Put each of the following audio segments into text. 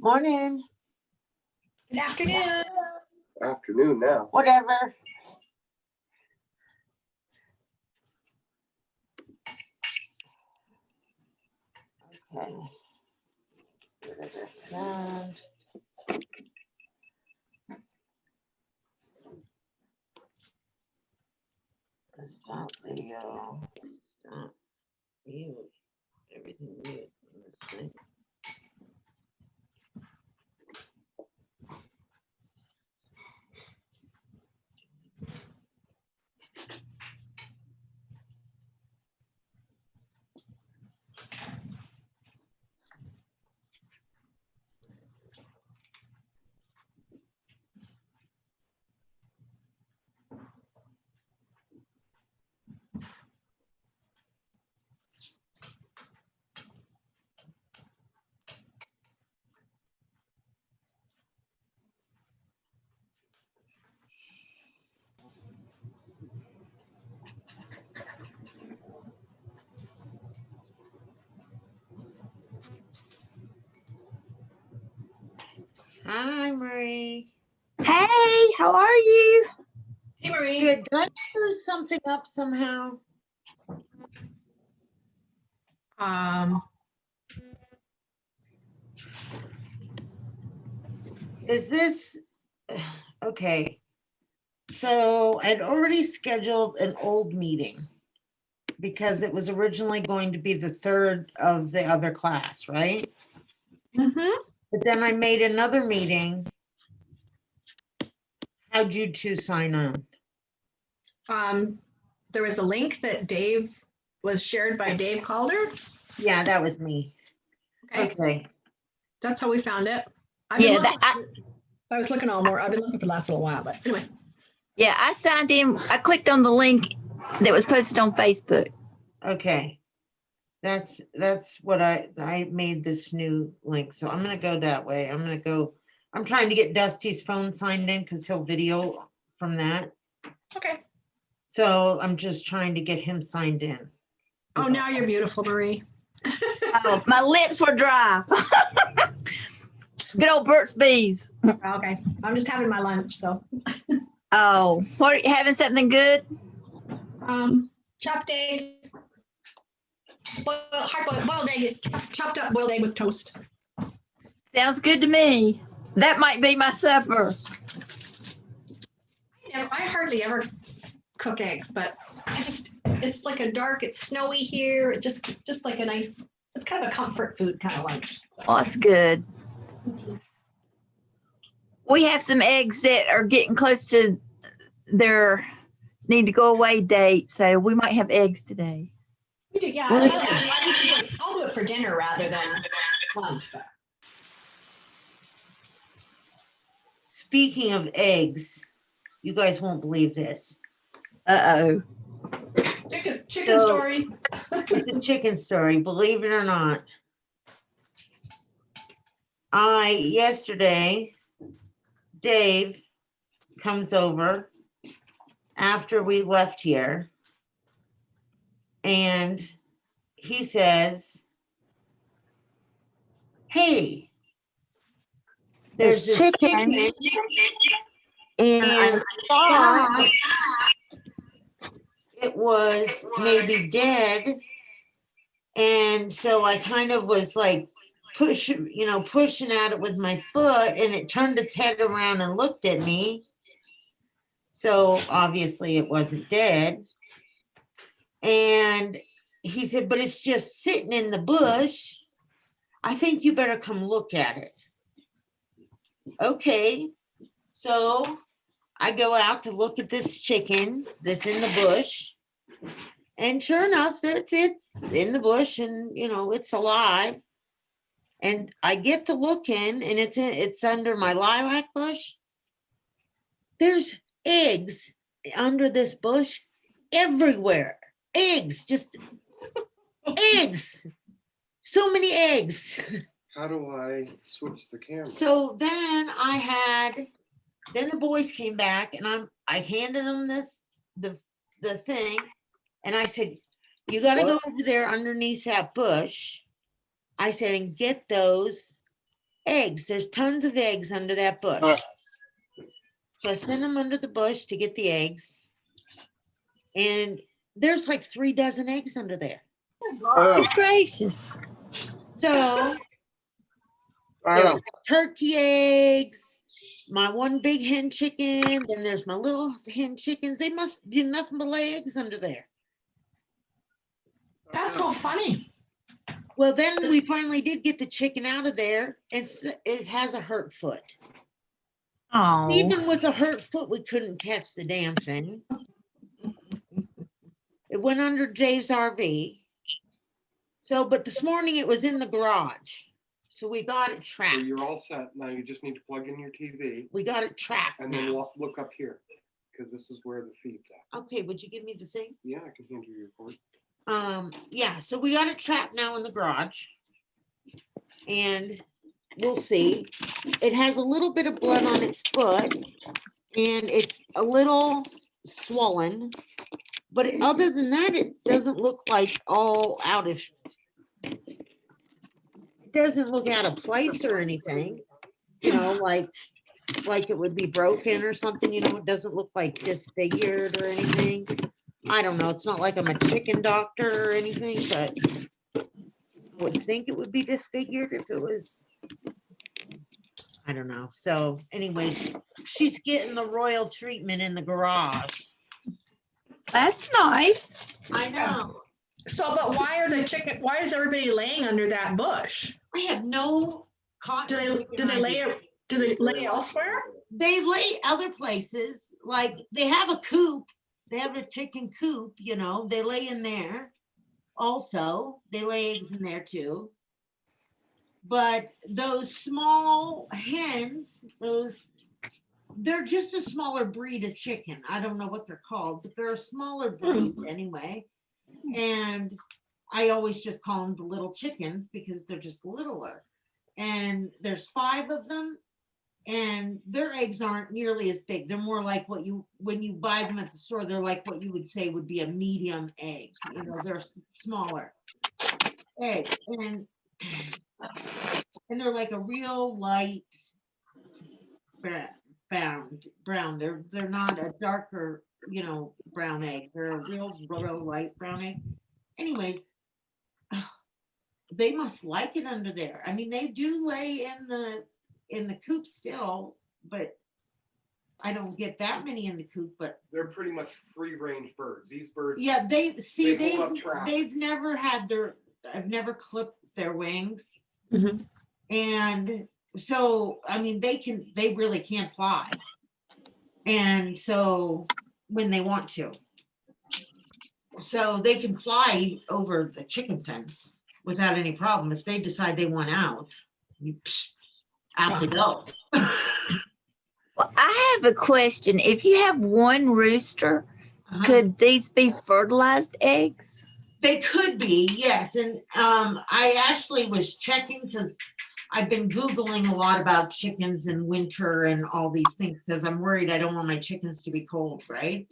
Morning. Good afternoon. Afternoon now. Whatever. Okay. Get rid of this sound. Stop video. Stop mute. Everything mute in this thing. Hi, Marie. Hey, how are you? Hey, Marie. Good. Did I screw something up somehow? Is this okay? So I'd already scheduled an old meeting because it was originally going to be the third of the other class, right? Mm-hmm. But then I made another meeting. How'd you two sign on? There was a link that Dave was shared by Dave Calder. Yeah, that was me. Okay, Okay. that's how we found it. I've been Yeah, looking, I was looking all more. I've been looking for the last little while, but anyway. Yeah, I signed in. I clicked on the link that was posted on Facebook. Okay. That's what I made this new link. So I'm gonna go that way. I'm trying to get Dusty's phone signed in because he'll video from that. Okay. So I'm just trying to get him signed in. Oh, now you're beautiful, Marie. Oh, my lips were dry. Good old Burt's Bees. Okay, I'm just having my lunch, so. Oh, what are you having something good? Chopped egg. Boiled egg, chopped up boiled egg with toast. Sounds good to me. That might be my supper. I hardly ever cook eggs, but it's like it's snowy here. It's just like a nice, it's kind of a comfort food kind of lunch. Oh, that's good. We have some eggs that are getting close to their need to go away date, so we might have eggs today. We do, yeah. I'll do it for dinner rather than lunch. But. Speaking of eggs, you guys won't believe this. Uh-oh. Chicken story. It's a chicken story, believe it or not. Yesterday, Dave comes over after we left here and he says, hey, there's this chicken and I thought it was maybe dead. And so I kind of was like pushing at it with my foot, and it turned its head around and looked at me. So obviously it wasn't dead. And he said, but it's just sitting in the bush. I think you better come look at it. Okay. So I go out to look at this chicken that's in the bush. And sure enough, it's in the bush and, it's alive. And I get to look in and it's under my lilac bush. There's eggs under this bush everywhere. Eggs, just eggs. So many eggs. How do I switch the camera? So then the boys came back and I handed them the thing and I said, you got to go over there underneath that bush. I said, and get those eggs. There's tons of eggs under that bush. So I send them under the bush to get the eggs. And there's like 3 dozen eggs under there. Oh, Good gracious. So wow. there's turkey eggs, my one big hen chicken, then there's my little hen chickens. They must do nothing but lay eggs under there. That's so funny. Well, then we finally did get the chicken out of there, and it has a hurt foot. Oh, Even with a hurt foot, we couldn't catch the damn thing. It went under Dave's RV. So, but this morning it was in the garage. So we got it So trapped. you're all set. Now you just need to plug in your TV We got it trapped and then now. look up here because this is where the feed's at. Okay, would you give me the thing? Yeah, I can hand you your cord. Yeah, so we got it trapped now in the garage. And we'll see. It has a little bit of blood on its foot and it's a little swollen. But other than that, it doesn't look like all out of, it doesn't look out of place or anything. You know, like it would be broken or something, you know, it doesn't look like disfigured or anything. I don't know. It's not like I'm a chicken doctor or anything, but I would think it would be disfigured if it was, I don't know. So anyways, she's getting the royal treatment in the garage. that's nice. I know. So, but why is everybody laying under that bush? I have no Do they idea. lay elsewhere? They lay other places, like they have a coop, they have a chicken coop, you know, they lay in there. Also, they lay eggs in there too. But those small hens, they're just a smaller breed of chicken. I don't know what they're called, but they're a smaller breed anyway. And I always just call them the little chickens because they're just littler. And there's 5 of them. And their eggs aren't nearly as big. They're more like when you buy them at the store, they're like what you would say would be a medium egg. You know, they're smaller eggs. And they're like a real light brown. They're not a darker, you know, brown egg. They're a real light brown egg. Anyways, they must like it under there. I mean, they do lay in the coop still, but I don't get that many in the coop. But They're pretty much free range birds. These birds. yeah, They hold up traffic. they've never had I've never clipped their wings. Mhm. And so I mean they really can't fly. And so when they want to. So they can fly over the chicken fence without any problem. If they decide they want out, out they go. Well, I have a question. If you have one rooster, Uh-huh. could these be fertilized eggs? They could be, yes. And I actually was checking because I've been Googling a lot about chickens in winter and all these things because I'm worried I don't want my chickens to be cold, right?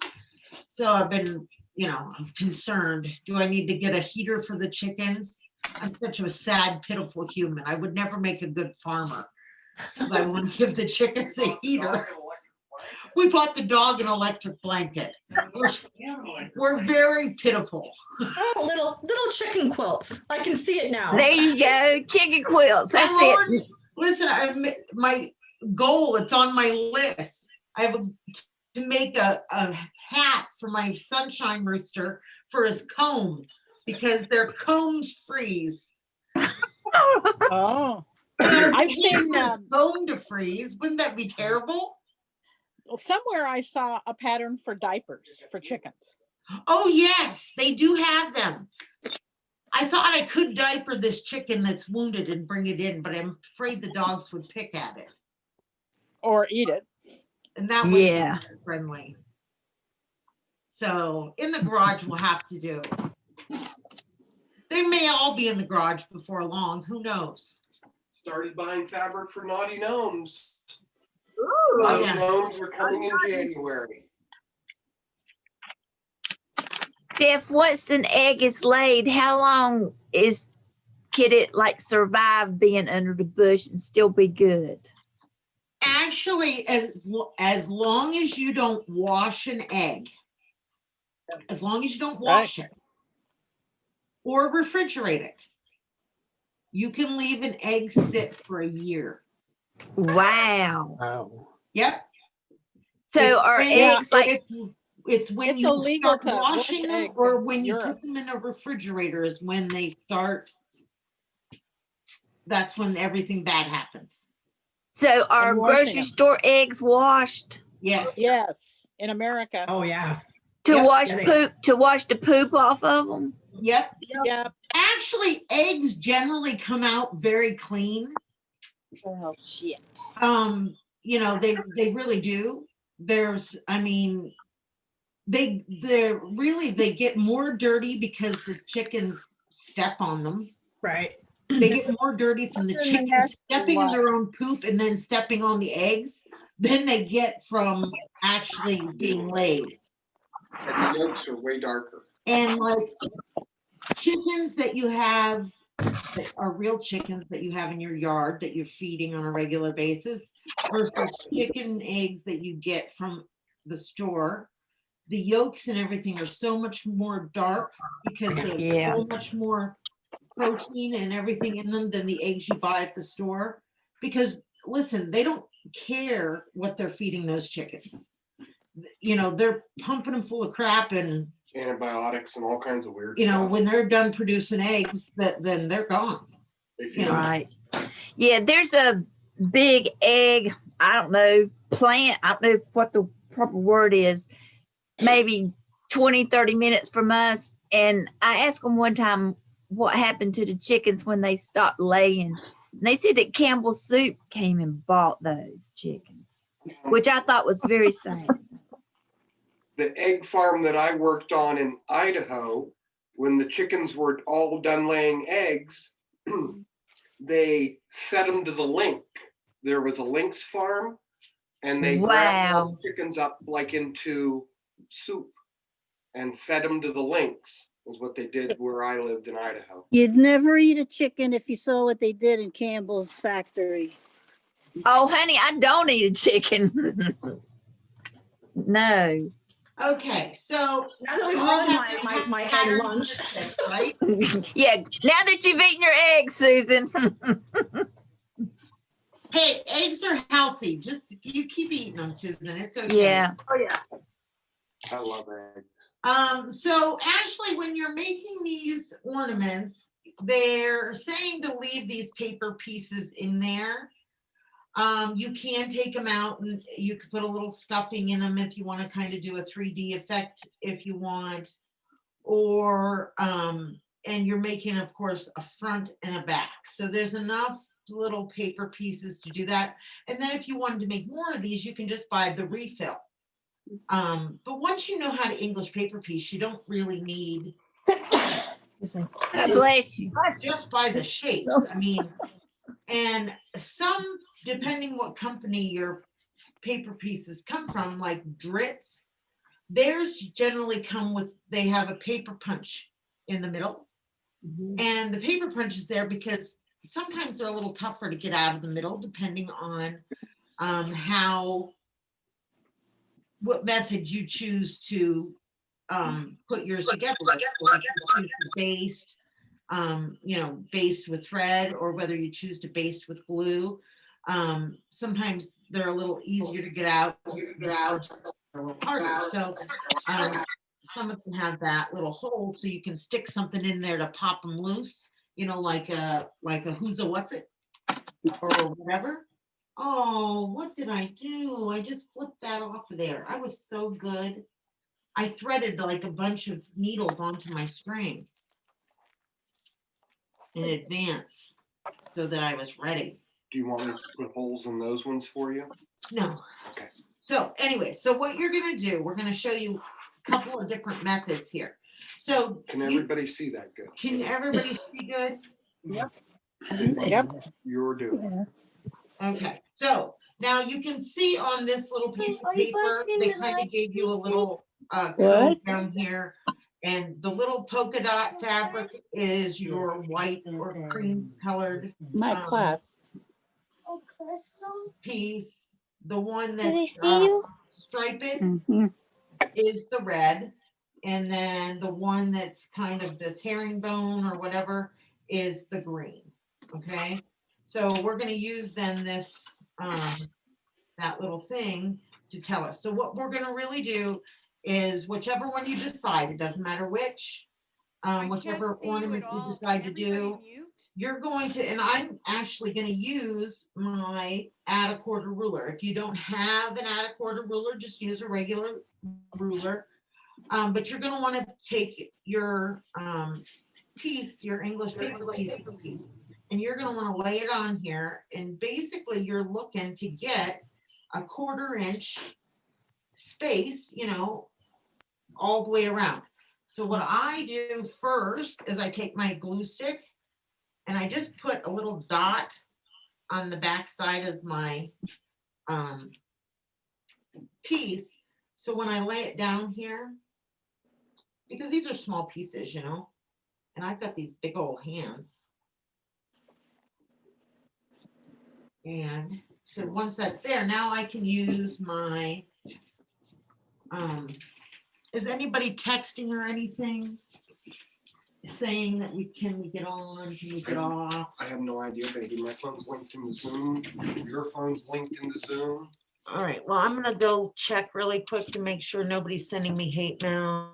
So I've been, you know, I'm concerned. Do I need to get a heater for the chickens? I'm such a sad, pitiful human. I would never make a good farmer because I want to give the chickens a heater. We bought the dog an electric blanket. We're very pitiful. Oh, little chicken quilts. I can see it now. There you go. Chicken quilts. That's I'm it. already- Listen, my goal, it's on my list. I have to make a hat for my sunshine rooster for his comb because their combs freeze. Oh, And I've I've been seen, waiting for his comb to freeze. Wouldn't that be terrible? well, somewhere I saw a pattern for diapers for chickens. Oh, yes, they do have them. I thought I could diaper this chicken that's wounded and bring it in, but I'm afraid the dogs would pick at it. Or eat it. And that wouldn't Yeah. be friendly. So in the garage we'll have to do. They may all be in the garage before long, who knows? Started buying fabric for naughty gnomes. Oh, Naughty yeah. gnomes are coming in January. Steph, once an egg is laid, how long could it like survive being under the bush and still be good? Actually, as long as you don't wash an egg, as long as you don't wash it or refrigerate it, you can leave an egg sit for a year. Wow. Wow. Yep. So It's are when- eggs like, it's when It's you illegal start to wash washing them, eggs or in when you Europe. put them in a refrigerator is when they start. That's when everything bad happens. so are And washing grocery them. store eggs washed Yes. Yes, in America. Oh, yeah. to Yep. wash Yeah, they- poop, to wash the poop off of them? Yep. Yeah. Actually, eggs generally come out very clean. Oh, shit. You know, they really do. There's, I mean, they're really, they get more dirty because the chickens step on them. Right. They get more dirty from the Then they chickens have to stepping in wash. their own poop and then stepping on the eggs than they get from actually being laid. And the yolks are way darker. And like chickens that you have that are real chickens that you have in your yard that you're feeding on a regular basis versus chicken eggs that you get from the store, the yolks and everything are so much more dark because they have Yeah. so much more protein and everything in them than the eggs you buy at the store. Because listen, they don't care what they're feeding those chickens. You know, they're pumping them full of crap, and Antibiotics and all kinds of weird you know, stuff. when they're done producing eggs, then they're gone. If you know. Right. Yeah, there's a big egg, I don't know, plant, I don't know what the proper word is, maybe 20, 30 minutes from us. And I asked them one time what happened to the chickens when they stopped laying. And they said that Campbell's Soup came and bought those chickens, which I thought was very sad. The egg farm that I worked on in Idaho, when the chickens were all done laying eggs, they fed them to the link. There was a lynx farm, and they grabbed all Wow. the chickens up like into soup and fed them to the lynx. Was what they did where I lived in Idaho. You'd never eat a chicken if you saw what they did in Campbell's factory. Oh, honey, I don't eat a chicken. No. Okay, so Now that we've all ruined have my egg patterns lunch. of this, right? Yeah, now that you've eaten your eggs, Susan. Hey, eggs are healthy. Just you keep eating them, Susan. It's okay. Yeah. Oh, yeah. I love eggs. So actually, when you're making these ornaments, they're saying to leave these paper pieces in there. You can take them out and you could put a little stuffing in them if you want to kind of do a 3D effect if you want. Or, and you're making, of course, a front and a back. So there's enough little paper pieces to do that. And then if you wanted to make more of these, you can just buy the refill. But once you know how to English paper piece, you don't really need God bless you. just by the shapes. I mean, and some, depending what company your paper pieces come from, like Dritz, theirs generally come with, they have a paper punch in the middle. And the paper punch is there because sometimes they're a little tougher to get out of the middle, depending on what method you choose to put yours together. Whether you choose to baste, baste with thread, or whether you choose to baste with glue. Sometimes they're a little easier to get out, a little harder. So some of them have that little hole, so you can stick something in there to pop them loose. You know, like a who's a what's it or whatever. Oh, what did I do? I just flipped that off of there. I was so good. I threaded like a bunch of needles onto my string in advance so that I was ready. Do you want me to put holes in those ones for you? No. Okay. So anyway, so what you're gonna do, we're gonna show you a couple of different methods here. So Can everybody see that good? can everybody see good? Yep. You're doing. Okay, so now you can see on this little piece of paper, they kind of gave you a little code down here. And the little polka dot fabric is your white or cream colored My class. piece. The one Do they that's see you? striped Mhm. is the red. And then the one that's kind of this herringbone or whatever is the green. Okay, so we're gonna use then this, that little thing to tell us. So what we're gonna really do is whichever one you decide, it doesn't matter which, whichever ornament you decide to do, you're going to, and I'm actually gonna use my add a quarter ruler. If you don't have an add a quarter ruler, just use a regular ruler. But you're gonna wanna take your, piece, your English paper piece, and you're gonna wanna lay it on here, and basically you're looking to get a 1/4 inch space, all the way around. So what I do first is I take my glue stick and I just put a little dot on the back side of my piece. So when I lay it down here, because these are small pieces, and I've got these big old hands. And so once that's there, now I can use my, is anybody texting or anything? Saying that can we get on, can we get off? I have no idea, baby. My phone's linked into Zoom. Your phone's linked into Zoom. All right, well, I'm gonna go check really quick to make sure nobody's sending me hate mail.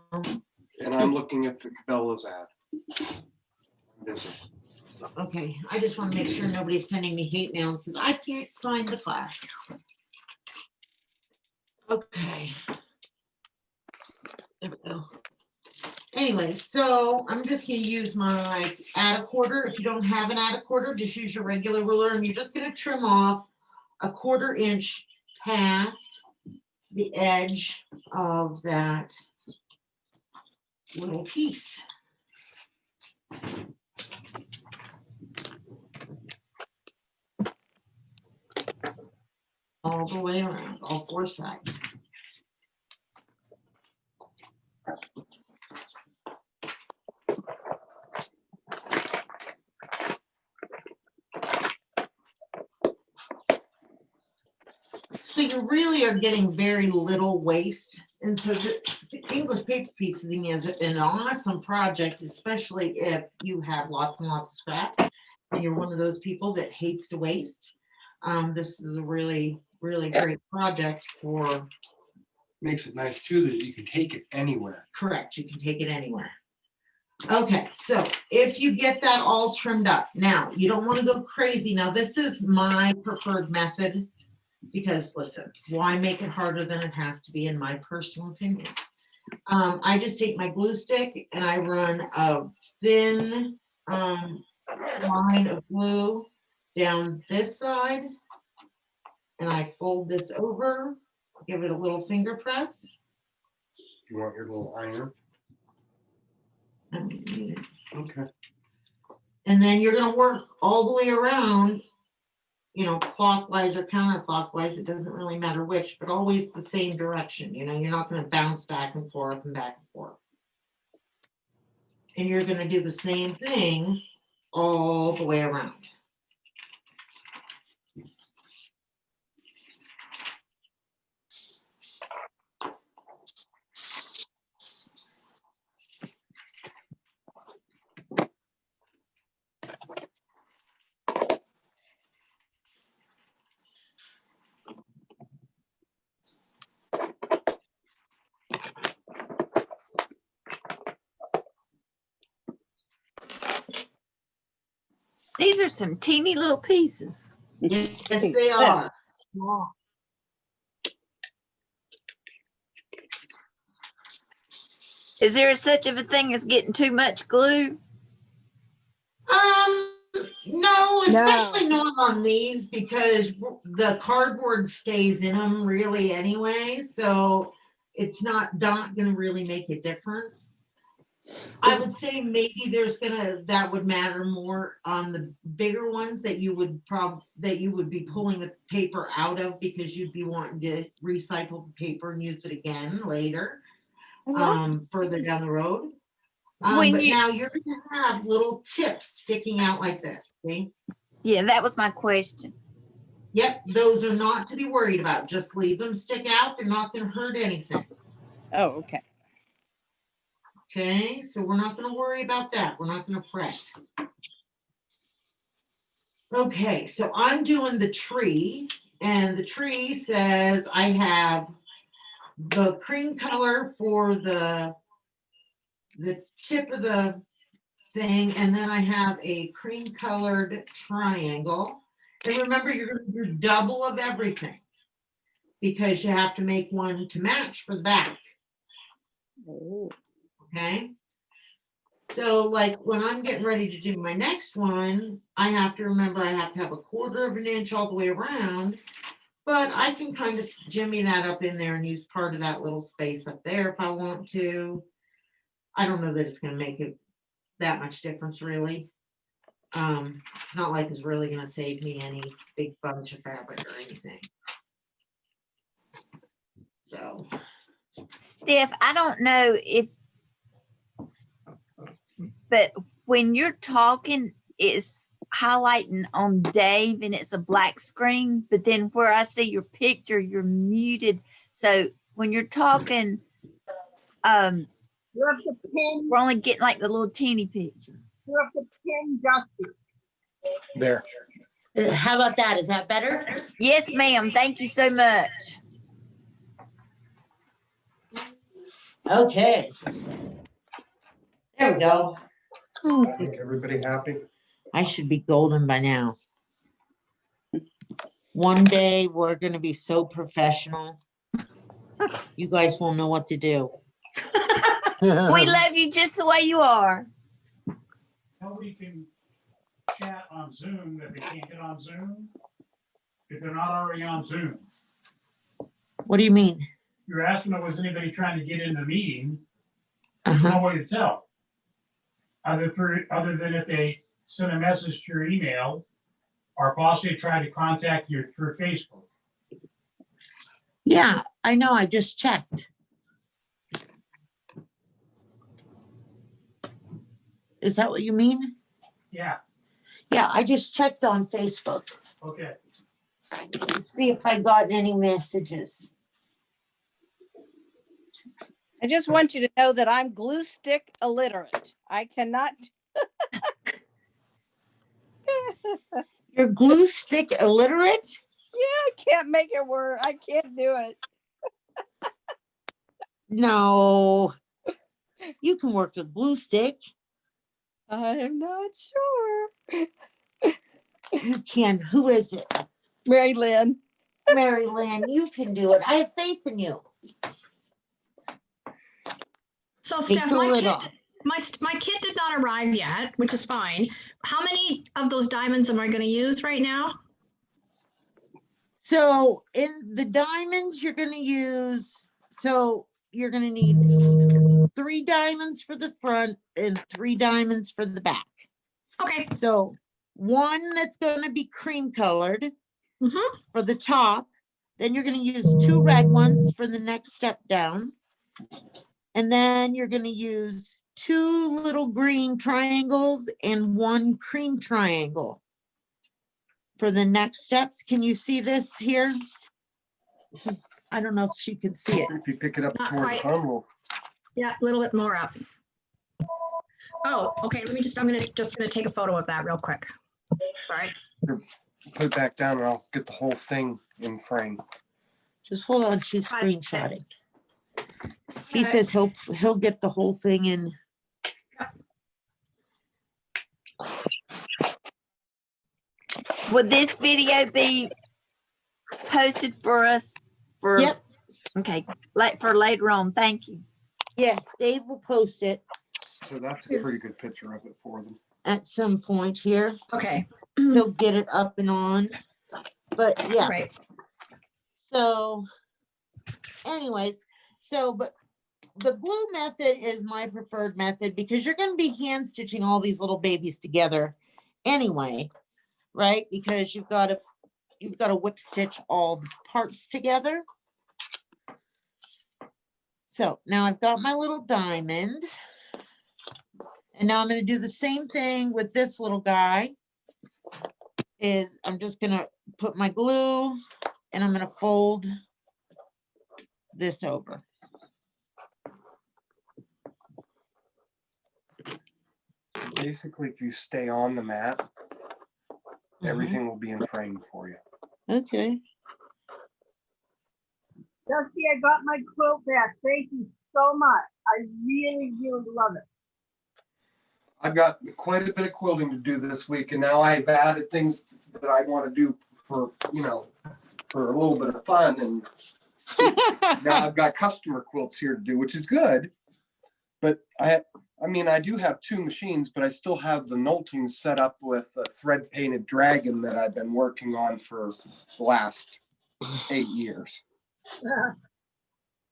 And I'm looking at the Cabela's ad. Busy. Okay, I just wanna make sure nobody's sending me hate mail and says, I can't find the class. Okay. There we go. Anyway, so I'm just gonna use my add a quarter. If you don't have an add a quarter, just use your regular ruler, and you're just gonna trim off a 1/4 inch past the edge of that little piece. All the way around, all 4 sides. So you really are getting very little waste. And so the English paper piecing is an awesome project, especially if you have lots and lots of scraps and you're one of those people that hates to waste. This is a really, really great project for, Makes it nice too that you can take it anywhere. correct, you can take it anywhere. Okay, so if you get that all trimmed up, now you don't want to go crazy. Now, this is my preferred method. Because listen, why make it harder than it has to be, in my personal opinion? I just take my glue stick and I run a thin line of glue down this side. And I fold this over, give it a little finger press. You want your little iron? Okay. And then you're gonna work all the way around, clockwise or counterclockwise, it doesn't really matter which, but always the same direction, you're not gonna bounce back and forth and back and forth. And you're gonna do the same thing all the way around. These are some teeny little pieces. Yes, they are. Is there such of a thing as getting too much glue? No, especially not on these, because the cardboard stays in them really anyway, so it's not gonna really make a difference. I would say maybe that would matter more on the bigger ones that you would be pulling the paper out of, because you'd be wanting to recycle the paper and use it again later, further down the road. When But you- now you're gonna have little tips sticking out like this, see? Yeah, that was my question. Yep, those are not to be worried about. Just leave them stick out. They're not gonna hurt anything. Oh, okay. Okay, so we're not gonna worry about that. We're not gonna fret. Okay, so I'm doing the tree, and the tree says I have the cream color for the tip of the thing, and then I have a cream colored triangle. And remember, you're gonna do double of everything because you have to make one to match for the back, Oh, okay? So like when I'm getting ready to do my next one, I have to remember I have to have a 1/4 of an inch all the way around, but I can kind of jimmy that up in there and use part of that little space up there if I want to. I don't know that it's gonna make it that much difference really. It's not like it's really gonna save me any big bunch of fabric or anything. So, Steph, I don't know if, but when you're talking, it's highlighting on Dave and it's a black screen, but then where I see your picture, you're muted. So when you're talking, you have to pin, we're only getting like the little teeny picture. you have to pin Dusty. There. how about that? Is that better? Yes, ma'am. Thank you so much. Okay. There we go. Make everybody happy. I should be golden by now. One day we're gonna be so professional. You guys won't know what to do. We love you just the way you are. Nobody can chat on Zoom if they can't get on Zoom, if they're not already on Zoom. What do you mean? You're asking if was anybody trying to get in the meeting, there's Uh-huh. no way to tell. Other than if they send a message to your email or possibly try to contact you through Facebook. Yeah, I know. I just checked. Is that what you mean? Yeah, Yeah, I just checked on Facebook okay. to see if I got any messages. I just want you to know that I'm glue stick illiterate. I cannot, You're glue stick illiterate? I can't make it work. I can't do it. No. You can work a glue stick. I'm not sure. You can. Who is it? Mary Lynn. Mary Lynn, you can do it. I have faith in you. So Take Steph, the my lid kit, off. my kit did not arrive yet, which is fine. How many of those diamonds am I going to use right now? So in the diamonds, you're gonna use, so you're gonna need 3 diamonds for the front and 3 diamonds for the back. Okay. So one that's gonna be cream colored Mhm. for the top. Then you're gonna use 2 red ones for the next step down. And then you're gonna use 2 little green triangles and 1 cream triangle for the next steps. Can you see this here? I don't know if she can see it. If you pick it up Not toward the quite. phone, we'll Yeah, a little bit more up. Oh, okay. Let me just, I'm gonna take a photo of that real quick. All right. put it back down and I'll get the whole thing in frame. Just hold on, she's Got it. screenshotting. He Got it. says he'll get the whole thing in. Would this video be posted for us for? Yep, Okay, like for later on. Thank you. yes, Dave will post it So that's a pretty good picture of it for them. at some point here. Okay. He'll get it up and on. But yeah, Right. so anyways, but the glue method is my preferred method because you're going to be hand stitching all these little babies together anyway, right? Because you've got to whip stitch all the parts together. So now I've got my little diamond. And now I'm gonna do the same thing with this little guy. Is I'm just gonna put my glue and I'm gonna fold this over. Basically, if you stay on the mat, Mhm. everything will be in frame for you. Okay. Dusty, I got my quilt back. Thank you so much. I really, really love it. I've got quite a bit of quilting to do this week, and now I've added things that I want to do for, for a little bit of fun. And now I've got customer quilts here to do, which is good. But I do have 2 machines, but I still have the Knolting set up with a thread painted dragon that I've been working on for the last 8 years.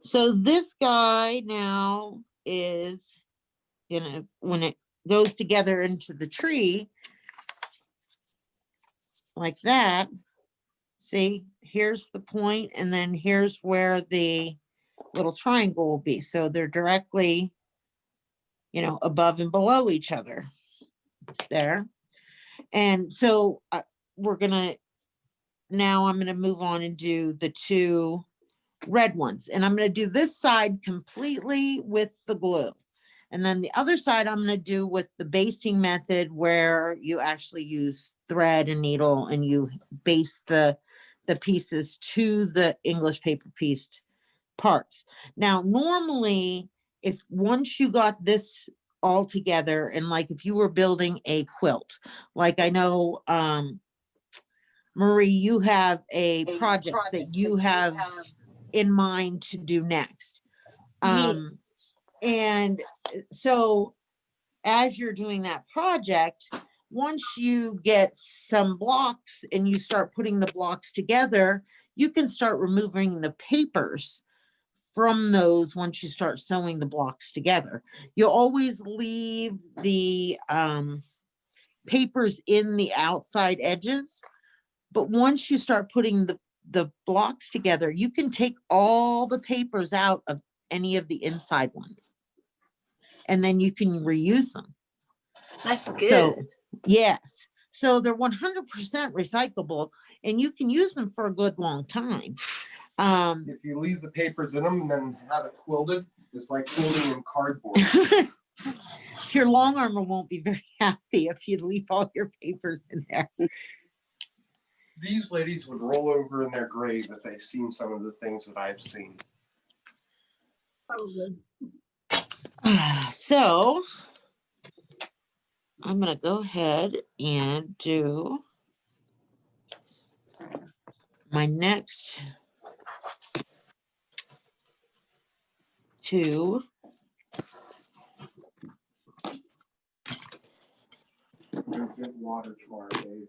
So this guy now is gonna, when it goes together into the tree, like that, see, here's the point, and then here's where the little triangle will be. So they're directly, above and below each other there. And so I'm gonna move on and do the 2 red ones. And I'm gonna do this side completely with the glue. And then the other side I'm gonna do with the basting method, where you actually use thread and needle and you baste the pieces to the English paper pieced parts. Now, normally, if once you got this all together, and like if you were building a quilt, like I know, Marie, you have a project that you have in mind to do next. And so as you're doing that project, once you get some blocks and you start putting the blocks together, you can start removing the papers from those once you start sewing the blocks together. You'll always leave the papers in the outside edges, but once you start putting the blocks together, you can take all the papers out of any of the inside ones, and then you can reuse them. That's good. So, yes. So they're 100% recyclable, and you can use them for a good long time. If you leave the papers in them and then have it quilted, it's like quilting in cardboard. Your long armor won't be very happy if you leave all your papers in there. These ladies would roll over in their grave if they've seen some of the things that I've seen. Probably. So I'm going to go ahead and do my next 2. Good water tomorrow, Dave.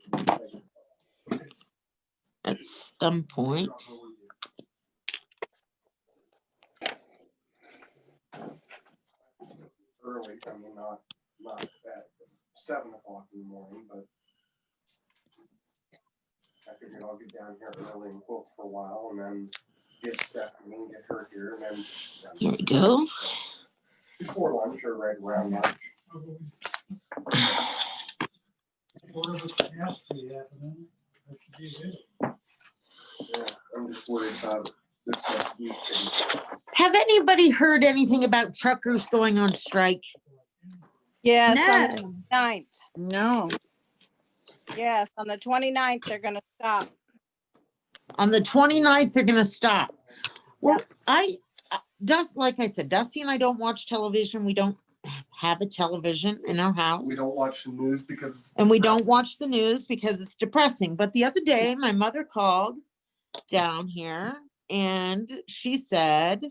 At some point. Early, not at 7 o'clock in the morning, but I figured I'll get down here early and quilt for a while, and then get Stephanie and get her here, and then Here we go. before lunch or right around lunch. Yeah, I'm just worried about this next week. Have anybody heard anything about truckers going on strike? Yes, on No. the 29th. No. Yes, on the 29th, they're gonna stop. On the 29th, they're going to stop. Well, like I said, Dusty and I don't watch television. We don't have a television in our house. We don't watch the news because. And we don't watch the news because it's depressing. But the other day, my mother called down here and she said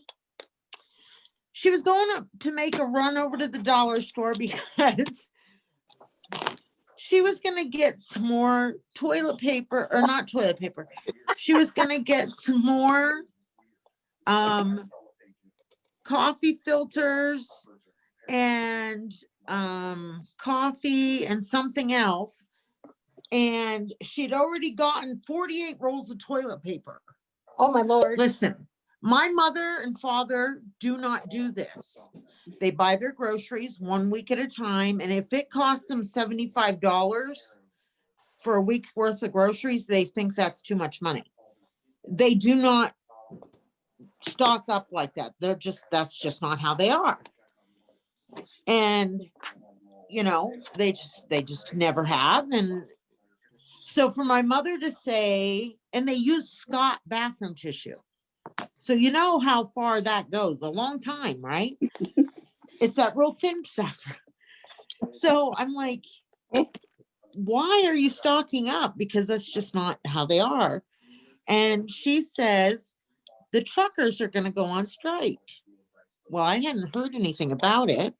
she was going up to make a run over to the dollar store because she was going to get some more toilet paper, or not toilet paper. She was going to get some more coffee filters and coffee and something else. And she'd already gotten 48 rolls of toilet paper. Oh, my Lord. Listen, My mother and father do not do this. They buy their groceries 1 week at a time, and if it costs them $75 for a week's worth of groceries, they think that's too much money. They do not stock up like that. That's just not how they are. And they just never have. And so for my mother to say, and they use Scott bathroom tissue. So you know how far that goes, a long time, right? It's that real thin stuff. So I'm like, why are you stocking up? Because that's just not how they are. And she says, the truckers are going to go on strike. Well, I hadn't heard anything about it.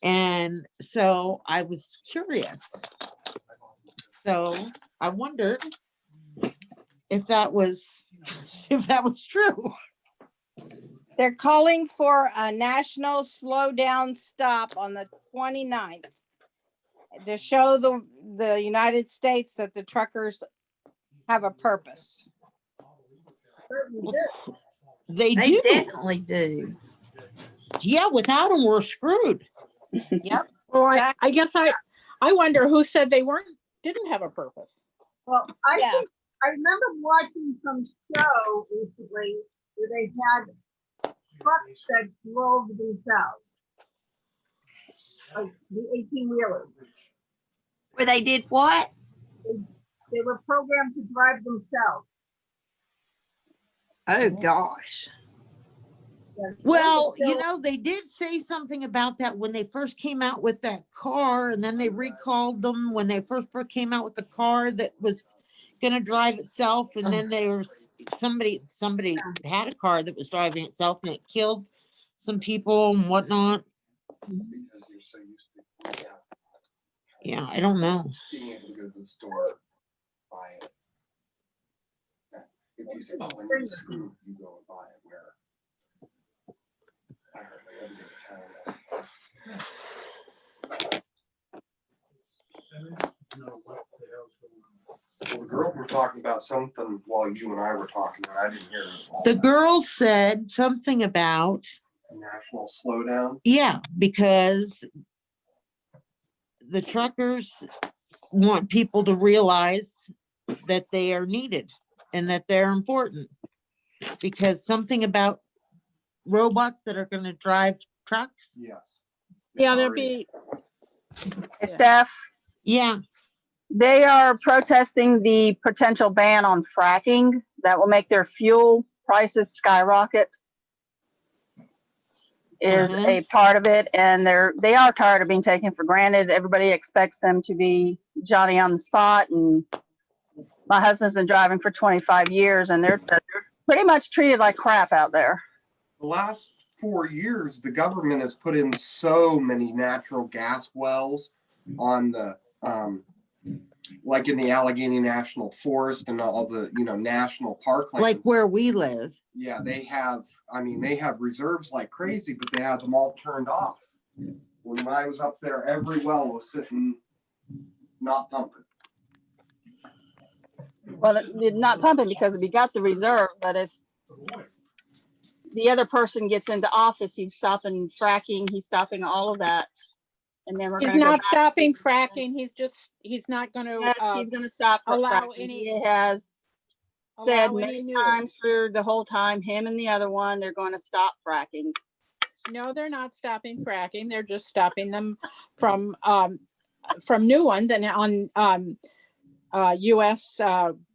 And so I was curious. So I wondered if that was true. They're calling for a national slowdown stop on the 29th to show the United States that the truckers have a purpose. They They do. definitely do. Yeah, without them, we're screwed. Yep. Well, I guess I wonder who said they didn't have a purpose. Well, Yeah. think I remember watching some show recently where they had trucks that drove themselves, like the 18-wheelers. Where they did what? They were programmed to drive themselves. Oh gosh. Well, they did say something about that when they first came out with that car, and then they recalled them when they first came out with the car that was going to drive itself. And then there was somebody had a car that was driving itself, and it killed some people and whatnot. Yeah, I don't know. Being able to go to the store, buy it. If you say, oh, when you're screwed, you go and buy it. Where? I heard well, the girls were talking about something while you and I were talking, and I didn't hear it. The girls said something about a national slowdown. Yeah, because the truckers want people to realize that they are needed and that they're important, because something about robots that are going to drive trucks. Yes. Yeah, there'll be. Hey, Steph, Yeah. they are protesting the potential ban on fracking that will make their fuel prices skyrocket. Is a part of it, and they are tired of being taken for granted. Everybody expects them to be Johnny on the spot, and my husband's been driving for 25 years, and they're pretty much treated like crap out there. The last 4 years, the government has put in so many natural gas wells on the like in the Allegheny National Forest and all the national parklands. Like where we live. Yeah, they have reserves like crazy, but they have them all turned off. When I was up there, every well was sitting not pumping. Well, it's not pumping because we got the reserve, but if the other person gets into office, he's stopping fracking, he's stopping all of that. And then He's not stopping fracking. He's not going to. Yes, he's going to stop allow fracking. any. He has said many times through the whole time, him and the other one, they're going to stop fracking. No, they're not stopping fracking. They're just stopping them from new ones and on U.S.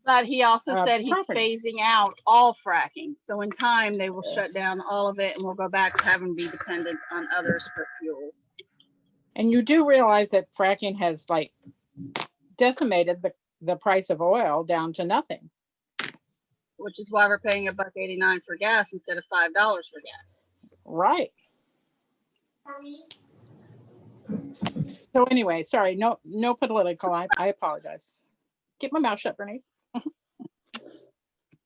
But he also said he's property. phasing out all fracking. So in time, they will shut down all of it, and we'll go back to having to be dependent on others for fuel. And you do realize that fracking has decimated the price of oil down to nothing. Which is why we're paying $1.89 for gas instead of $5 for gas. Right. So anyway, sorry, no political. I apologize. Keep my mouth shut, Bernice.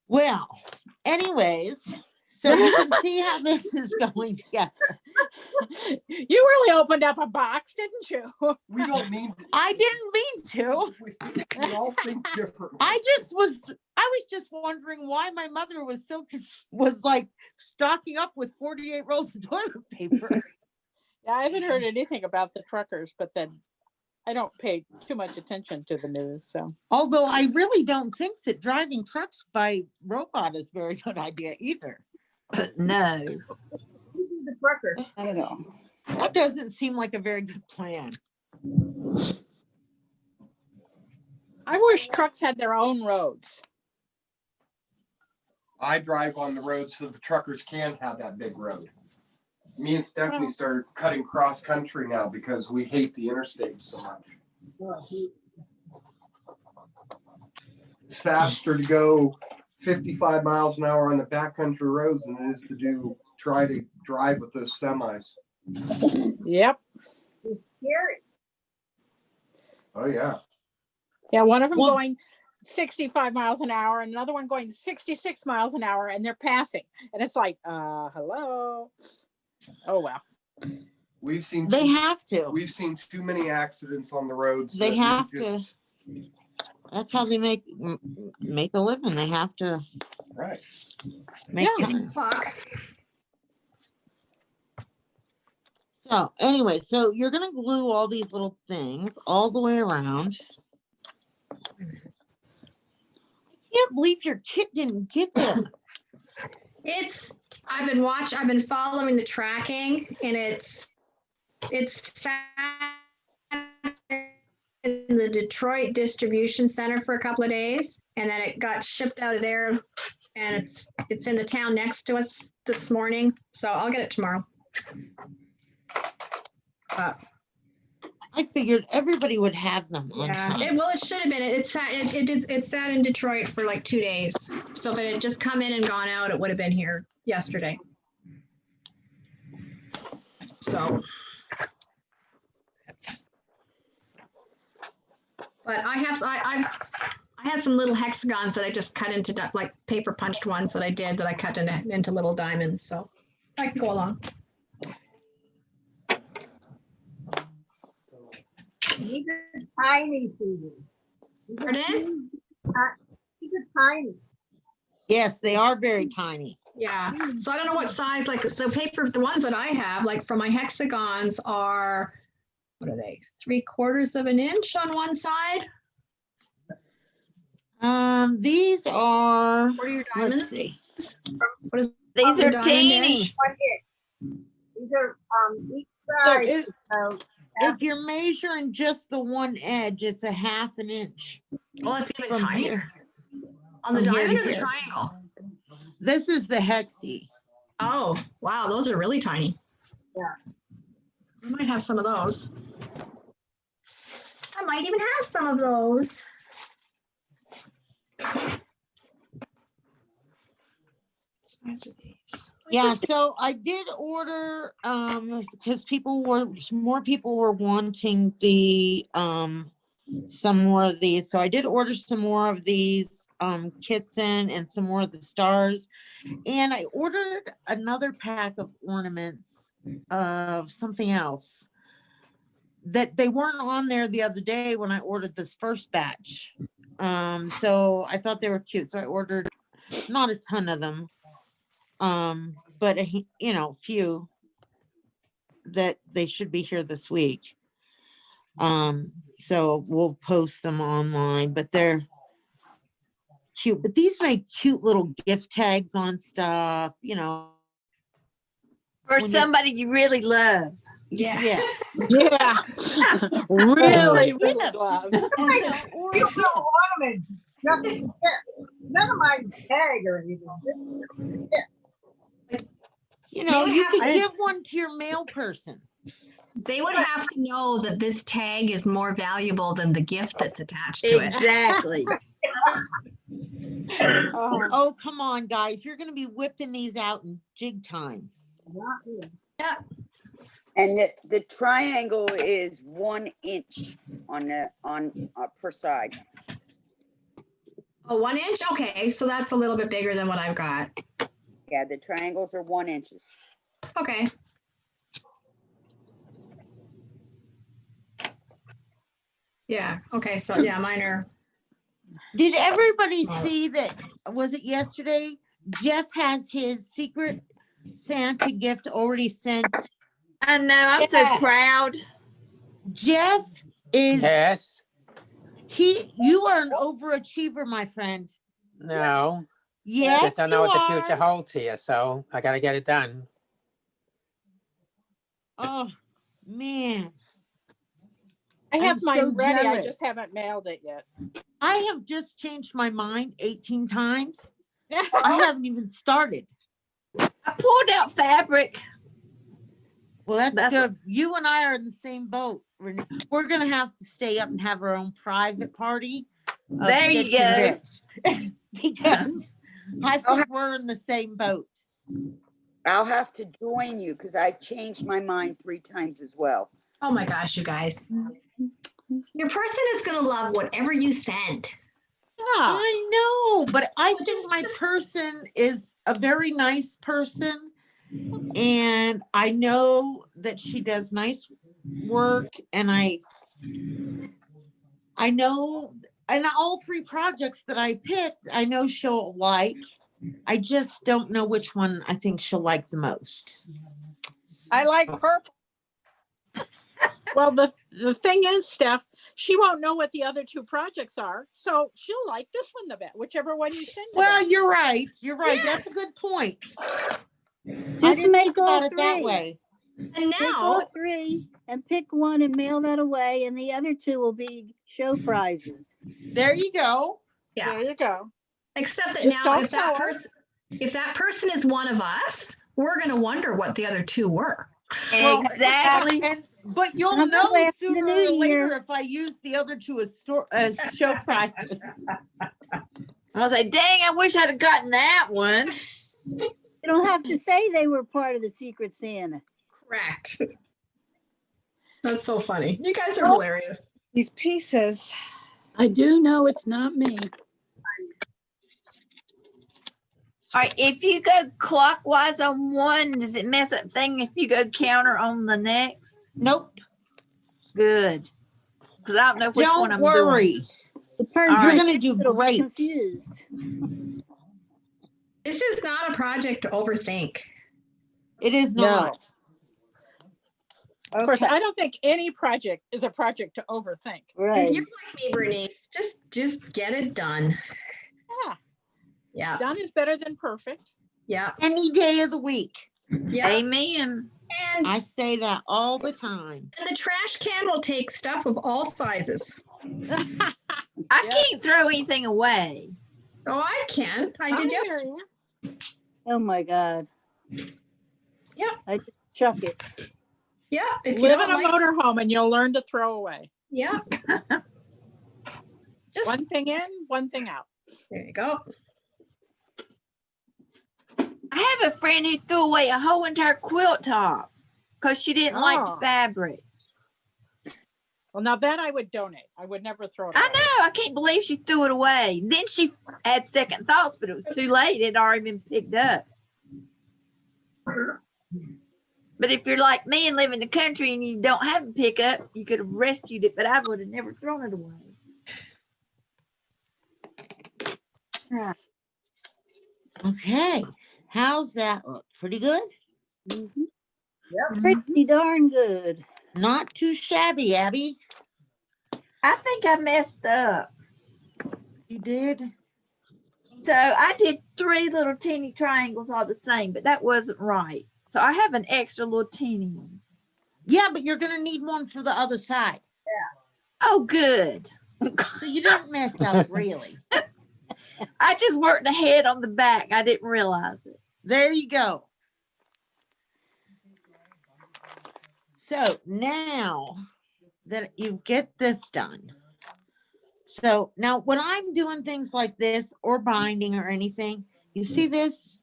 Well, anyways, so you can see how this is going together. You really opened up a box, didn't you? We don't mean to. I didn't mean to. We all think differently. I was just wondering why my mother was was like stocking up with 48 rolls of toilet paper. Yeah, I haven't heard anything about the truckers, but then I don't pay too much attention to the news, so. Although I really don't think that driving trucks by robot is a very good idea either. No. Who's the trucker? I don't know. That doesn't seem like a very good plan. I wish trucks had their own roads. I drive on the road so the truckers can have that big road. Me and Stephanie started cutting cross country now because we hate the interstate so much. It's faster to go 55 miles an hour on the backcountry roads than it is to try to drive with those semis. Yep. It's scary. Oh yeah. Yeah, one of them Well- going 65 miles an hour and another one going 66 miles an hour, and they're passing. And it's like, hello. Oh, well. We've seen They have to. we've seen too many accidents on the roads. They that we have just- That's how they make a living. They have to Right. make Yeah. time. Fuck. So anyway, so you're gonna glue all these little things all the way around. I can't believe your kid didn't get there. I've been following the tracking, and it's sat in the Detroit distribution center for a couple of days, and then it got shipped out of there, and it's in the town next to us this morning, so I'll get it tomorrow. I figured everybody would have them on Yeah, time. it should have been. It sat in Detroit for like 2 days. So if it had just come in and gone out, it would have been here yesterday. So. But I had some little hexagons that I just cut into like paper punched ones that I cut into little diamonds. So I can go along. These are tiny, Susan. Pardon? These are tiny. Yes, they are very tiny. Yeah, so I don't know what size, like the ones that I have, like for my hexagons are, what are they? 3/4 of an inch on one side? These are, What are your let's diamonds? see. What is These the are diamond teeny. inch? 1 inch. These are each So side. if, So if you're measuring just the one edge, it's 1/2 an inch. Well, it's even From tinier. here. On the From here diamond to or the here. triangle? This is the hexie. Oh, wow, those are really tiny. Yeah. I might have some of those. I might even have some of those. Size are these? Yeah, so I did order, because more people were wanting some more of these. So I did order some more of these, kits in and some more of the stars. And I ordered another pack of ornaments of something else that they weren't on there the other day when I ordered this first batch. So I thought they were cute. So I ordered not a ton of them. But few that they should be here this week. So we'll post them online, but they're cute. But these make cute little gift tags on stuff, For When you- somebody you really love. Yeah. Yeah. Yeah. Really, really Yes. love. Or a you gift. know ornaments. Nothing. None of my tag or anything. They would You have could to- give one to your mail person. They would have to know that this tag is more valuable than the gift that's attached to it. Exactly. Oh, Oh, come on, guys. You're going to be whipping these out in jig time. Not really. And the triangle is 1 inch on per side. Oh, 1 inch? Okay, so that's a little bit bigger than what I've got. Yeah, the triangles are 1 inches. Okay. Yeah, okay, so yeah, mine are Did everybody see that? Was it yesterday? Jeff has his secret Santa gift already sent. I know. I'm so Yeah. proud. Jeff is Yes. you are an overachiever, my friend. No. Yes, Just don't know you what the are. future holds here, so I got to get it done. Oh man. I have I'm mine so ready. I jealous. just haven't mailed it yet. I have just changed my mind 18 times. I haven't even started. I pulled out fabric. Well, that's good. You and I are in the same boat. We're going to have to stay up and have our own private party. There you go. Because I think we're in the same boat. I'll have to join you because I changed my mind 3 times as well. Oh my gosh, you guys. Your person is going to love whatever you send. Yeah. I know, but I think my person is a very nice person. And I know that she does nice work. And I know, and all 3 projects that I picked, I know she'll like. I just don't know which one I think she'll like the most. I like purple. Well, the thing is, Steph, she won't know what the other 2 projects are, so she'll like this one the best, whichever one you send. Well, you're right. You're right. Yes. That's a good point. Just make all about it that 3. way. And Make now, all 3 and pick one and mail that away, and the other 2 will be show prizes. There you go. yeah. There you go. Except that Just now, don't if that tell her. person is one of us, we're going to wonder what the other 2 were. Exactly. But you'll I'm know glad the sooner new or later year. if I use the other 2 as show prizes. I was like, dang, I wish I'd have gotten that one. You don't have to say they were part of the Secret Santa. Correct. That's so funny. You guys are hilarious. These pieces. I do know it's not me. All right, if you go clockwise on one, does it mess up thing if you go counter on the next? Nope. Good. Because I don't know which one Don't I'm worry. doing. The person All You're right. going to do will be great. confused. This is not a project to overthink. It is not. Of course, I don't think any project is a project to overthink. Right. If you're like me, Bernice, just get it done. Yeah. Yeah. Done is better than perfect. Yeah. Any day of the week. Yeah. Amen. And I say that all the time. the trash can will take stuff of all sizes. I can't throw anything away. Oh, I can. I did yesterday. Oh my God. Yeah. I just chuck it. Yeah. If you Live in don't a like, motorhome and you'll learn to throw away. yeah. Just One thing in, one thing out. there you go. I have a friend who threw away a whole entire quilt top because she didn't like the Oh. fabric. Well, now that I would donate. I would never throw it I away. know. I can't believe she threw it away. Then she had second thoughts, but it was too late. It had already been picked up. But if you're like me and live in the country and you don't have a pickup, you could have rescued it, but I would have never thrown it away. Okay. How's that look? Pretty good? Pretty darn good. Not too shabby, Abby. I think I messed up. You did? So I did 3 little teeny triangles all the same, but that wasn't right. So I have an extra little teeny one. Yeah, but you're going to need one for the other side. Oh, good. So you didn't mess up, really. I just worked ahead on the back. I didn't realize it. There you go. So now that you get this done. So now when I'm doing things like this or binding or anything, you see this?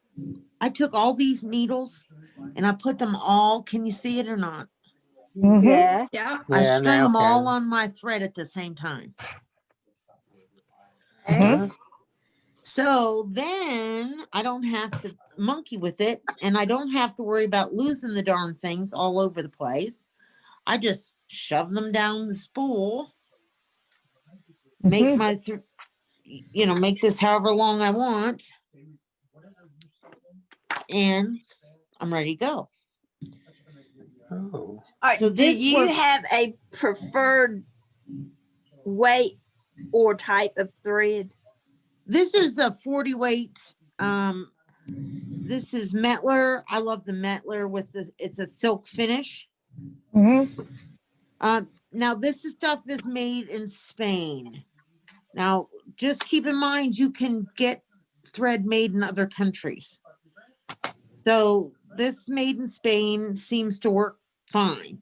I took all these needles and I put them all, can you see it or not? Yeah. Yeah. I Yeah, string now them all can. on my thread at the same time. Okay. So then I don't have to monkey with it and I don't have to worry about losing the darn things all over the place. I just shove them down the spool, make my you know, make this however long I want. And I'm ready to go. Oh, All right, So do this you works- have a preferred weight or type of thread? This is a 40 weight. This is Metler. I love the Metler with this. It's a silk finish. Now this stuff is made in Spain. Now, just keep in mind, you can get thread made in other countries. So this made in Spain seems to work fine.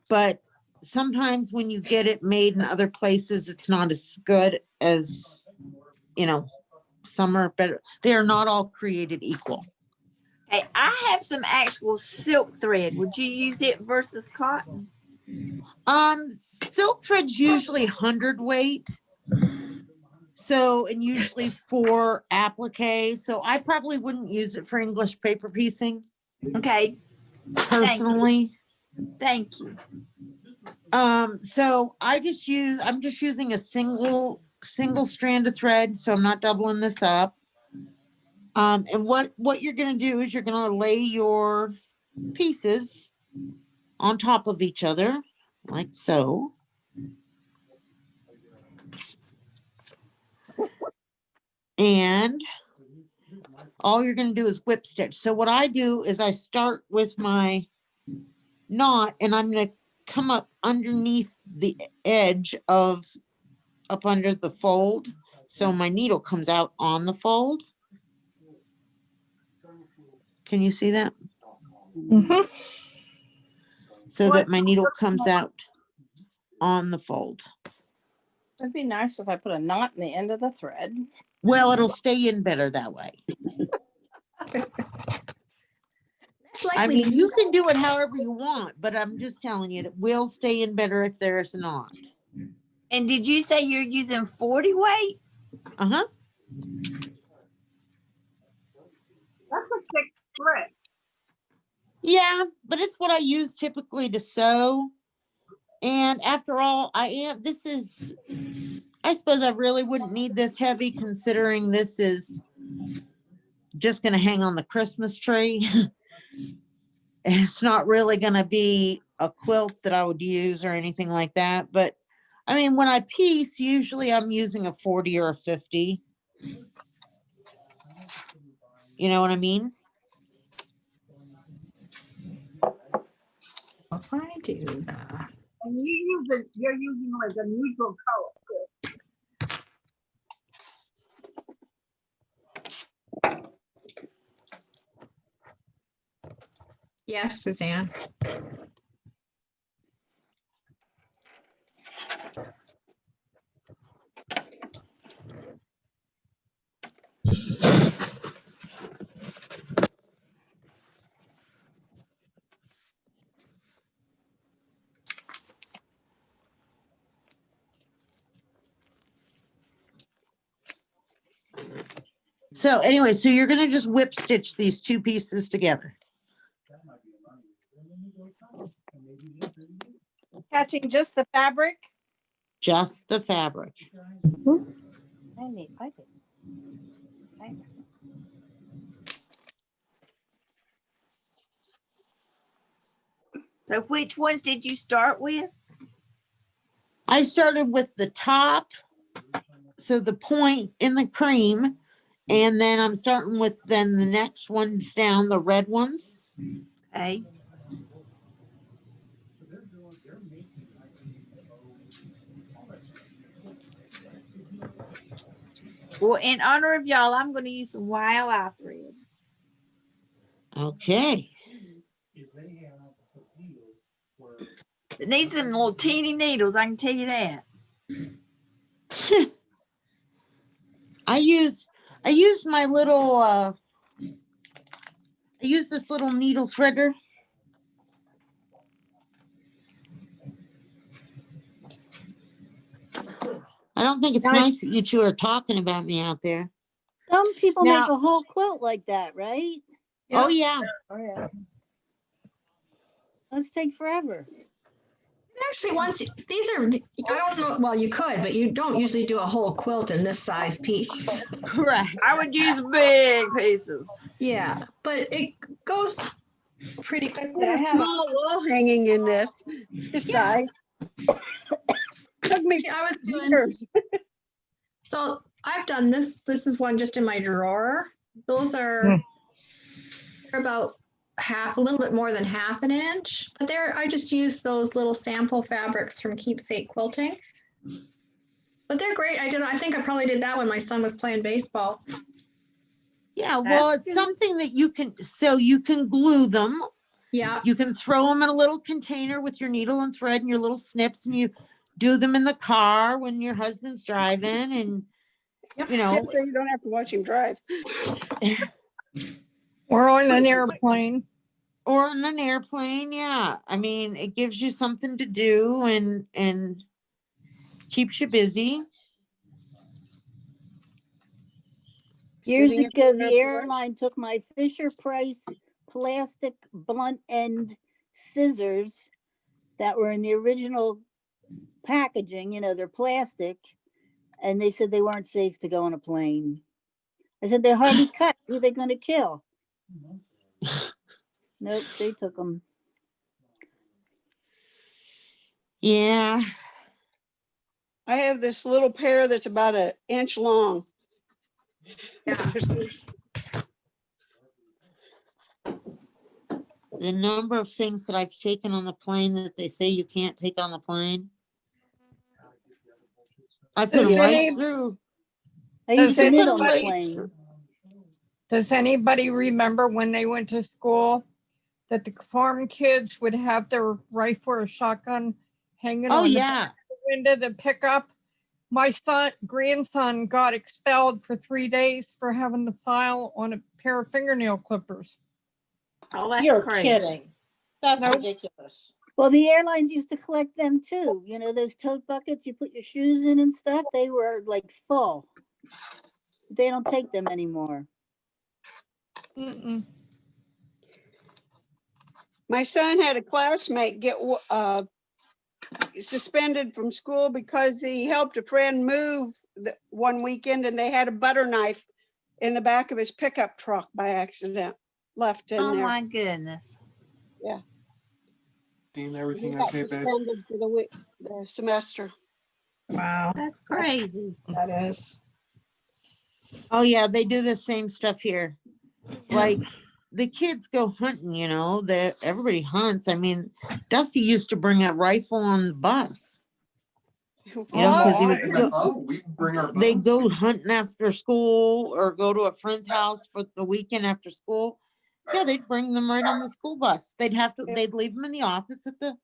But sometimes when you get it made in other places, it's not as good as, you know, some are better. They are not all created equal. Okay, I have some actual silk thread. Would you use it versus cotton? Silk thread's usually 100 weight. So, and usually for applique. So I probably wouldn't use it for English paper piecing. Okay. Personally. Thank you. So I'm just using a single strand of thread, so I'm not doubling this up. And what you're gonna do is you're gonna lay your pieces on top of each other, like so. And all you're going to do is whip stitch. So what I do is I start with my knot and I'm going to come up underneath the edge of up under the fold. So my needle comes out on the fold. Can you see that? Mm-hmm. So that my needle comes out on the fold. It'd be nice if I put a knot in the end of the thread. Well, it'll stay in better that way. I mean, you can do it however you want, but I'm just telling you, it will stay in better if there's a knot. And did you say you're using 40 weight? Uh-huh. That's a thick thread. Yeah, but it's what I use typically to sew. And after all, I suppose I really wouldn't need this heavy considering this is just going to hang on the Christmas tree. It's not really going to be a quilt that I would use or anything like that. But I mean, when I piece, usually I'm using a 40 or a 50. You know what I mean? I do that. And you're using like a neutral color. Yes, Suzanne. So anyway, so you're going to just whip stitch these two pieces together. Catching just the fabric. Just the fabric. I did. So which ones did you start with? I started with the top, so the point in the cream, and then I'm starting with then the next ones down, the red ones. Okay. Well, in honor of y'all, I'm going to use some YLI thread. Okay. It needs some little teeny needles, I can tell you that. I use my little I use this little needle threader. I don't think it's nice that you two are talking about me out there. Some people Now- make a whole quilt like that, right? Oh yeah. Oh yeah. Let's take forever. Actually, once, these are, I don't know, well, you could, but you don't usually do a whole quilt in this size piece. Correct. I would use big pieces. Yeah, but it goes pretty quickly. I There's have, small wall hanging in this size. Took me I was doing, years. so I've done this. This is one just in my drawer. Those are they're about half, a little bit more than half an inch, but I just used those little sample fabrics from Keepsake Quilting. But they're great. I think I probably did that when my son was playing baseball. Yeah, well, it's something that you can glue them. Yeah. You can throw them in a little container with your needle and thread and your little snips, and you do them in the car when your husband's driving, and you know, So you don't have to watch him drive. Or on an airplane. or on an airplane. Yeah, I mean, it gives you something to do and keeps you busy. Years Sitting at ago, the the airport. airline took my Fisher Price plastic blunt end scissors that were in the original packaging, you know, they're plastic, and they said they weren't safe to go on a plane. I said, they're hardly cut. Who are they going to kill? Nope, they took them. Yeah. I have this little pair that's about an inch long. Yeah. The number of things that I've taken on the plane that they say you can't take on the plane. I put Does them right any- through. I used to Does knit on the anybody- plane. Does anybody remember when they went to school that the farm kids would have their rifle or shotgun hanging Oh on the yeah. window of the pickup? My grandson got expelled for 3 days for having the file on a pair of fingernail clippers. Oh, that's You're crazy. kidding. That's Nope. ridiculous. Well, the airlines used to collect them too. You know, those tote buckets you put your shoes in and stuff, they were like full. They don't take them anymore. Mm-mm. My son had a classmate get suspended from school because he helped a friend move one weekend, and they had a butter knife in the back of his pickup truck by accident, left in Oh there. my goodness. Yeah. Dean, He everything got okay, babe? suspended for the semester. Wow. That's crazy. That is. Oh yeah, they do the same stuff here. Like the kids go hunting, you know, everybody hunts. I mean, Dusty used to bring a rifle on the bus. You know, because he was we bring our they go hunting after school or go to a friend's house for the weekend after school. Yeah, they'd bring them right on the school bus. They'd leave them in the office at the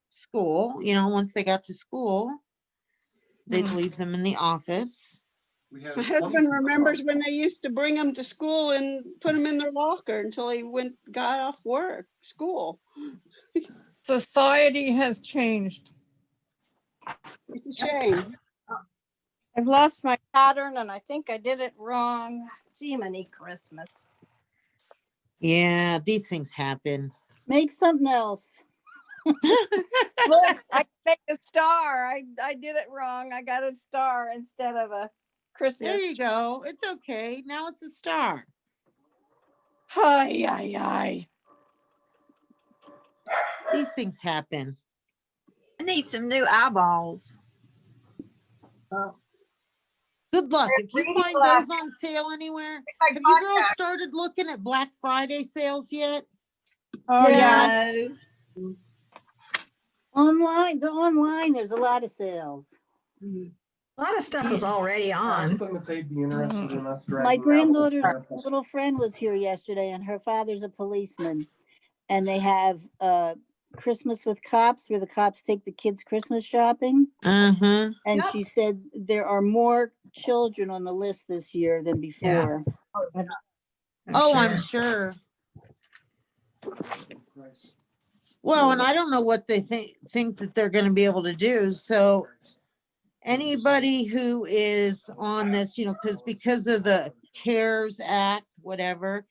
school, you know, once they got to school. They'd leave them in the office. My husband remembers when they used to bring them to school and put them in their locker until he got off school. Society has changed. It's a shame. I've lost my pattern and I think I did it wrong. Jiminy Christmas. Yeah, these things happen. Make something else. Look, I made a star. I did it wrong. I got a star instead of a Christmas. There you go. It's okay. Now it's a star. Ay, ay, ay. These things happen. I need some new eyeballs. Good luck. If you find those on sale anywhere, have you girls started looking at Black Friday sales yet? Oh Yeah. no. Online, there's a lot of sales. A lot of stuff is already on. Ask them if they'd be interested in us dragging My them out granddaughter's of the little friend was here yesterday, and her father's a policeman. And they have Christmas with cops, where the cops take the kids Christmas shopping. Uh-huh. And Yep. she said there are more children on the list this year than before. I'm sure. Well, and I don't know what they think that they're going to be able to do. So anybody who is on this, you know, because of the CARES Act, whatever.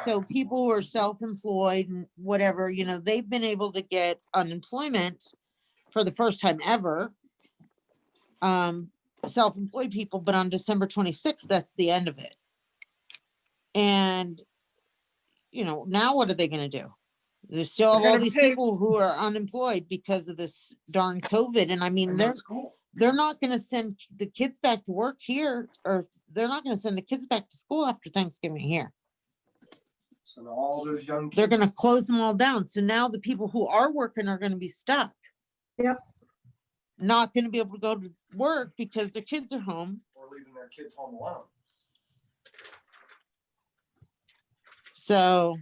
So people who are self-employed and whatever, you know, they've been able to get unemployment for the first time ever, self-employed people, but on December 26th, that's the end of it. And, you know, now what are they going to do? There's still They're all gonna these pay- people who are unemployed because of this darn COVID. And I mean, And they're that's cool. they're not going to send the kids back to work here, or they're not going to send the kids back to school after Thanksgiving here. So all those young They're going to kids- close them all down. So now the people who are working are going to be stuck. Yep. Not going to be able to go to work because their kids are home. or leaving their kids home alone. So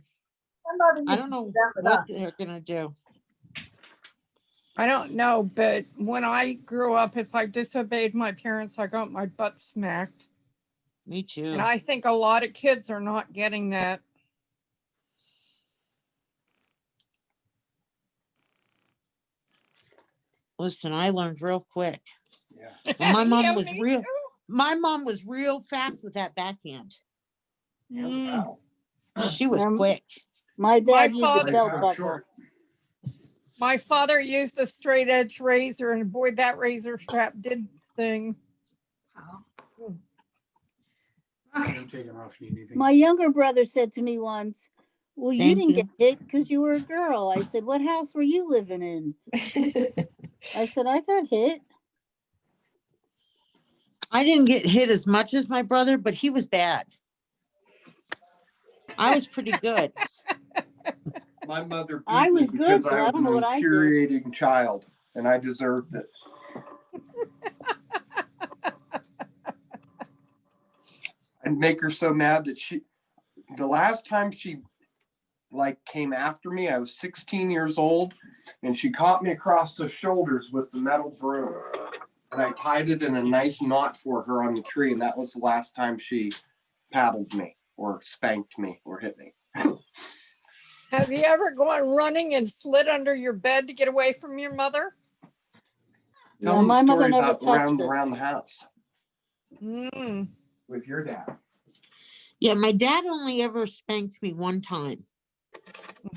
Somebody I needs don't to know do that with what us. they're going to do. I don't know, but when I grew up, if I disobeyed my parents, I got my butt smacked. Me too. And I think a lot of kids are not getting that. Listen, I learned real quick. Yeah. And my mom Yeah, was me real. too. My mom was real fast with that backhand. Mm. She was Um, quick. My My dad used a father- belt So buckle. short. My father used a straight edge razor, and boy, that razor strap did sting. Okay. I'm taking off. You need anything? My younger brother said to me once, well, you Thank didn't you. get hit because you were a girl. I said, what house were you living in? I said, I got hit. I didn't get hit as much as my brother, but he was bad. I was pretty good. My mother beat I me was good, because so I I was don't know an what I did. infuriating child, and I deserved it. I'd make her so mad that the last time she like came after me, I was 16 years old, and she caught me across the shoulders with the metal broom, and I tied it in a nice knot for her on the tree, and that was the last time she paddled me or spanked me or hit me. Have you ever gone running and slid under your bed to get away from your mother? Tell No, them my the mother story never about touched us. around the house Mm. with your dad. Yeah, my dad only ever spanked me one time.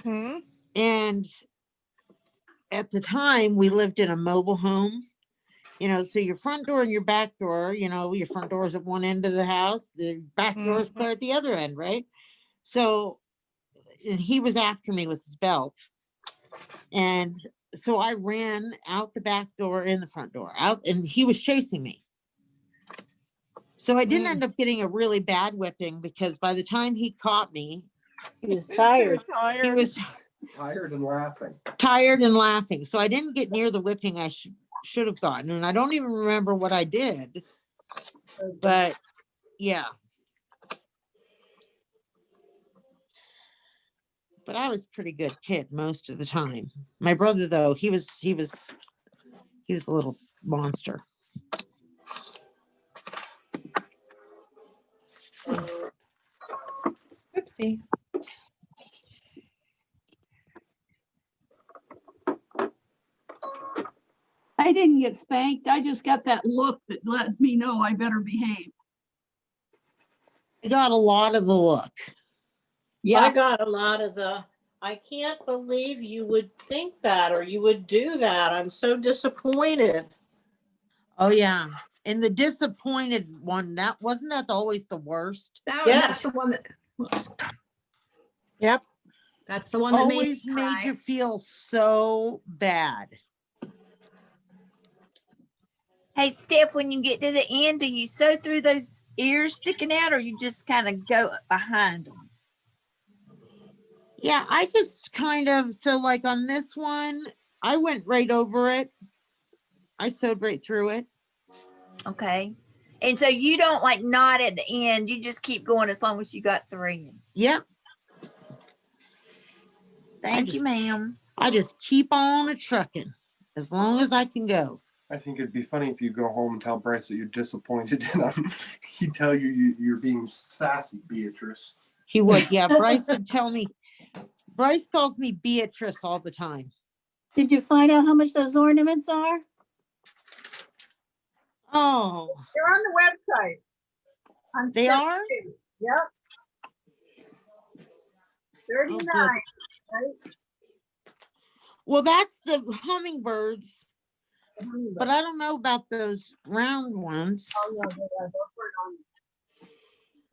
Hmm. And at the time, we lived in a mobile home. You know, so your front door and your back door, you know, your front door is at one end of the house, the back door is clear at the other end, right? So, and he was after me with his belt. And so I ran out the back door and the front door out, and he was chasing me. So I didn't end up getting a really bad whipping because by the time he caught me, He was Too tired. tired. he was Tired and laughing. tired and laughing. So I didn't get near the whipping I should have gotten. And I don't even remember what I did. But yeah. But I was a pretty good kid most of the time. My brother, though, he was a little monster. Oopsie. I didn't get spanked. I just got that look that let me know I better behave. I got a lot of the look. I Yeah, got a lot of the, I can't believe you would think that or you would do that. I'm so disappointed. Oh yeah. And the disappointed one, wasn't that always the worst? That's Yes. the one that. Yep. That's the one that Always made me made cry. you feel so bad. Hey, Steph, when you get to the end, do you sew through those ears sticking out or you just kind of go behind them? Yeah, I just kind of, so like on this one, I went right over it. I sewed right through it. Okay. And so you don't like knot at the end. You just keep going as long as you got thread. Yep. Thank you, ma'am. I just keep on a trucking as long as I can go. I think it'd be funny if you go home and tell Bryce that you're disappointed in him. He'd tell you're being sassy, Beatrice. He would, yeah. Bryce would tell me. Bryce calls me Beatrice all the time. Did you find out how much those ornaments are? Oh, They're on the website. On they Steph are? too. Yep. 39, Oh, good. right? Well, that's the hummingbirds. but I don't know about those round ones. Oh, yeah, those were on.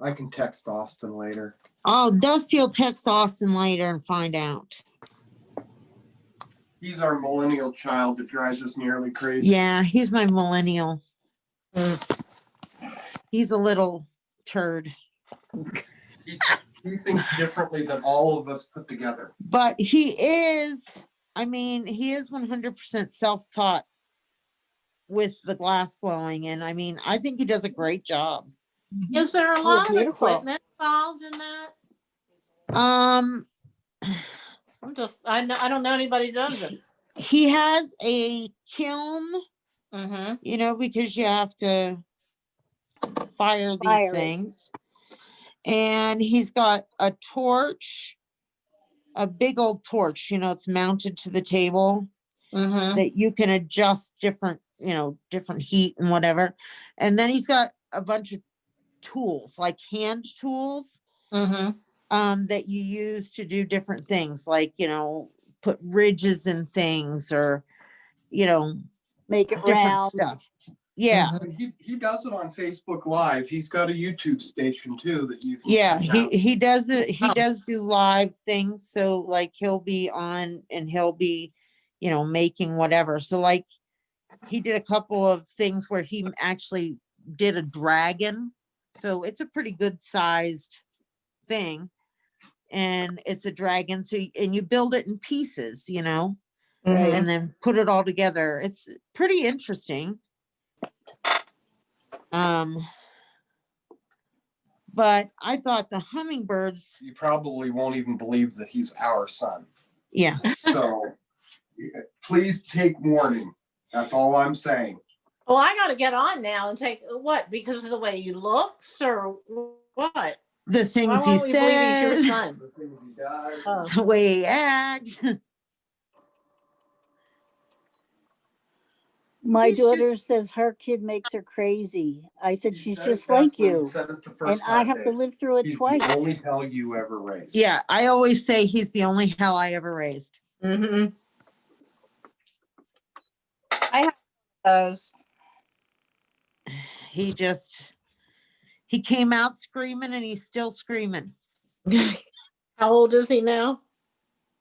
I can text Austin later. Oh, Dusty will text Austin later and find out. He's our millennial child that drives us nearly crazy. Yeah, he's my millennial. He's a little turd. He thinks differently than all of us put together. But he is 100% self-taught with the glass blowing. And I mean, I think he does a great job. Is there a Oh, lot of beautiful. equipment involved in that? I don't know anybody who does it. He has a kiln, Mm-hmm. because you have to fire these Fire it. things. And he's got a torch, a big old torch, it's mounted to the table Mm-hmm. that you can adjust different heat and whatever. And then he's got a bunch of tools, like hand tools, Mm-hmm. that you use to do different things, like, put ridges in things or, Make it different round. stuff. Yeah. He does it on Facebook Live. He's got a YouTube station too that you can Yeah, check out. he does it. He Oh. does do live things. So like he'll be on and he'll be, making whatever. So like he did a couple of things where he actually did a dragon. So it's a pretty good sized thing. And it's a dragon. So and you build it in pieces, Right. and then put it all together. It's pretty interesting. But I thought the hummingbirds. You probably won't even believe that he's our son. Yeah. So please take warning. That's all I'm saying. Well, I got to get on now and take what? Because of the way he looks, or what? The things Why he won't we believe he's your says, son? The things he does. Oh. the way he acts. My He's daughter just- says her kid makes her crazy. I said He she's said it just best like when he you. said it the And first I time, have to Dave. live through it He's twice. the only hell you ever raised. Yeah, I always say he's the only hell I ever raised. Mm-hmm. Those. He came out screaming and he's still screaming. How old is he now?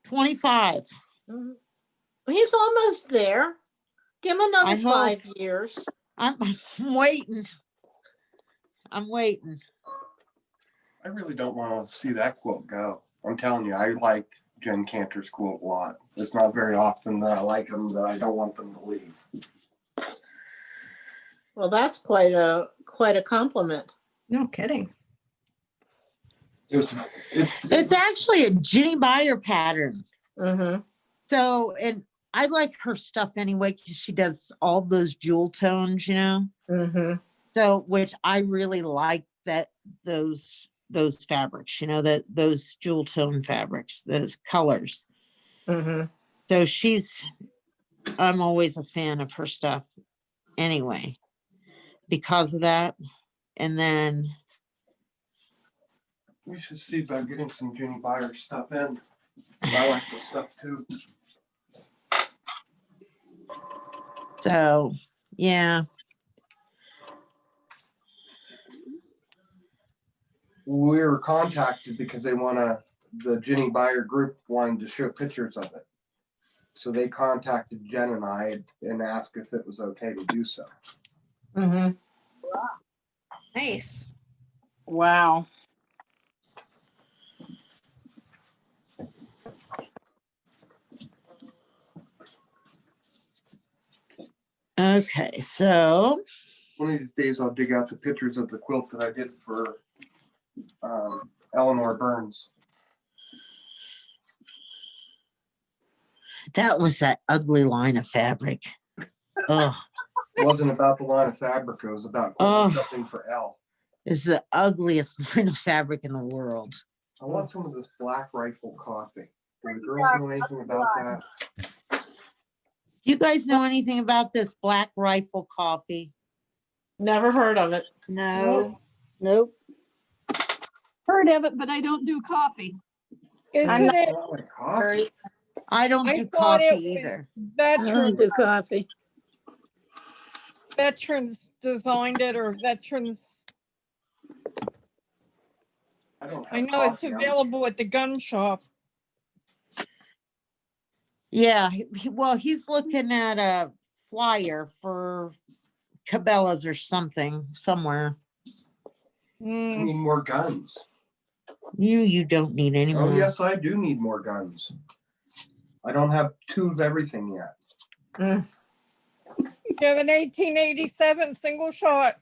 25. Mhm. He's almost there. Give him another I hope. 5 years. I'm waiting. I'm waiting. I really don't want to see that quote go. I'm telling you, I like Jen Cantor's quote a lot. It's not very often that I like them that I don't want them to leave. Well, that's quite a compliment. No kidding. It's actually a Ginny Byer pattern. Mm-hmm. So, and I like her stuff anyway because she does all those jewel tones, Mm-hmm. So, which I really like those fabrics, those jewel tone fabrics, those colors. Mm-hmm. So I'm always a fan of her stuff anyway, because of that. And then We should see about getting some Ginny Byer stuff in. I like this stuff too. so, yeah. We were contacted because the Ginny Byer group wanted to show pictures of it. So they contacted Jen and I and asked if it was okay to do so. Mm-hmm. Nice. Wow. Okay, so One of these days I'll dig out the pictures of the quilt that I did for Eleanor Burns. that was that ugly line of fabric. Oh, It wasn't about the line of fabric, it was about Oh. something for Elle. it's the ugliest line of fabric in the world. I want some of this Black Rifle coffee. Do the girls know anything about that? You guys know anything about this Black Rifle coffee? Never heard of it. No. Nope. Heard of it, but I don't do coffee. Isn't it? Oh, like coffee. I don't I do thought coffee it was either. veteran. do coffee. veterans designed it or veterans. I don't I have know it's coffee. available at the gun shop. Yeah, well, he's looking at a flyer for Cabela's or something somewhere. I Mm, need more guns. You don't need any Oh, more. yes, I do need more guns. I don't have 2 of everything yet. you have an 1887 single shot.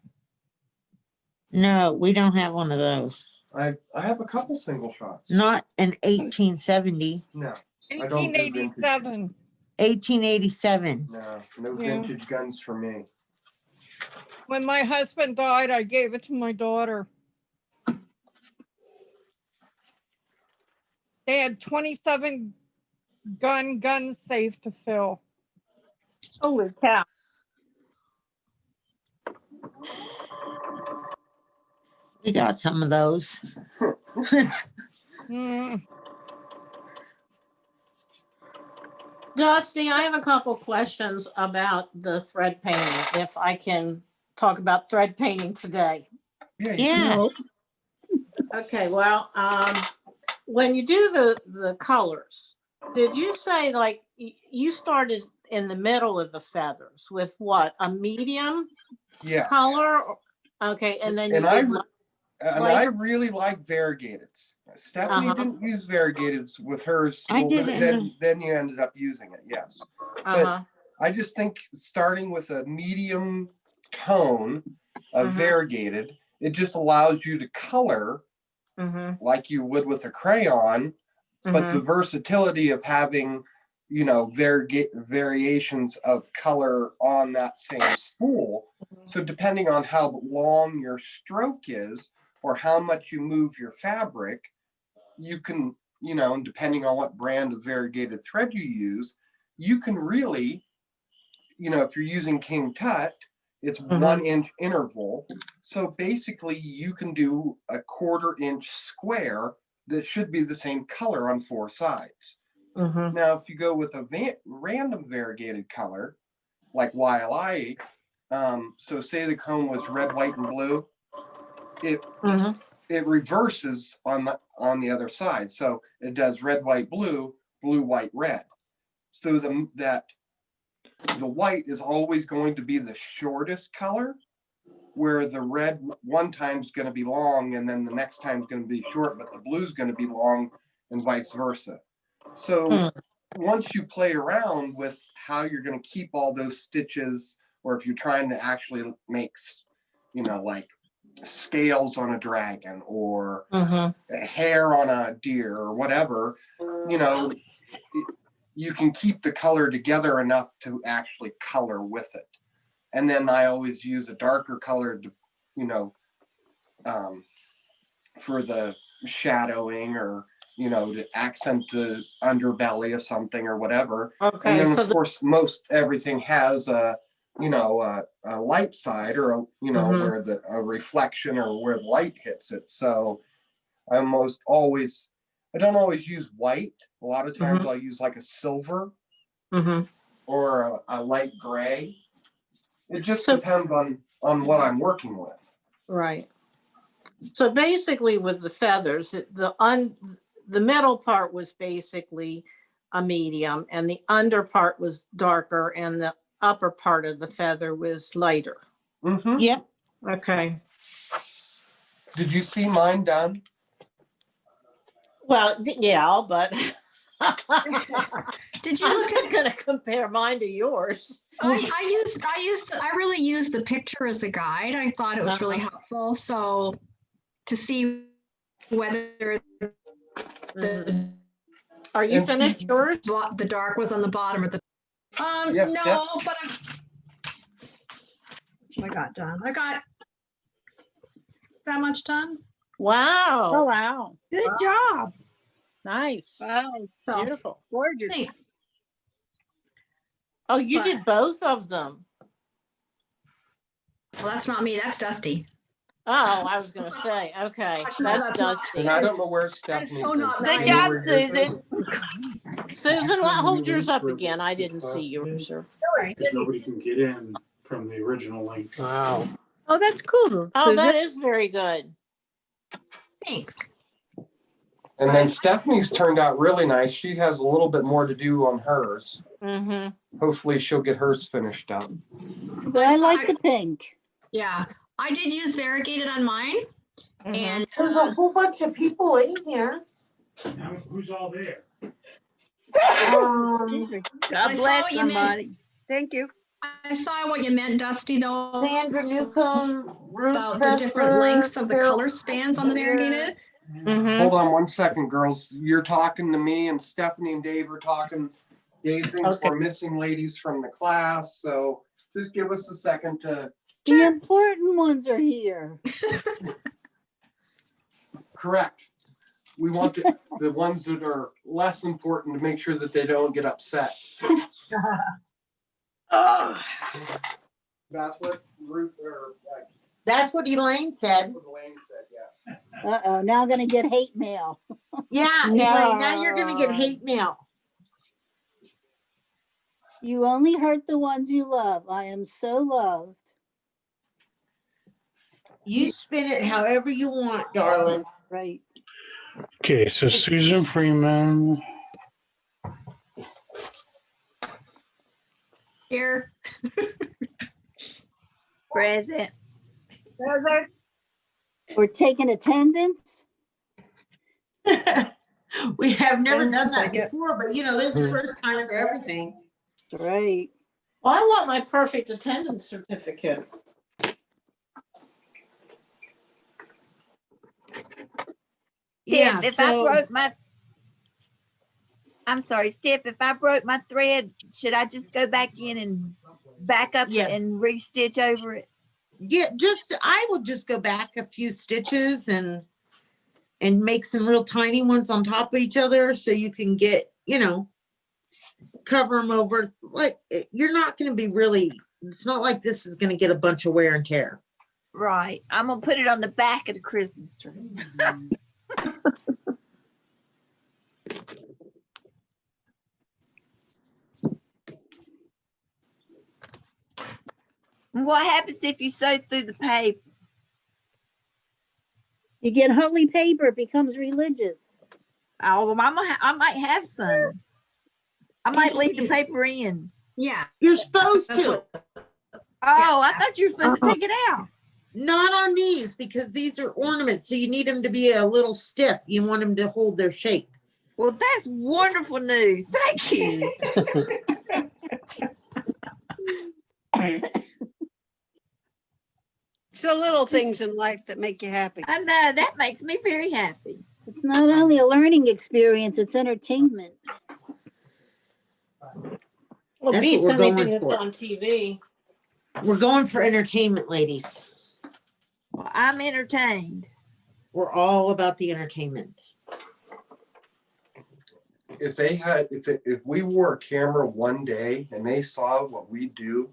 No, we don't have one of those. I have a couple single shots. Not an 1870. No, I don't do vintage. 1887. 1887. No Yeah. vintage guns for me. When my husband died, I gave it to my daughter. They had 27 gun safe to fill. Holy cow. We got some of those. Mm, Dusty, I have a couple questions about the thread painting, if I can talk about thread painting today. Yeah. Okay, well, when you do the colors, did you say like you started in the middle of the feathers with what, a medium Yeah. color? Okay, and then you And I did I really like variegated. Stephanie didn't use variegated with hers. I Well, didn't. then you ended up using it, yes. But I just think starting with a medium tone of variegated, it just allows you to color like you would with a crayon, but the versatility of having, you know, variations of color on that same spool. So depending on how long your stroke is or how much you move your fabric, you can, you know, and depending on what brand of variegated thread you use, you can really, you know, if you're using King Tut, it's 1 inch interval. So basically you can do a 1/4 inch square that should be the same color on 4 sides. Now, if you go with a random variegated color, like YLI, so say the cone was red, white, and blue, it reverses on the other side. So it does red, white, blue, blue, white, red. So the white is always going to be the shortest color, where the red one time is going to be long and then the next time is going to be short, but the blue is going to be long and vice versa. So once you play around with how you're going to keep all those stitches, or if you're trying to actually make, you know, like scales on a dragon or hair on a deer or whatever, you know, you can keep the color together enough to actually color with it. And then I always use a darker color to, you know, for the shadowing, or, you know, to accent the underbelly of something or whatever. Okay, And then so of course, most everything has a, you know, a light side, or a, you know, where a reflection or where the light hits it. So I don't always use white. A lot of times I'll use like a silver or a light gray. It just depends on what I'm working with. Right. So basically with the feathers, the middle part was basically a medium and the under part was darker and the upper part of the feather was lighter. Yep. Okay. Did you see mine done? Well, yeah, but Did you I'm look not going to compare mine to yours. I really used the picture as a guide. I thought it was really helpful. So to see whether Are you finished yours? The dark was on the bottom or the Yes, no, yep. but I got done. I got that much done. Wow. Oh, wow. Good job. Nice. Wow, So Beautiful. gorgeous. thanks. Oh, you did both of them. Well, that's not me. That's Dusty. Oh, I was going to say, okay, Gosh, that's that's not- Dusty. And I don't know where Stephanie so is. not Good nice. job, Susan. Susan, hold yours up again. I didn't see yours. Because nobody can get in from the original link. Wow. Oh, that's cool. Oh, Susan. that is very good. Thanks. And then Stephanie's turned out really nice. She has a little bit more to do on hers. Mm-hmm. Hopefully she'll get hers finished up. But I like the pink. Yeah, I did use variegated on mine. And There's a whole bunch of people in here. Now, who's all there? Excuse me. God I saw bless what you meant. somebody. Thank you. I saw what you meant, Dusty, though, Sandra Newcomb, Ruth about the different Presser, lengths of the Carol color spans on the variegated. Mm-hmm. Hold on 1 second, girls. You're talking to me, and Stephanie and Dave are talking. Dave thinks we're missing ladies from the class, so just give us a second to. The important ones are here. Correct. We want the ones that are less important to make sure that they don't get upset. Oh, That's what Ruth or That's what Elaine said. Elaine said, yeah. Uh-oh, now I'm gonna get hate mail. Yeah, Elaine, now you're gonna get hate mail. You only hurt the ones you love. I am so loved. You spin it however you want, darling. Right. Okay, so Susan Freeman. Here. present. Present. We're taking attendance. We have never done that Like it. before, but you know, this is the first time for everything. Right. Well, I want my perfect attendance certificate. Yeah, Steph, if I so broke my, I'm sorry, Steph, if I broke my thread, should I just go back in and back up Yeah. and restitch over it? yeah, I would just go back a few stitches and make some real tiny ones on top of each other so you can get, you know, cover them over. Like you're not going to be really, it's not like this is going to get a bunch of wear and tear. Right. I'm gonna put it on the back of the Christmas tree. What happens if you sew through the paper? You get holy paper, it becomes religious. Oh, well, I might have some. I might leave the paper in. Yeah. You're supposed That's to. what- Oh, I thought you were supposed to take it out. Not on these because these are ornaments. So you need them to be a little stiff. You want them to hold their shape. Well, that's wonderful news. Thank you. It's the little things in life that make you happy. I know that makes me very happy. It's not only a learning experience, it's entertainment. Well, That's beats what we're anything going that's for. on TV. We're going for entertainment, ladies. Well, I'm entertained. We're all about the entertainment. If they had, if we wore a camera one day and they saw what we do,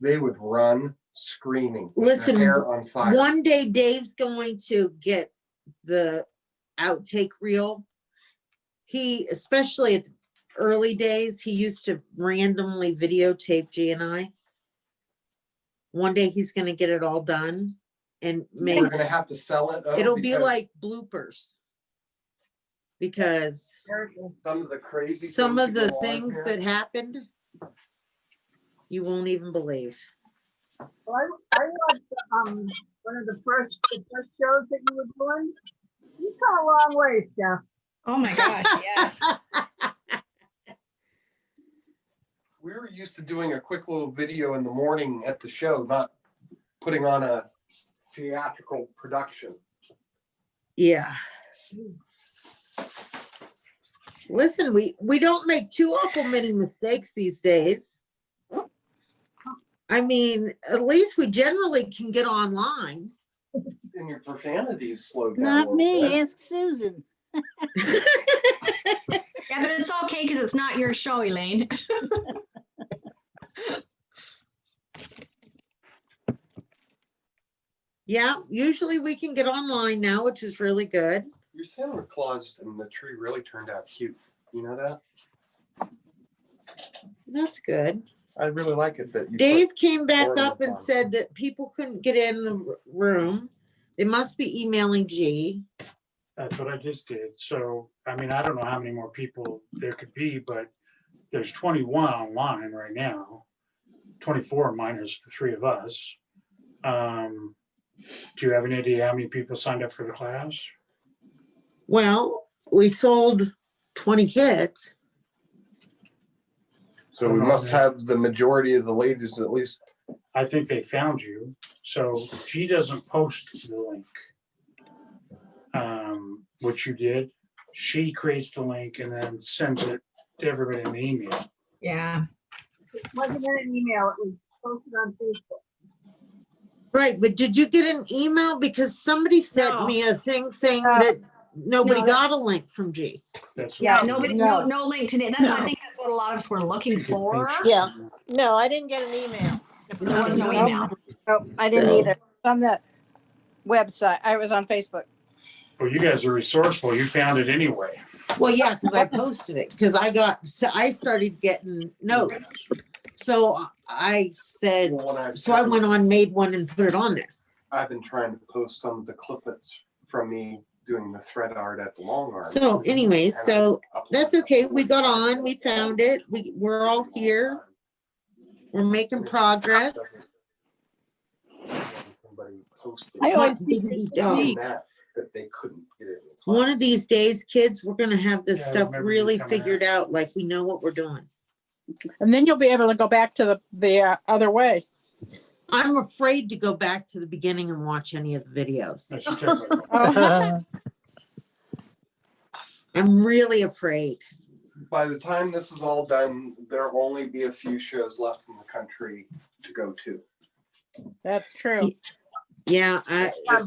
they would run screaming. with their Listen, hair on fire. one day Dave's going to get the outtake reel. He, especially at the early days, he used to randomly videotape G and I. One day he's going to get it all done and make. We're gonna have to sell it. It'll be because like bloopers because some of the crazy. some of the go on things here. that happened, you won't even believe. Well, I watched one of the first shows that you were doing. You come a long way, Steph. Oh my gosh, yes. We were used to doing a quick little video in the morning at the show, not putting on a theatrical production. Yeah. Listen, we don't make too awful many mistakes these days. I mean, at least we generally can get online. And your profanity's slowed down. a Not little me, bit. ask Susan. Yeah, but it's okay because it's not your show, Elaine. Yeah, usually we can get online now, which is really good. Your Santa Claus and the tree really turned out cute. You know that? That's good. I really like it that you. Dave came back ordinance up and on it. said that people couldn't get in the room. They must be emailing G. That's what I just did. So, I mean, I don't know how many more people there could be, but there's 21 online right now. 24 minus the three of us. Do you have any idea how many people signed up for the class? Well, we sold 20 kits. So we must have the majority of the ladies at least. I think they found you. So she doesn't post the link. Which you did. She creates the link and then sends it to everybody in the email. Yeah. It wasn't in an email, it was posted on Facebook. Right, but did you get an email? Because somebody sent No. me a thing saying that nobody No, got a link from G. That's Yeah, what nobody, No. no link today. That's, I think that's what a lot of us were looking she could for. think she Yeah. sent it. No, I didn't get an email. There was no Nope. email. Nope, I didn't So- either. On the website, I was on Facebook. Well, you guys are resourceful. You found it anyway. Well, yeah, because I posted it, because I started getting notes. So I said, so I went on, made one and put it on there. I've been trying to post some of the clippets from me doing the thread art at the long arm. So anyways, so that's okay. We got on, we found it. We're all here. We're making progress. Somebody posted I always Hot think diggity it's dog. neat. that they couldn't get it. One of these days, kids, we're gonna have this Yeah, I stuff remember you really coming figured out, like we know what we're doing. And then you'll be able to go back to the other way. I'm afraid to go back to the beginning and watch any of the videos. That's your technical. Oh, I'm really afraid. By the time this is all done, there'll only be a few shows left in the country to go to. that's true. Yeah,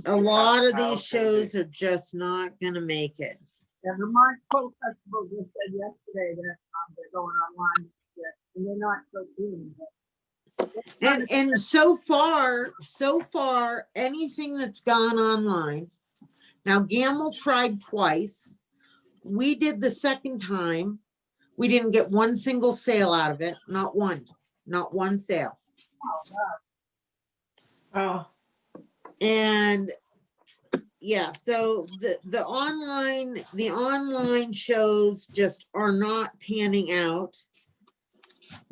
a lot of these shows are just not gonna make it. And Vermont Folk Festival just said yesterday that they're going online, and they're not so soon. And so far, anything that's gone online. Now Gamble tried twice. We did the second time. We didn't get one single sale out of it. Not one sale. Oh, And yeah, so the online shows just are not panning out.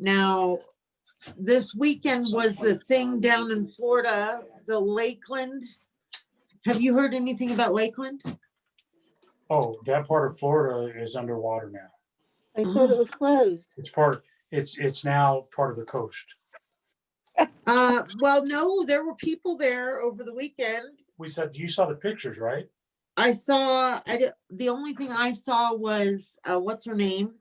Now, this weekend was the thing down in Florida, the Lakeland. Have you heard anything about Lakeland? Oh, that part of Florida is underwater now. I thought it was closed. It's now part of the coast. Well, no, there were people there over the weekend. You saw the pictures, right? The only thing I saw was, what's her name?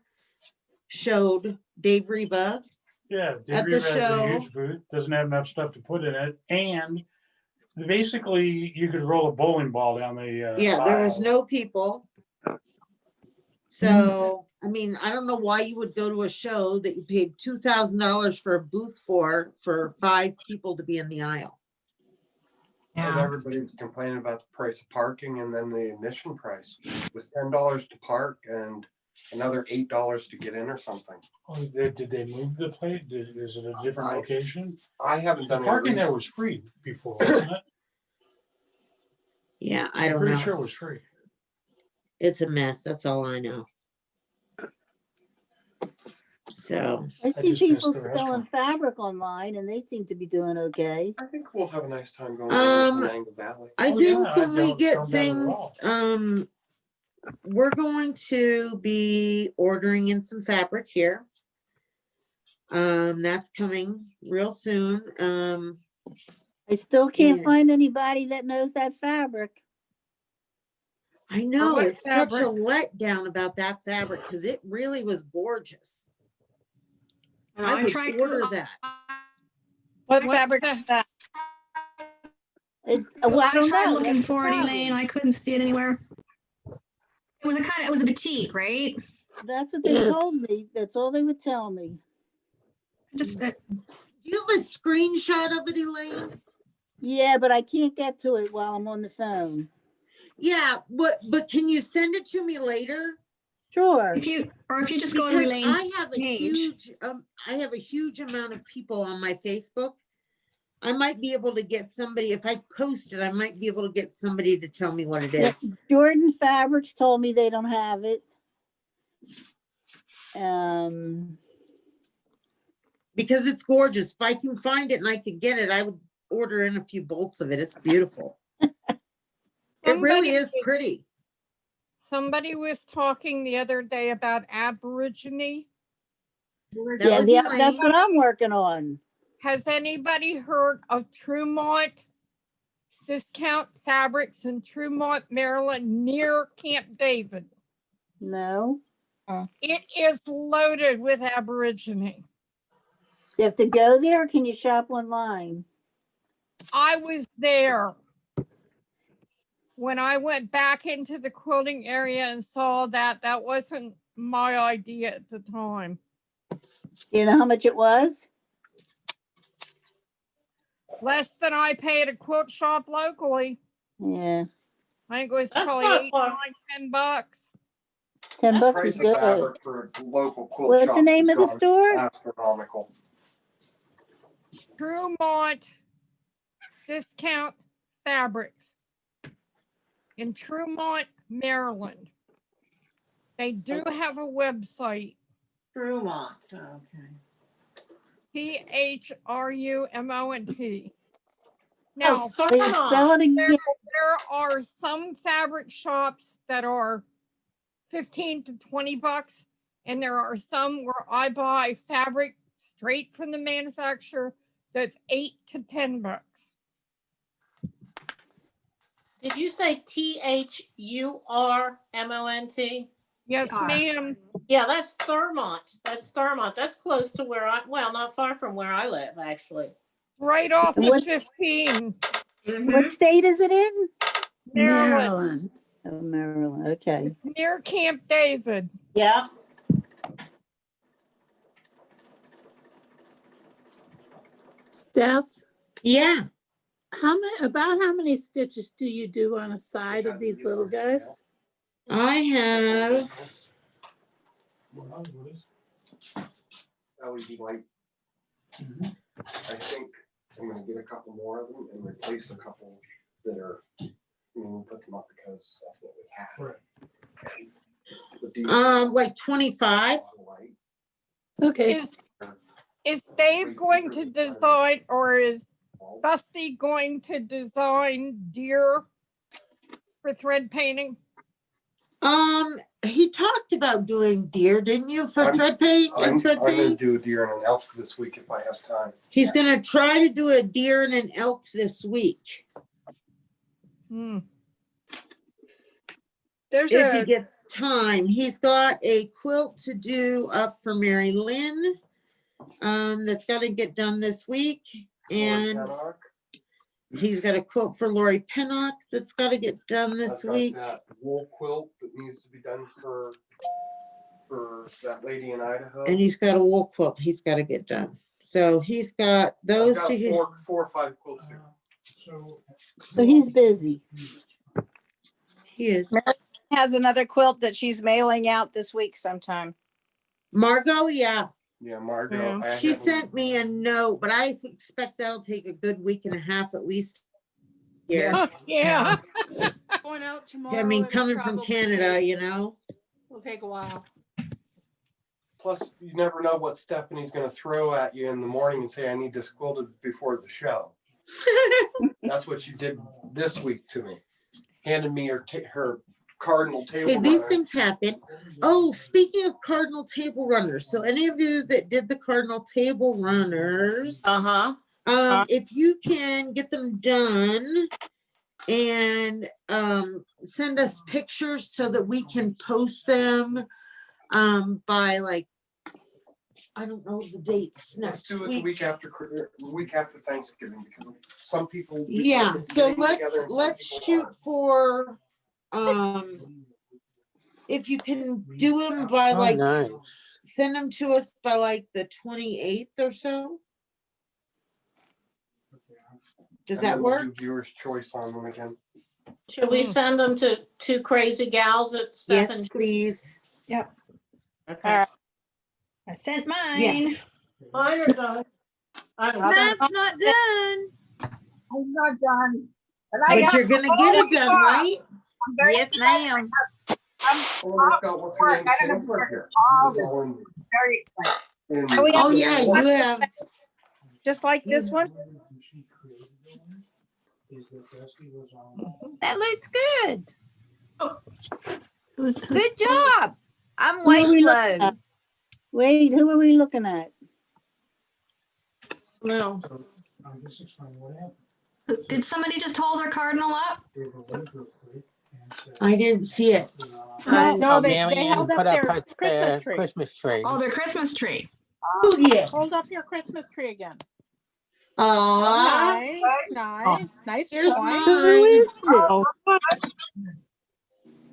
Showed Dave Reba. Yeah. At the Dave Reba has a show. huge booth, doesn't have enough stuff to put in it, and basically you could roll a bowling ball down the. Yeah, there was aisle. no people. So, I mean, I don't know why you would go to a show that you paid $2,000 for a booth for 5 people to be in the aisle. And Yeah. everybody was complaining about the price of parking, and then the admission price was $10 to park and another $8 to get in or something. Oh, did they move the plate? Is it a different location? I haven't The done any parking there research. was free before, wasn't it? Yeah, I I'm don't pretty know. sure it was free. It's a mess. That's all I know. So, I I see just missed people the selling restaurant. fabric online and they seem to be doing okay. I think we'll have a nice time going to Mango Valley. I Oh, think yeah, I when we don't get doubt it at things, all. we're going to be ordering in some fabric here. That's coming real soon. I still can't Yeah. find anybody that knows that fabric. I know what it's such a fabric? letdown about that fabric because it really was gorgeous. And I I would tried order that. What What fabric the- is that? Well, I don't tried know. looking That's the for it, problem. Elaine. I couldn't see it anywhere. It was a boutique, right? That's what they told me. That's all they would tell me. Just Do you have a screenshot of it, Elaine? Yeah, but I can't get to it while I'm on the phone. Yeah, but can you send it to me later? Sure. If you just go to Because Elaine's I have a page. huge amount of people on my Facebook. I might be able to get somebody, if I post it, I might be able to get somebody to tell me what it Yeah, is. Jordan Fabrics told me they don't have it. Because it's gorgeous. If I can find it and I could get it, I would order in a few bolts of it. It's beautiful. It really is pretty. Somebody was talking the other day about Aborigine. That was that's Elaine. what I'm working on. Has anybody heard of Trumont Discount Fabrics in Trumont, Maryland, near Camp David? No. It is loaded with Aborigine. You have to go there, or can you shop online? I was there when I went back into the quilting area and saw that. That wasn't my idea at the time. You know how much it was? Less than I paid a quilt shop locally. Yeah. I think it was That's probably not $8, far. $9, $10. 10 bucks Price is of good. fabric for a local quilt What's shop the name has of the gone store? Astronomical. Trumont Discount Fabrics in Trumont, Maryland. They do have a website. Trumont, okay. Trumont. Oh, Now, Please spell it again. there are some fabric shops that are 15 to 20 bucks, and there are some where I buy fabric straight from the manufacturer that's 8 to 10 bucks. Did you say THURMONT? Yes, ma'am. Yeah, that's Thermont. That's Thermont. That's close to where well, not far from where I live, actually. Right off of 15. What state is it in? Maryland. Oh, Maryland. Okay. It's near Camp David. Yeah. Steph, Yeah. About how many stitches do you do on a side of these little guys? I have LED light. I think I'm gonna get a couple more of them and replace a couple that are, we'll put them up because that's what we have. like 25. Okay. Is Dave going to design, or is Dusty going to design deer for thread painting? He talked about doing deer, didn't you, for I'm thread paint I'm and thread gonna paint? do a deer and an elk this week if I have time. He's gonna try to do a deer and an elk this week. There's If he gets time. He's got a quilt to do up for Mary Lynn. That's gotta get done this week. And he's got a quilt for Lori Pennock that's gotta get done this I've got week. that wool quilt that needs to be done for that lady in Idaho. And he's got a wool quilt he's gotta get done. So he's got those I've got two. four or five quilts here. So he's busy. He is. Mary has another quilt that she's mailing out this week sometime. Margot, yeah. Yeah, Margot. She sent me a note, but I expect that'll take a good week and a half at least. Here. Yeah. going out tomorrow. I mean, and coming from probably Canada, you know. will take a while. Plus, you never know what Stephanie's gonna throw at you in the morning and say, I need this quilted before the show. That's what she did this week to me. Handed me her cardinal table. Hey, these runner. things happen. Oh, speaking of cardinal table runners, so any of you that did the cardinal table runners, if you can get them done and send us pictures so that we can post them by like, I don't know the dates Let's next do it week. the week after Thanksgiving because some people. Yeah, so get together and some let's people shoot aren't. for if you can do them by like send them to us by like the 28th or so. Does And that then we'll work? do Viewer's choice on them again. Should we send them to two crazy gals at Steph Yes, and please. Yep. Okay. I sent Yeah. mine. Mine are done. Mine's not done. I'm not done. But But you're gonna get it done, right? I'm very Yes, ma'am. What's her name? Sandra here. It's all in- very excited. Are we Oh on- yeah, you have. Just like this one? That looks good. Who's Good job. I'm Who way are we slow. looking at? Wait, who are we looking at? No. Did somebody just hold their cardinal up? I didn't see it. No, they Marianne held up put up their her Christmas tree. Christmas tree. Oh, their Christmas tree. Oh yeah. Hold up your Christmas tree again. Aw. Nice. Nice Here's point. Who mine. is it? Oh,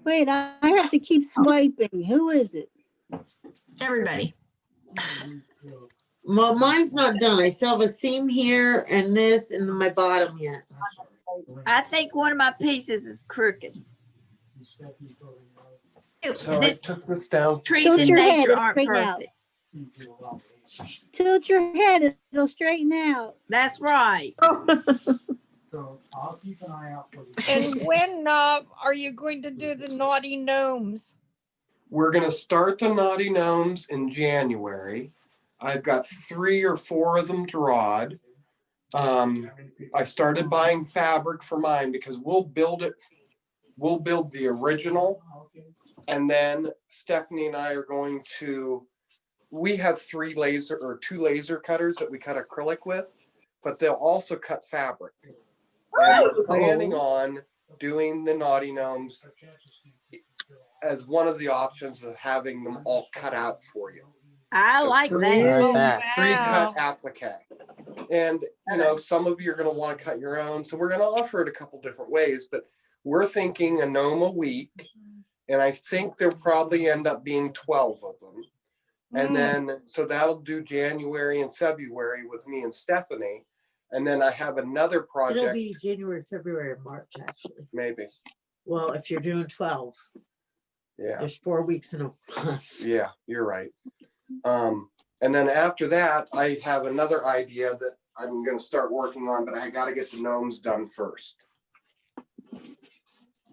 Wait, I have to keep swiping. Who is it? Everybody. Well, mine's not done. I still have a seam here and this and my bottom yet. I think one of my pieces is crooked. So I took this down. Trees Tilt in your head, nature it'll aren't straighten out. perfect. Tilt your head, it'll straighten out. That's right. So I'll keep an eye out for the. And when are you going to do the naughty gnomes? We're gonna start the Naughty Gnomes in January. I've got 3 or 4 of them drawed. I started buying fabric for mine because we'll build it. We'll build the original, and then Stephanie and I are going to. We have 2 laser cutters that we cut acrylic with, but they'll also cut fabric. And we're planning on doing the Naughty Gnomes as one of the options of having them all cut out for you. I So like pre- that. Pre-cut applique. And, some of you are going to want to cut your own. So we're going to offer it a couple different ways, but we're thinking a gnome a week. And I think there'll probably end up being 12 of them. And then, so that'll do January and February with me and Stephanie. And then I have another It'll project, be January, February, and March, actually. maybe. Well, if you're doing 12, Yeah. there's 4 weeks in a month. Yeah, you're right. And then after that, I have another idea that I'm going to start working on, but I got to get the gnomes done first.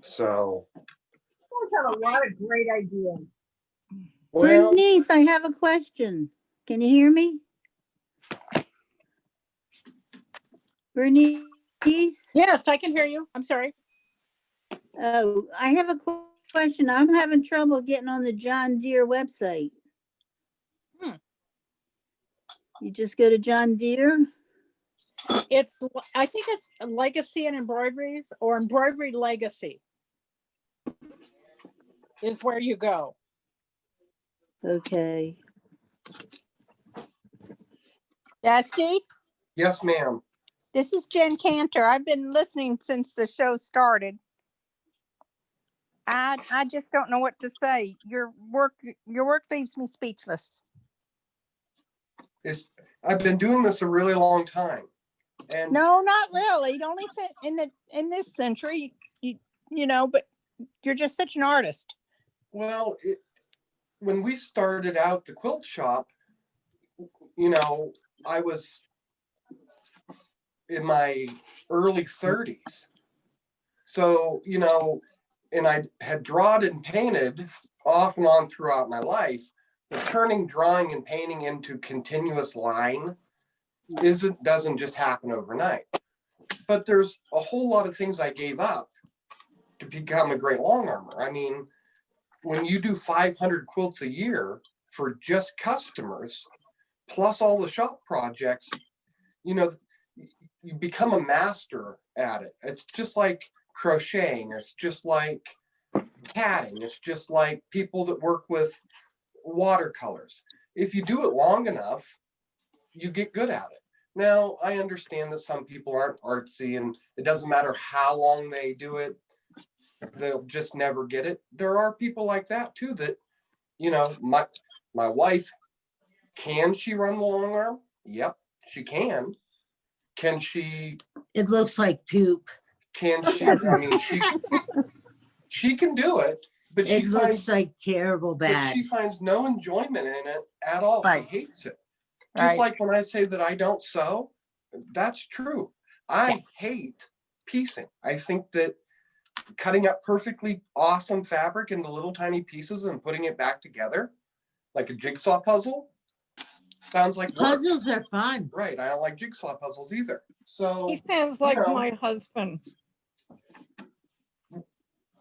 So, You guys have a lot of great ideas. well, Bernice, I have a question. Can you hear me? Bernice? Yes, I can hear you. I'm sorry. Oh, I have a question. I'm having trouble getting on the John Deere website. You just go to John Deere? I think it's Legacy and Embroideries, or Embroidery Legacy is where you go. Okay. Dusty, yes, ma'am. this is Jen Cantor. I've been listening since the show started. I just don't know what to say. Your work leaves me speechless. I've been doing this a really long time. And No, not really. Only in this century, but you're just such an artist. well, when we started out the quilt shop, I was in my early 30s. So, and I had drawn and painted off and on throughout my life, but turning drawing and painting into continuous line doesn't just happen overnight. But there's a whole lot of things I gave up to become a great long armor. I mean, when you do 500 quilts a year for just customers, plus all the shop projects, you become a master at it. It's just like crocheting. It's just like tatting. It's just like people that work with watercolors. If you do it long enough, you get good at it. Now, I understand that some people aren't artsy and it doesn't matter how long they do it, they'll just never get it. There are people like that too that, my wife, can she run the long arm? Yep, she can. Can she? It looks like poop. Can she? I mean, she can do it, but It looks like terrible but bad. she finds no enjoyment in it at all. Right. She hates it. Just Right. like when I say that I don't sew, that's true. I hate piecing. I think that cutting up perfectly awesome fabric into little tiny pieces and putting it back together like a jigsaw puzzle sounds like work. Puzzles are fun. Right. I don't like jigsaw puzzles either. So, He sounds you like know, my husband.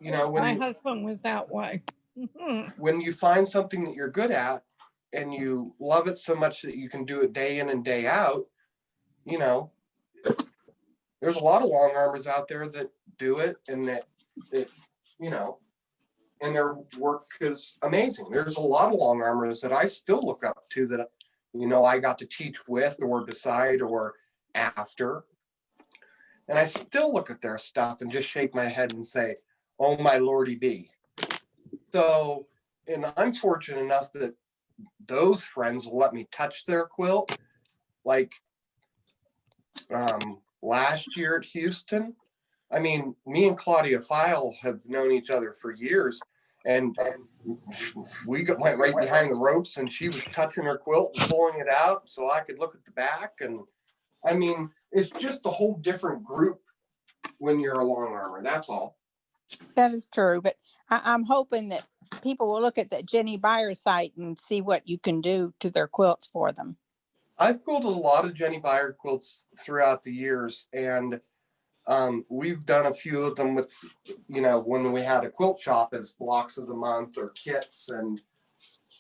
you know, when My you, husband was that way. when you find something that you're good at and you love it so much that you can do it day in and day out, you know, there's a lot of long armors out there that do it and that you know, and their work is amazing. There's a lot of long armors that I still look up to that, you know, I got to teach with or beside or after. And I still look at their stuff and just shake my head and say, oh my lordy be. So, and I'm fortunate enough that those friends will let me touch their quilt. Like last year at Houston, I mean, me and Claudia File have known each other for years, and we went right behind the ropes, and she was touching her quilt and pulling it out so I could look at the back. And I mean, it's just a whole different group when you're a long armor. That's all. That is true, but I'm hoping that people will look at that Jenny Beyer site and see what you can do to their quilts for them. I've quilted a lot of Jenny Beyer quilts throughout the years, and we've done a few of them with, you know, when we had a quilt shop as blocks of the month or kits. And,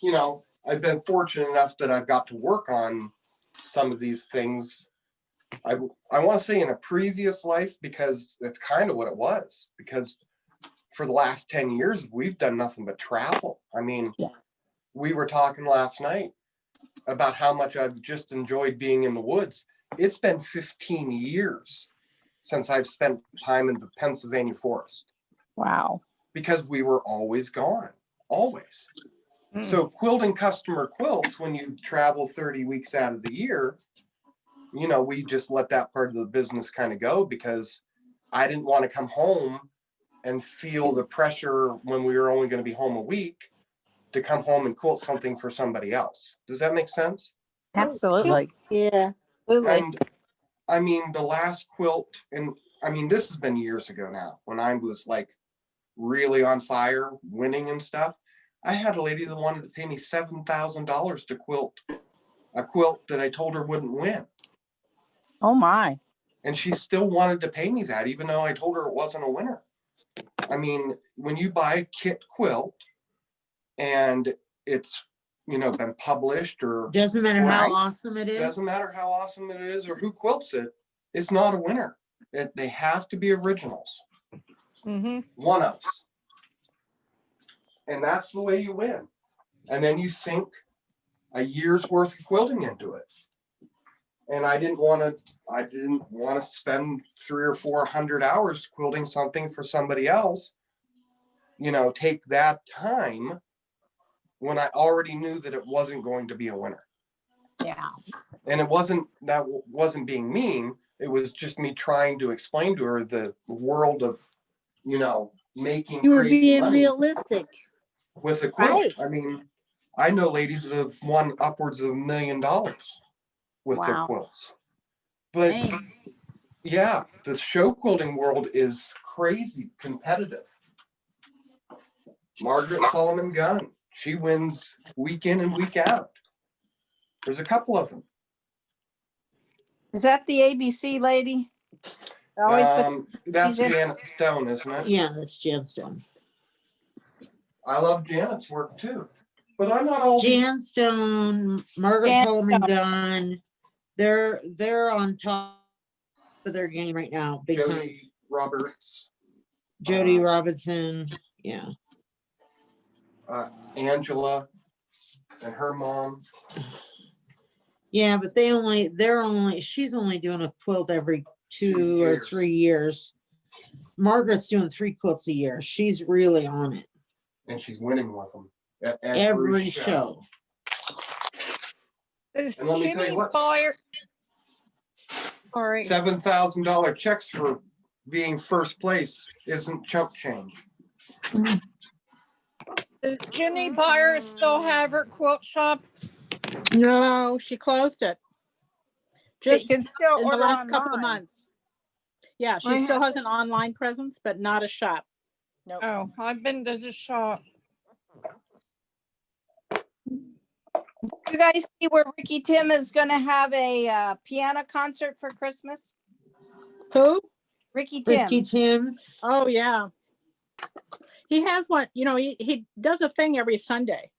you know, I've been fortunate enough that I've got to work on some of these things. I want to say in a previous life, because that's kind of what it was, because for the last 10 years, we've done nothing but travel. I mean, we were talking last night about how much I've just enjoyed being in the woods. It's been 15 years since I've spent time in the Pennsylvania forest. Wow. Because we were always gone, always. So quilting customer quilts, when you travel 30 weeks out of the year, you know, we just let that part of the business kind of go, because I didn't want to come home and feel the pressure when we were only going to be home a week to come home and quilt something for somebody else. Does that make sense? Absolutely. Yeah. And I mean, the last quilt, and I mean, this has been years ago now, when I was like really on fire, winning and stuff. I had a lady that wanted to pay me $7,000 to quilt a quilt that I told her wouldn't win. Oh my. And she still wanted to pay me that, even though I told her it wasn't a winner. I mean, when you buy a kit quilt and it's, you know, been published, or Doesn't matter how awesome it is. doesn't matter how awesome it is or who quilts it, it's not a winner. They have to be originals. One-ups. And that's the way you win. And then you sink a year's worth of quilting into it. And I didn't want to spend 300 or 400 hours quilting something for somebody else, you know, take that time when I already knew that it wasn't going to be a winner. Yeah. And it wasn't being mean. It was just me trying to explain to her the world of, you know, making You were crazy being money realistic. with a quilt. Right. I mean, I know ladies that have won upwards of $1 million with their Wow. quilts. But yeah, the show quilting world is crazy competitive. Margaret Solomon Gunn, she wins week in and week out. There's a couple of them. Is that the ABC lady? Always That's Janet Stone, isn't it? Yeah, that's Jan Stone. I love Janet's work too. But I'm not all Jan Stone, Margaret Solomon Gunn, they're on top of their game right now, big time. Jody Roberts. Jody Robinson, yeah. Angela and her mom. Yeah, but she's only doing a quilt every 2 or 3 years. Margaret's doing 3 quilts a year. She's really on it. And she's winning with them at Every show. Does And let me tell you what, $7,000 checks for being first place isn't chump change. Does Jenny Byer still have her quilt shop? No, she closed it. But Just you can still in the order last couple of online. months. Yeah, she I still have- has an online presence, but not a shop. Nope. Oh, I've been to the shop. You guys see where Ricky Tim is going to have a piano concert for Christmas? Who? Ricky Tim. Ricky Tim's. Oh, yeah. He has one, you know, he does a thing every Sunday.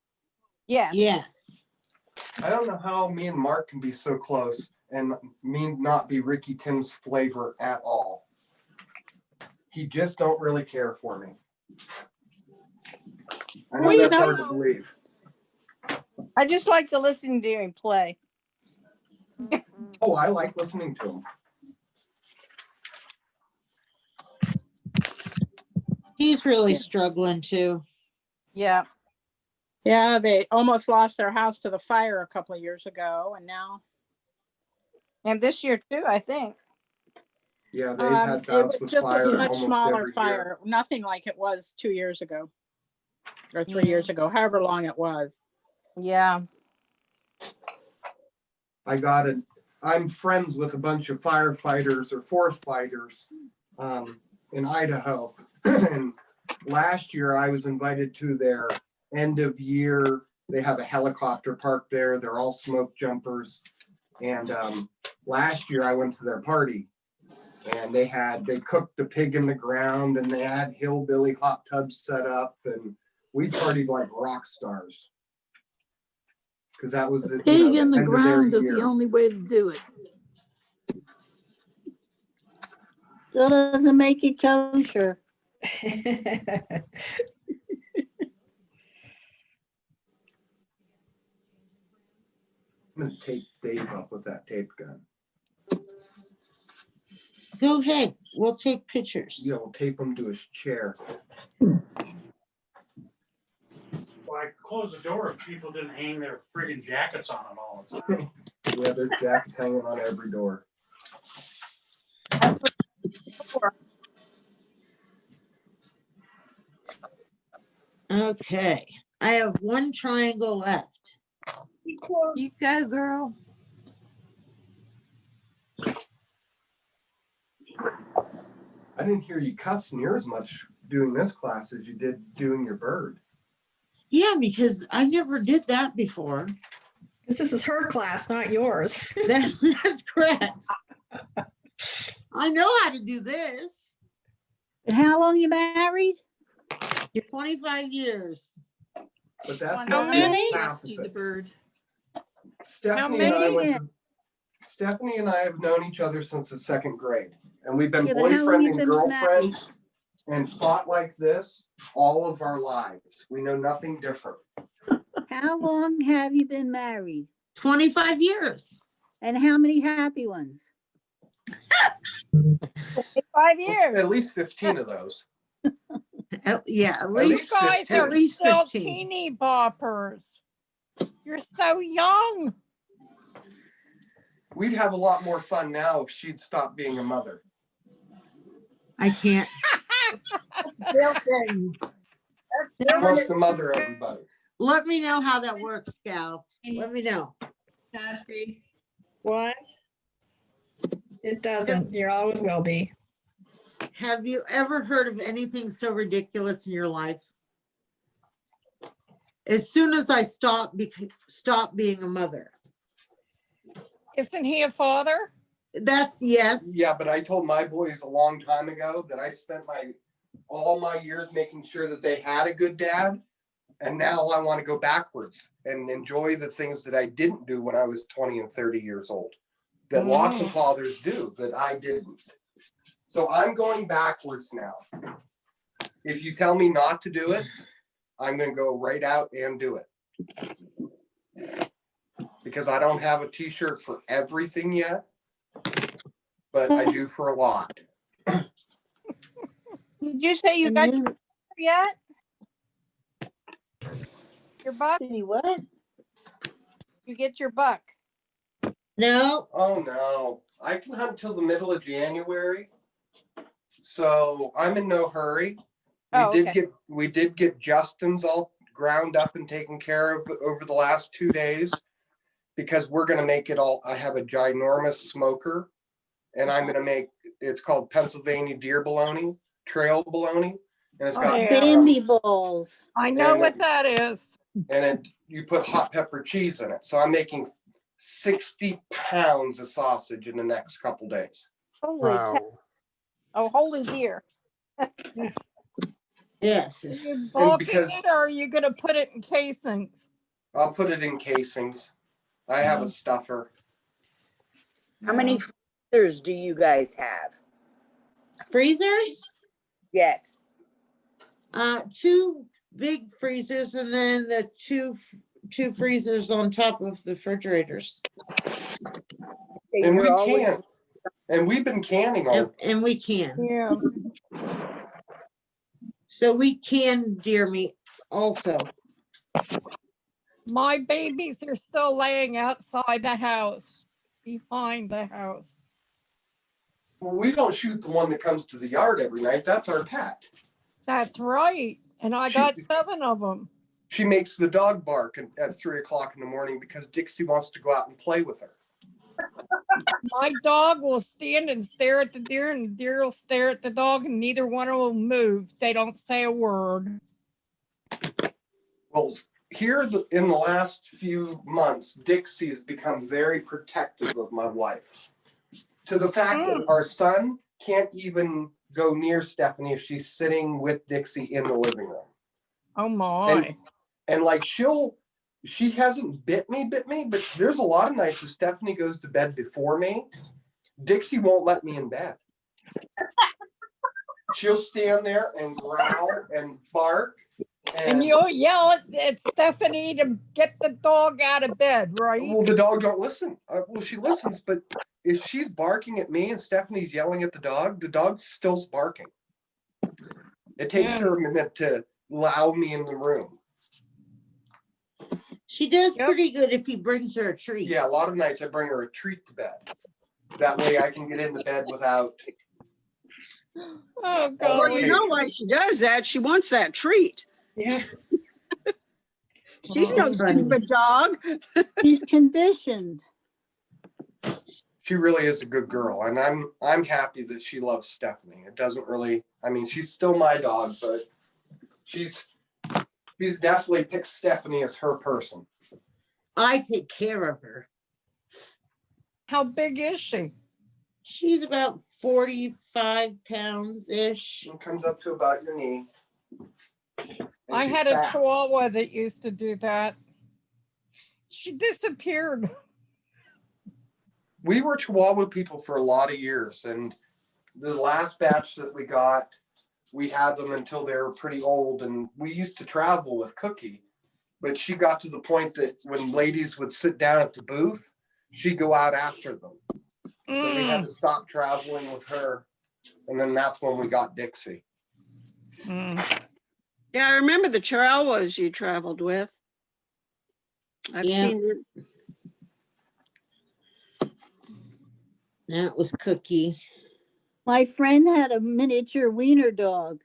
Yes. Yes. I don't know how me and Mark can be so close and me not be Ricky Tim's flavor at all. He just don't really care for me. I know Well, you that's hard to know- believe. I just like to listen to him play. Oh, I like listening to him. He's really struggling too. Yeah. Yeah, they almost lost their house to the fire a couple of years ago, and now And this year too, I think. Yeah, they've had it bouts was with just fire a much almost smaller every fire. year. Nothing like it was 2 years ago or 3 years ago, however long it was. Yeah. I'm friends with a bunch of firefighters or forest fighters in Idaho. And last year I was invited to their end of year. They have a helicopter park there. They're all smoke jumpers. And last year I went to their party and they cooked a pig in the ground and they had hillbilly hot tubs set up and we partied like rock stars. Because that was the Pig in the the end of their ground is year. the only way to do it. Still doesn't make it kosher. I'm gonna tape Dave up with that tape gun. Go ahead. We'll take pictures. Yeah, we'll tape him to his chair. Well, I closed the door if people didn't hang their friggin' jackets on it all the time. Yeah, there's jackets hanging on every door. That's what it's for. Okay. I have one triangle left. You go, girl. I didn't hear you cuss near as much doing this class as you did doing your bird. Yeah, because I never did that before. This is her class, not yours. That's correct. I know how to do this. And how long you married? 25 years. But that's How not many? half of it. bird. Stephanie and I many? went to, Stephanie and I have known each other since the second grade. And we've been Yeah, but how long boyfriend you and been girlfriend married? and fought like this all of our lives. We know nothing different. How long have you been married? 25 years. And how many happy ones? 5 years. At least 15 of those. Yeah, at At least, You least guys 15. are at least still 15. teeny boppers. You're so young. We'd have a lot more fun now if she'd stop being a mother. I can't. Built-in. She wants to mother everybody. Let me know how that works, gals. Let me know. Nasty. What? It doesn't. You always will be. Have you ever heard of anything so ridiculous in your life? As soon as I stop being a mother. Isn't he a father? That's yes. Yeah, but I told my boys a long time ago that I spent all my years making sure that they had a good dad. And now I want to go backwards and enjoy the things that I didn't do when I was 20 and 30 years old. That lots of fathers do that I didn't. So I'm going backwards now. If you tell me not to do it, I'm going to go right out and do it. Because I don't have a t-shirt for everything yet, but I do for a lot. Did you say you got your yet? Your buck? See what? You get your buck. No. Oh no, I can hunt till the middle of January. So I'm in no hurry. Oh, okay. We did get Justin's all ground up and taken care of over the last 2 days because we're going to make it all. I have a ginormous smoker and I'm going to make, it's called Pennsylvania deer bologna, trail bologna. And it's got Bambi balls. I know And- what that is. and you put hot pepper cheese in it. So I'm making 60 pounds of sausage in the next couple days. Holy cow. Oh, holy dear. Yes. Are you And bulking because it or are you gonna put it in casings? I'll put it in casings. I have a stuffer. How many freezers do you guys have? Freezers? Yes. 2 big freezers and then the two freezers on top of the refrigerators. And we you're always- can. And we've been canning all. And we can. Yeah. So we can deer meat also. My babies are still laying outside the house, behind the house. Well, we don't shoot the one that comes to the yard every night. That's our pet. That's right. And I got 7 of them. She makes the dog bark at 3 o'clock in the morning because Dixie wants to go out and play with her. My dog will stand and stare at the deer, and the deer will stare at the dog, and neither one of them move. They don't say a word. Well, here in the last few months, Dixie has become very protective of my wife. To the fact that our son can't even go near Stephanie if she's sitting with Dixie in the living room. Oh my. And like she hasn't bit me, but there's a lot of nights that Stephanie goes to bed before me. Dixie won't let me in bed. She'll stand there and growl and bark. And you'll yell at Stephanie to get the dog out of bed, right? Well, the dog don't listen. Well, she listens, but if she's barking at me and Stephanie's yelling at the dog still's barking. It takes her a minute to allow me in the room. She does pretty good if he brings her a treat. Yeah, a lot of nights I bring her a treat to bed. That way I can get into bed without. Oh, God. Well, you know why she does that? She wants that treat. Yeah. She's no stupid dog. She's conditioned. She really is a good girl, and I'm happy that she loves Stephanie. It doesn't really. I mean, she's still my dog, but she's definitely picked Stephanie as her person. I take care of her. How big is she? She's about 45 pounds ish. It comes up to about your knee. And I she's had a fast. chihuahua that used to do that. She disappeared. We were Chihuahua people for a lot of years, and the last batch that we got, we had them until they were pretty old, and we used to travel with Cookie, but she got to the point that when ladies would sit down at the booth, she'd go out after them. So we had to stop traveling with her, and then that's when we got Dixie. Yeah, I remember the Chihuahuas you traveled with. I've seen it. That was Cookie. My friend had a miniature wiener dog.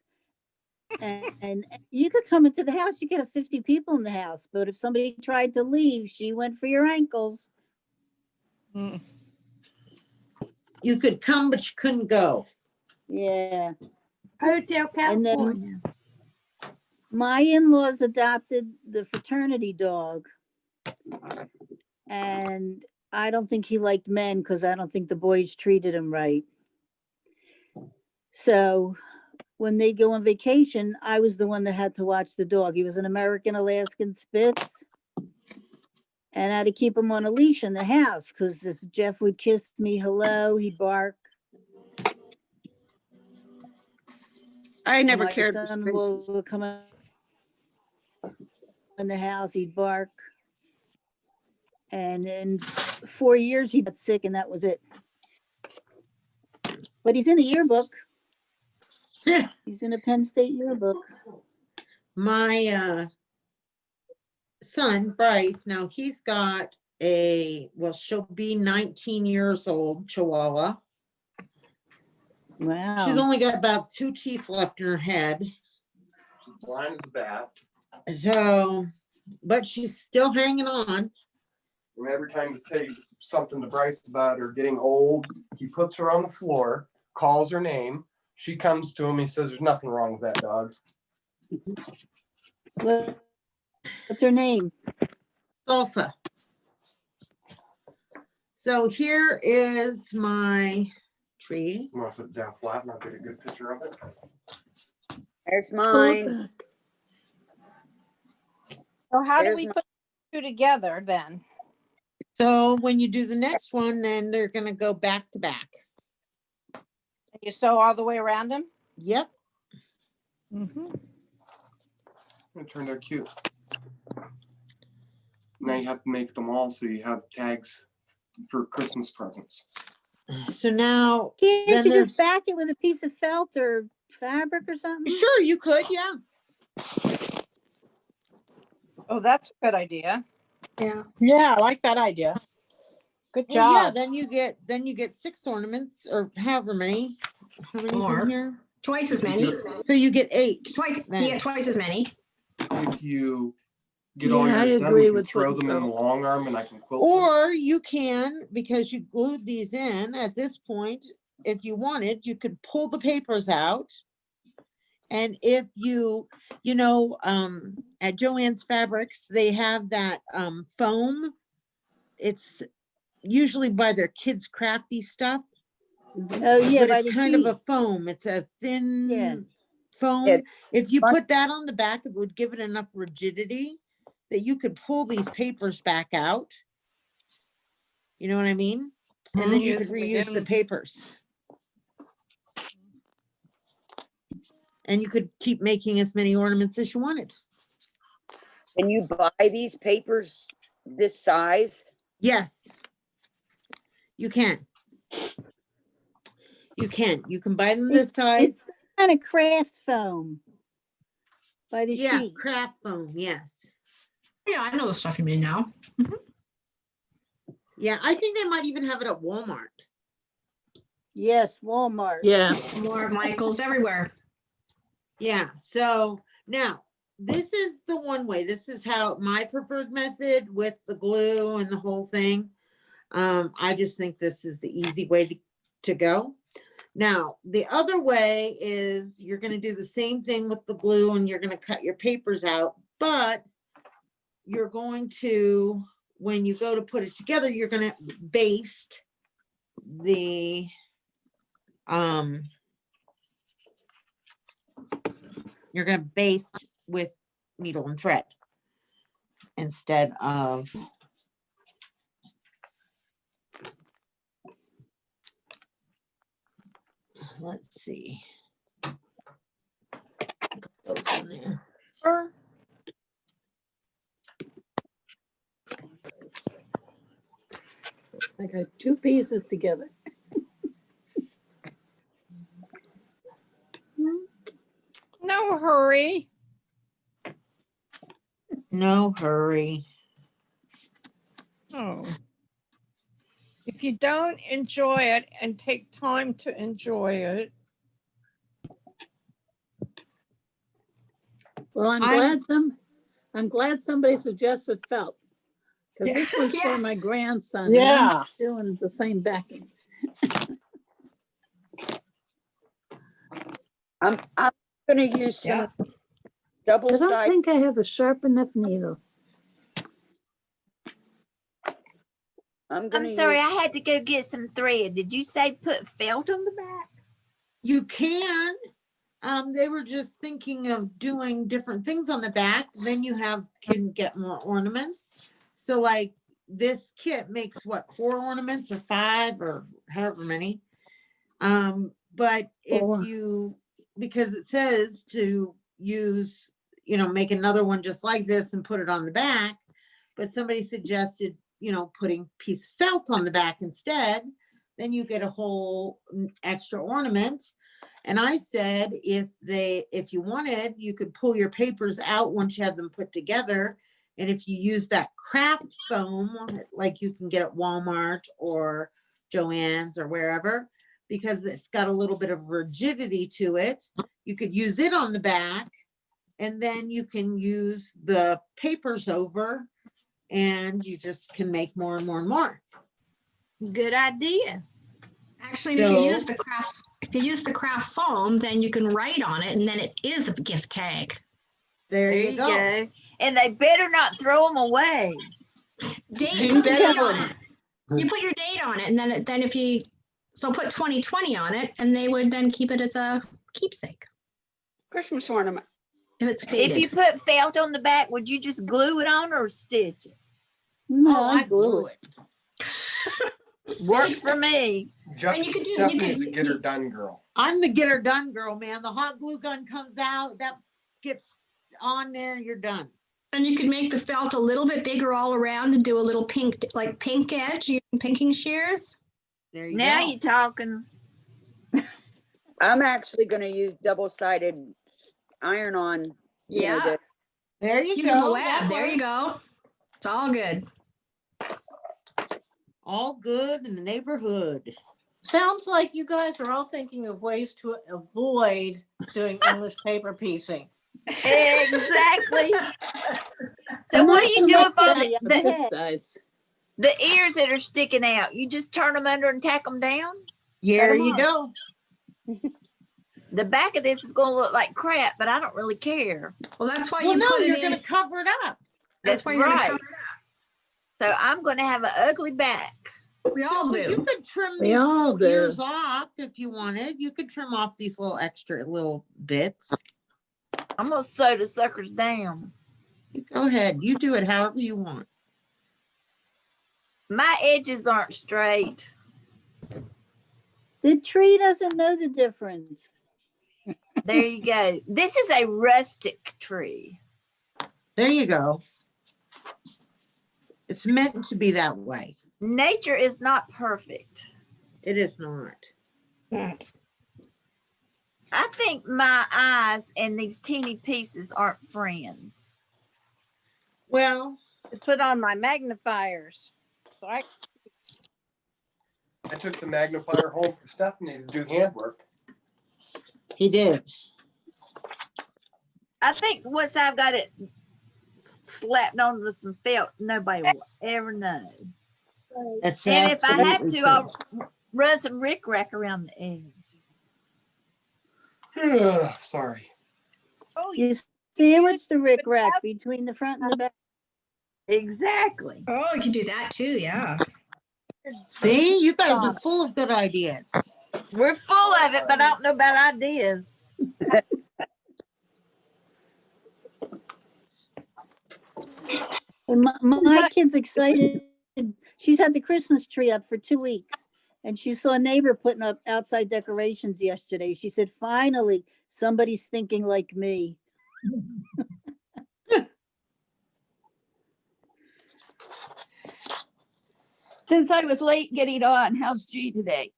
And you could come into the house, you could have 50 people in the house. But if somebody tried to leave, she went for your ankles. You could come, but you couldn't go. Yeah. Hotel And California. then my in-laws adopted the fraternity dog. And I don't think he liked men because I don't think the boys treated him right. So when they'd go on vacation, I was the one that had to watch the dog. He was an American Alaskan Spitz. And I had to keep him on a leash in the house because if Jeff would kiss me hello, he'd bark. I never My cared for son-in-law Spitzes. would come in the house, he'd bark. And in 4 years, he got sick and that was it. But he's in the yearbook. He's in a Penn State yearbook. My son, Bryce, now he's got she'll be 19 years old, Chihuahua. Wow. She's only got about 2 teeth left in her head. Blind as a bat. So, but she's still hanging on. And every time you say something to Bryce about her getting old, he puts her on the floor, calls her name. She comes to him. He says, "There's nothing wrong with that dog." What's her name? Salsa. So here is my tree. I'm gonna put it down flat and I'll get a good picture of it. There's mine. So how do There's we my- put two together then? So when you do the next one, then they're gonna go back to back. You sew all the way around them? Yep. It turned out cute. Now you have to make them all so you have tags for Christmas presents. So now, Can't then you there's, just back it with a piece of felt or fabric or something? sure, you could, yeah. Oh, that's a good idea. Yeah. Yeah, I like that idea. Good Well, yeah, job. then you get 6 ornaments or however many's More. in here. Twice as many. So you get 8. Twice, then. you get twice as many. If you get all Yeah, I yours done, agree we can with throw what them in the you- long arm and I can quilt them. Or you can, because you glued these in at this point, if you wanted, you could pull the papers out. And if at Joann's Fabrics, they have that foam. It's usually by their kids' crafty stuff. Oh, yeah, But by it's the kind of a sheet. foam. It's a thin Yeah. foam. Yeah. If you put that on the back, it would give it enough rigidity that you could pull these papers back out. You know what I mean? And then you could reuse the papers. And you could keep making as many ornaments as you wanted. Can you buy these papers this size? Yes. You can. You can buy them this size. It's kind of craft foam by the Yes, sheet. craft foam, yes. Yeah, I know the stuff you mean now. Yeah, I think they might even have it at Walmart. Yes, Walmart. Yeah. More Michaels everywhere. Yeah, so now this is the one way. This is how my preferred method with the glue and the whole thing. I just think this is the easy way to go. Now, the other way is you're going to do the same thing with the glue and you're going to cut your papers out, but you're going to, when you go to put it together, you're going to baste the, you're going to baste with needle and thread instead of let's see. Goes in there. I got 2 pieces together. No hurry. No hurry. Oh. If you don't enjoy it and take time to enjoy it. Well, I'm glad somebody suggested felt. Because this was for my grandson. and I'm Yeah. doing the same backing. I'm gonna use some double I don't sided. think I have a sharp enough needle. I'm I'm sorry, I had to go get some thread. Did you say put felt on the back? You can. They were just thinking of doing different things on the back. Then you can get more ornaments. So like this kit makes what, 4 ornaments or 5 or however many. But if 4. you, because it says to use, make another one just like this and put it on the back, but somebody suggested, putting piece of felt on the back instead, then you get a whole extra ornament. And I said, if you wanted, you could pull your papers out once you had them put together. And if you use that craft foam, like you can get at Walmart or Joann's or wherever, because it's got a little bit of rigidity to it, you could use it on the back and then you can use the papers over and you just can make more and more and more. Good idea. Actually, and if you use So- if you use the craft foam, then you can write on it and then it is a gift tag. There you go. And they better not throw them away. Date, You put the better date on not. it. You put your date on it and then if you, so put 2020 on it and they would then keep it as a keepsake. Christmas ornament. If it's If faded. you put felt on the back, would you just glue it on or stitch it? No, Oh, I glue it. Works for me. Stephanie's a get her done girl. I'm the get her done girl, man. The hot glue gun comes out, that gets on there, you're done. And you could make the felt a little bit bigger all around and do a little pink, like pink edge using pinking shears. There you Now go. you're talking. I'm actually going to use double-sided iron-on. Yeah. There you Keep go. them a That web. There you works. go. It's all good. All good in the neighborhood. Sounds like you guys are all thinking of ways to avoid doing English paper piecing. Exactly. So Well, what not do so you do much if all that, But this yeah. size. the ears that are sticking out, you just turn them under and tack them down? There 'em you off. go. The back of this is going to look like crap, but I don't really care. Well, that's why Well, you no, put it you're in. going to cover it up. That's why you're gonna right. cover it So I'm going to have an ugly back. up. We all But you do. could trim We these all little do. ears off if you wanted. You could trim off these little extra little bits. I'm going to sew the suckers down. You go ahead. You do it however you want. My edges aren't straight. The tree doesn't know the difference. There you go. This is a rustic tree. There you go. It's meant to be that way. Nature is not perfect. It is not. I think my eyes and these teeny pieces aren't friends. Well, To put on my magnifiers. So I I took the magnifier home for Stephanie to do handwork. he did. I think once I've got it slapped onto some felt, nobody will ever know. That's And if I have absolutely to, true. I'll run some rickrack around the edge. Sorry. oh You sandwich the rickrack between the front and the back. Exactly. Oh, you can do that too. Yeah. See, you guys are full of good ideas. We're full of it, but I don't know about ideas. And my kid's excited. She's had the Christmas tree up for 2 weeks. And she saw a neighbor putting up outside decorations yesterday. She said, finally, somebody's thinking like me. Since I was late getting on, how's G today?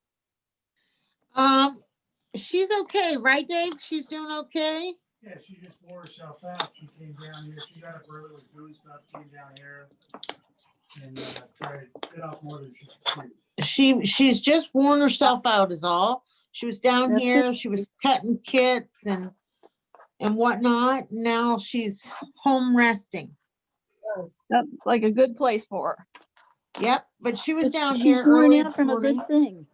She's okay, right, Dave? She's doing okay. Yeah, she just wore herself out. She came down here. She got up early, was doing stuff, came down here and tried to get off more than she could chew. She's just worn herself out is all. She was down That's here. She was cutting kits and whatnot. Now she's home resting. That's like a good place for her. Yep, but she was down She's here worn early out this from a morning. good thing.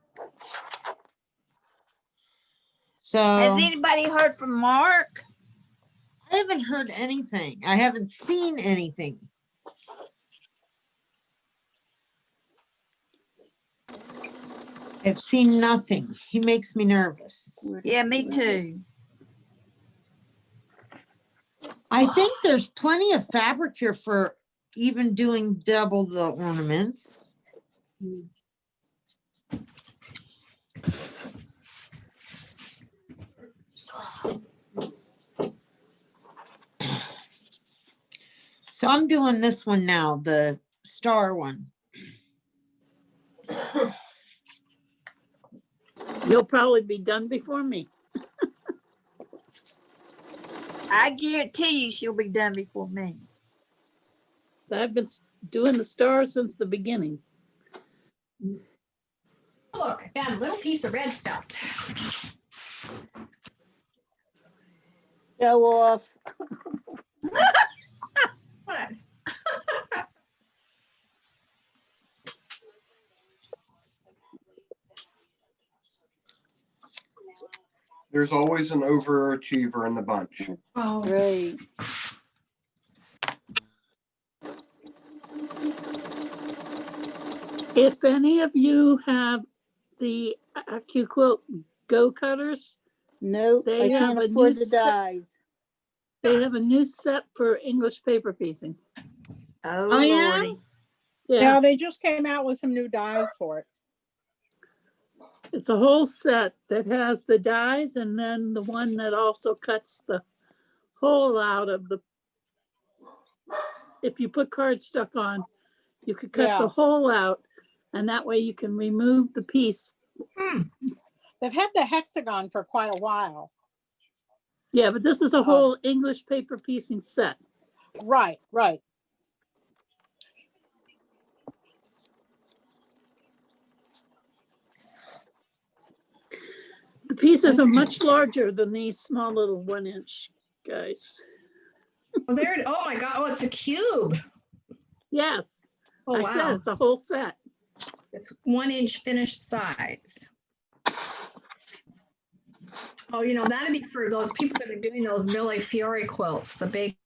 So Has anybody heard from Mark? I haven't heard anything. I haven't seen anything. I've seen nothing. He makes me nervous. Yeah, me too. I think there's plenty of fabric here for even doing double the ornaments. So I'm doing this one now, the star one. You'll probably be done before me. I guarantee you she'll be done before me. I've been doing the stars since the beginning. Look, I found a little piece of red felt. Show off. What? There's always an overachiever in the bunch. Oh. Great. If any of you have the AccuQuilt Go Cutters, Nope, I they have can't a new afford the set. dyes. They have a new set for English paper piecing. Oh, Oh, yeah? Lordy. Yeah, Yeah, they just came out with some new dyes for it. it's a whole set that has the dies and then the one that also cuts the hole out of the, if you put cardstock on, you could cut the Yeah. hole out and that way you can remove the piece. They've had the hexagon for quite a while. Yeah, but this is a whole English paper piecing set. Right, right. The pieces are much larger than these small little 1-inch guys. Oh, there. Oh my God. Oh, it's a cube. Yes, Oh, I said wow. it's a whole set. It's 1-inch finished sides. Oh, you know, that'd be for those people that are doing those Mille Fiore quilts, the big.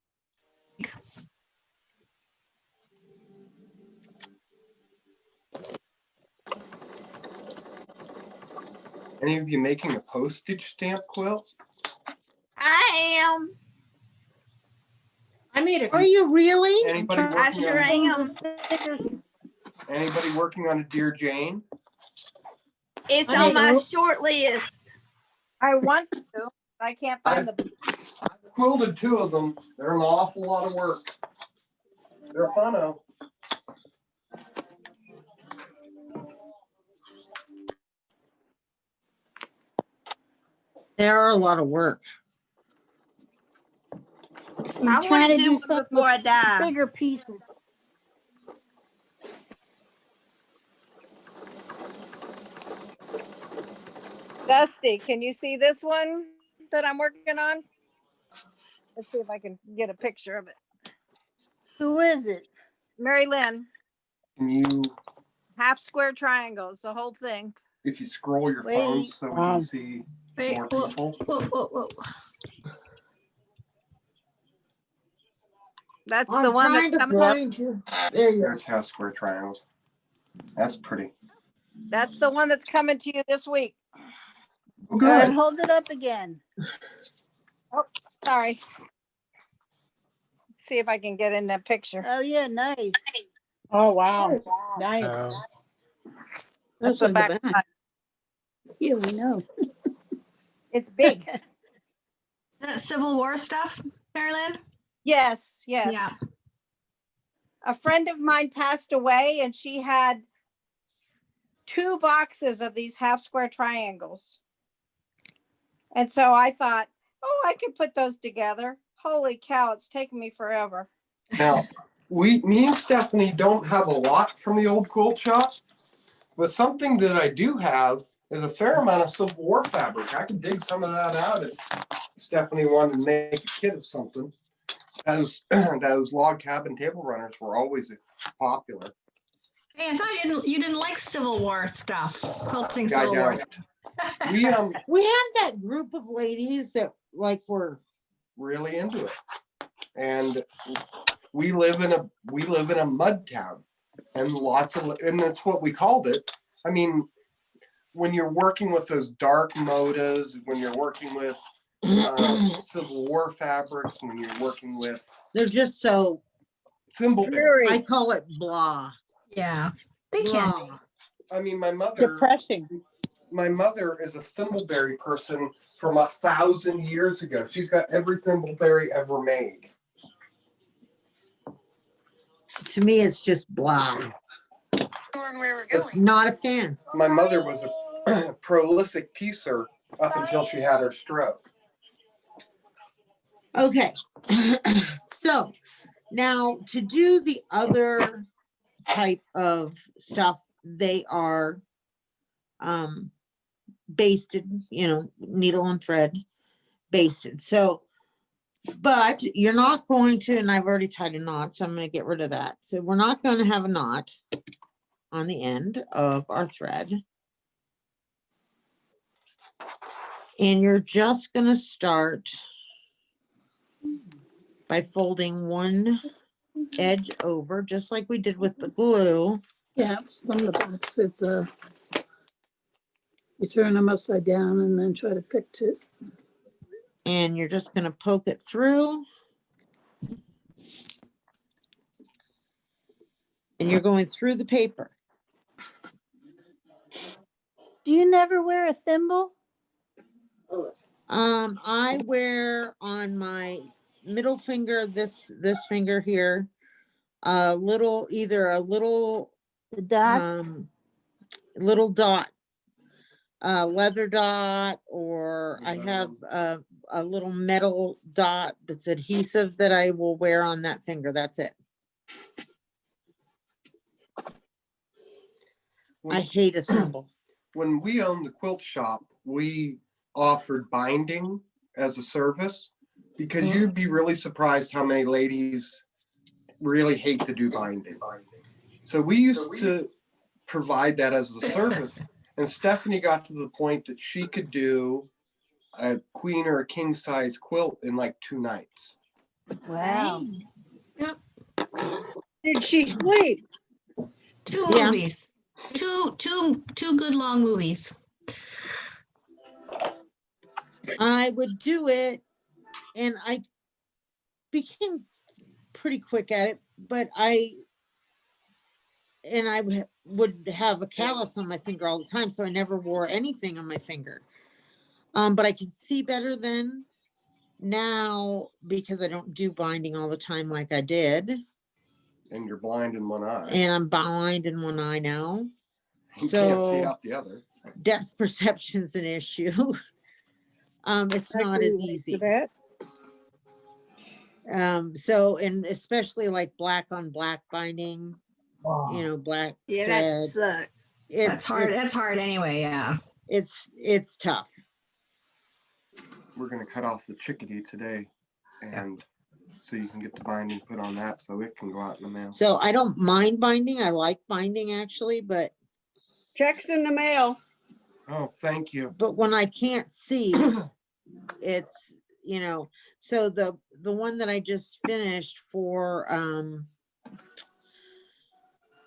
Any of you making a postage stamp quilt? I am. I made it. Are you really? Anybody I working sure on, am. anybody working on a Dear Jane? It's I on made my a- short list. I want to, I can't find the. I've quilted 2 of them. They're an awful lot of work. They're fun though. They are a lot of work. I'm I trying want to to do do one something before I with die. bigger pieces. Dusty, can you see this one that I'm working on? Let's see if I can get a picture of it. Who is it? Mary Lynn, Can you, half square triangles, the whole thing. if you scroll your phone Wait. so we Wow. can see Wait, more whoa, people? whoa. That's the I'm one trying that's to coming. find you. There you There's half square triangles. That's pretty. That's the one that's coming to you this week. Oh, All right, good. hold it up again. Oh, sorry. Let's see if I can get in that picture. Oh, yeah, nice. Oh, wow. Nice. That's That's the on back. the back. side. Yeah, we know. It's big. Is that Civil War stuff, Maryland? Yes, yes. Yeah. A friend of mine passed away and she had 2 boxes of these half square triangles. And so I thought, oh, I could put those together. Holy cow, it's taken me forever. Now, me and Stephanie don't have a lot from the old quilt shop, but something that I do have is a fair amount of Civil War fabric. I could dig some of that out if Stephanie wanted to make a kit of something. Those log cabin table runners were always popular. Hey, I thought you didn't like Civil War stuff, quilting Yeah, I Civil War don't. stuff. We We had that group of ladies that like were really into it, and we live in a mud town, and and that's what we called it. I mean, when you're working with those dark modas, when you're working with Civil War fabrics, when you're working with they're just so thimble. I call it blah. Yeah, they can. Blah. I mean, my mother Depressing. is a thimbleberry person from 1,000 years ago. She's got every thimbleberry ever made. To me, it's just blah. Not a fan. My mother was a prolific piecer up until she had her stroke. Okay. So now to do the other type of stuff, they are basted, needle and thread basted. So But you're not going to, and I've already tied a knot, so I'm going to get rid of that. So we're not going to have a knot on the end of our thread. And you're just going to start by folding one edge over, just like we did with the glue. Yeah, from the box, it's a, you turn them upside down and then try to pick to. And you're just going to poke it through. And you're going through the paper. Do you never wear a thimble? I wear on my middle finger, this finger here, a little, either a little, The dots? little dot, leather dot, or I have a little metal dot that's adhesive that I will wear on that finger. That's it. I hate a thimble. When we owned the quilt shop, we offered binding as a service because you'd be really surprised how many ladies really hate to do binding. So we used to provide that as a service. And Stephanie got to the point that she could do a queen or a king size quilt in like 2 nights. Wow. Yep. Did she sleep? 2 Yeah. movies. Two good long movies. I would do it, and I became pretty quick at it, but I would have a callus on my finger all the time, so I never wore anything on my finger. But I could see better then. Now, because I don't do binding all the time like I did. And you're blind in one eye. And I'm blind in one eye now. You So can't see out the other. Depth perception's an issue. It's not as easy. So, and especially like black on black binding, you know, black Yeah, thread. that sucks. That's hard. That's hard anyway. Yeah. It's tough. We're going to cut off the chickadee today, and so you can get the binding put on that so it can go out in the mail. So I don't mind binding. I like binding actually, but Checks in the mail. Oh, thank you. But when I can't see, it's, you know, so the one that I just finished for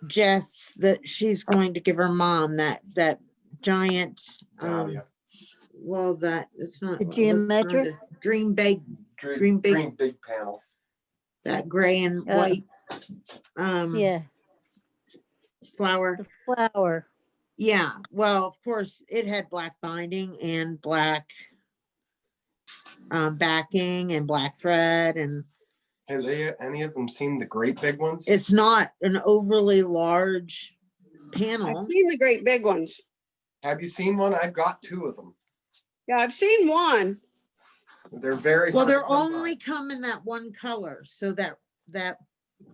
Jess, that she's going to give her mom, that giant well, that it's not The well, it's not geometric? a dream big panel. That gray and white Yeah, flower. the flower. Yeah, well, of course, it had black binding and black backing and black thread, and Have they any of them seen the great big ones? it's not an overly large I've panel. seen the great big ones. Have you seen one? I've got 2 of them. Yeah, I've seen one. They're very Well, hard to they're come by. only come in that one color, so that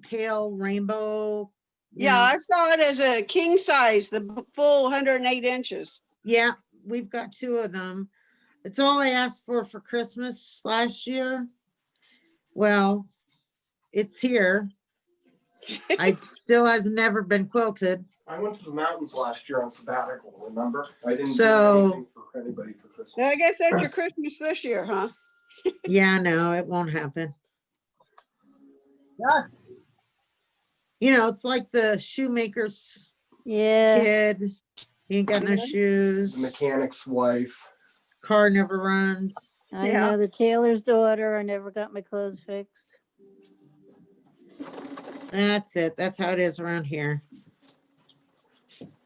pale rainbow. you Yeah, know. I saw it as a king size, the full 108 inches. Yeah, we've got 2 of them. It's all I asked for Christmas last year. Well, it's here. I still has never been quilted. I went to the mountains last year on sabbatical, remember? I didn't So- do anything for anybody for Christmas. I guess that's your Christmas this year, huh? Yeah, no, it won't happen. Yeah. You know, it's like the shoemaker's Yeah. kid. He ain't got no The shoes. mechanic's wife. Car never runs. I Yeah. know the tailor's daughter. I never got my clothes fixed. That's it. That's how it is around here.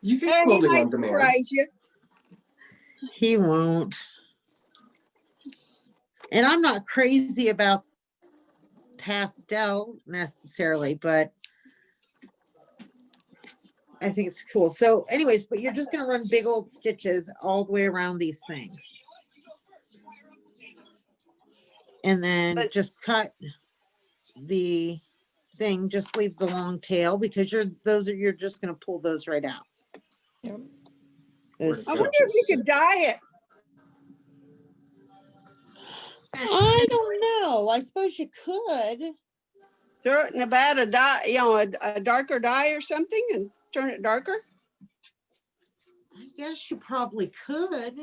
You can And he quilting might on demand. surprise you. He won't. And I'm not crazy about pastel necessarily, but I think it's cool. So anyways, but you're just going to run big old stitches all the way around these things. And then just cut the thing, just leave the long tail because you're just going to pull those right out. Yep. Those I wonder if you stitches. could dye it. I don't know. I suppose you could. Throw it in a vat of dye, a darker dye or something and turn it darker. I guess you probably could.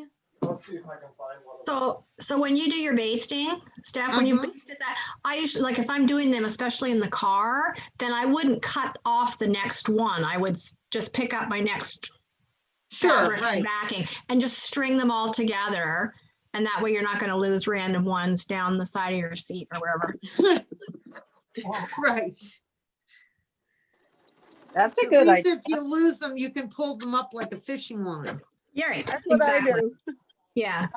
Let's see if I can find one. So when you do your basting, Steph, when you basted that, I usually, like if I'm doing them, especially in the car, then I wouldn't cut off the next one. I would just pick up my next fabric and backing and just string them all together. And that way you're not going to lose random ones down the side of your seat or wherever. Right. That's a At good least idea. if you lose them, you can pull them up like a fishing line. Yeah, right. That's what I do. Yeah.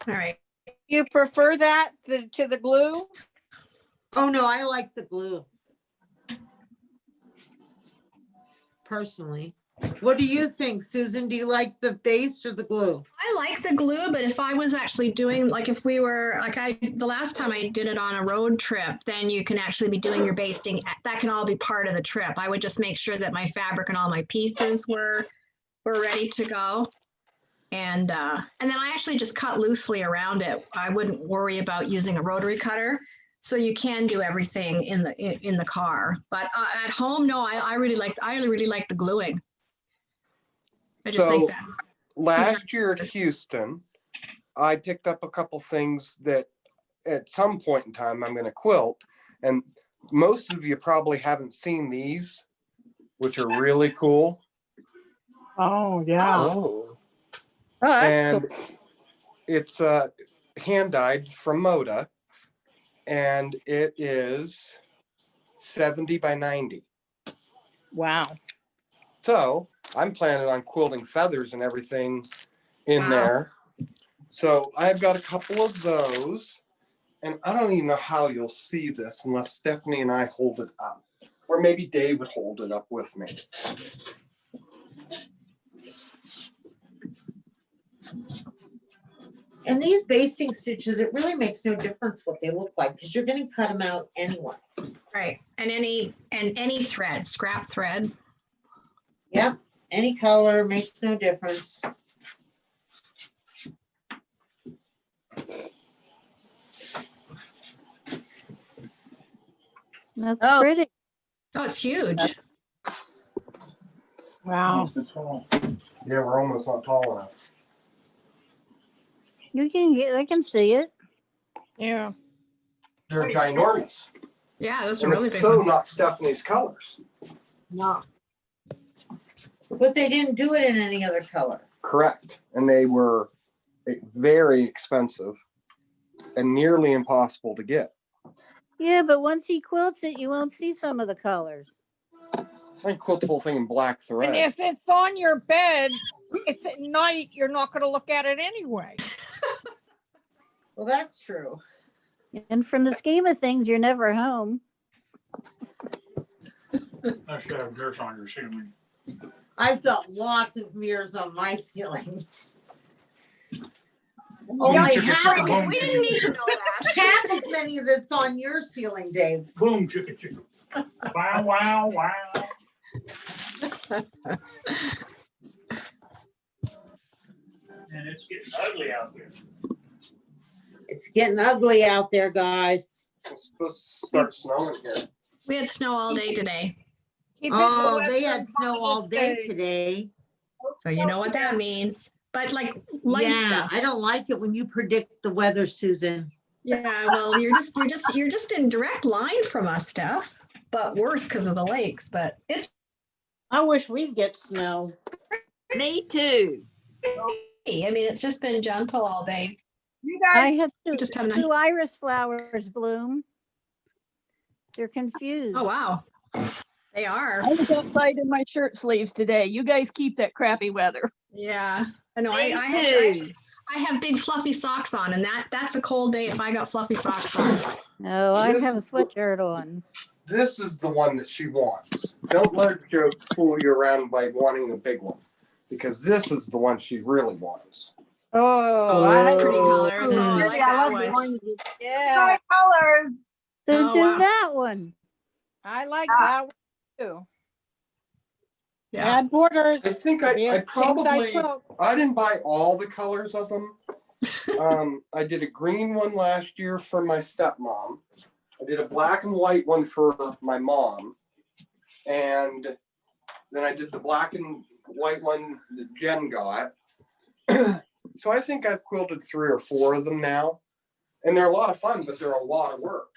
All right. You prefer that to the glue? Oh no, I like the glue. Personally. What do you think, Susan? Do you like the base or the glue? I like the glue, but if I was actually doing, like if we were, the last time I did it on a road trip, then you can actually be doing your basting. That can all be part of the trip. I would just make sure that my fabric and all my pieces were ready to go. And then I actually just cut loosely around it. I wouldn't worry about using a rotary cutter. So you can do everything in the car, but at home, no, I really like the gluing. I just think that's last year at Houston, I picked up a couple things that at some point in time I'm going to quilt, and most of you probably haven't seen these, which are really cool. Oh yeah. Oh, that's and cool. it's hand dyed from Moda, and it is 70 by 90. Wow. So I'm planning on quilting feathers and everything in there. So I've got a couple of those, and I don't even know how you'll see this unless Stephanie and I hold it up, or maybe Dave would hold it up with me. And these basting stitches, it really makes no difference what they look like because you're going to cut them out anyway. right. And any thread, scrap thread. Yep. Any color makes no difference. That's pretty. Oh, it's huge. Wow. Yeah, we're almost not tall enough. You can get, I can see it. Yeah. They're ginormous. Yeah, those are And really it's big so ones. not Stephanie's colors. No. But they didn't do it in any other color. Correct. And they were very expensive and nearly impossible to get. Yeah, but once he quilts it, you won't see some of the colors. I can quilt the whole thing in black thread. And if it's on your bed, it's at night, you're not going to look at it anyway. Well, that's true. And from the scheme of things, you're never home. I should have dirt on your ceiling. I've got lots of mirrors on my ceiling. Boom, Only chicka, half, chicka, boom, We chicka, didn't need to chicka. know that. half as many of this on your ceiling, Dave. Boom, chicka, chicka. Wow, wow, wow. And it's getting ugly out there. It's getting ugly out there, guys. It's supposed to start snowing here. We had snow all day today. Oh, they had snow all day today. So you know what that means. But like light Yeah, stuff. I don't like it when you predict the weather, Susan. Yeah, well, you're just in direct line from us, Steph. But worse because of the lakes. But it's. I wish we'd get snow. Me too. I mean, it's just been gentle all day. You I guys, had Just have a nice. two iris flowers bloom. They're confused. Oh wow, they are. I was outside in my shirt sleeves today. You guys keep that crappy weather. Yeah, I know. Me I have big fluffy socks on, and that's a cold day if I got fluffy socks on. No, I This have a is sweatshirt on. This is the one that she wants. Don't let her joke fool you around by wanting the big one, because this is the one she really wants. Oh, That's pretty colors. Oh, Oh, I like pretty. I that love one. the oranges. Yeah, my colors. So Oh, do wow. that one. I like that one too. Yeah. Add borders. I think Be a I king-size probably, quilt. I didn't buy all the colors of them. I did a green one last year for my stepmom. I did a black and white one for my mom. And then I did the black and white one that Jen got. So I think I've quilted 3 or 4 of them now. And they're a lot of fun, but they're a lot of work.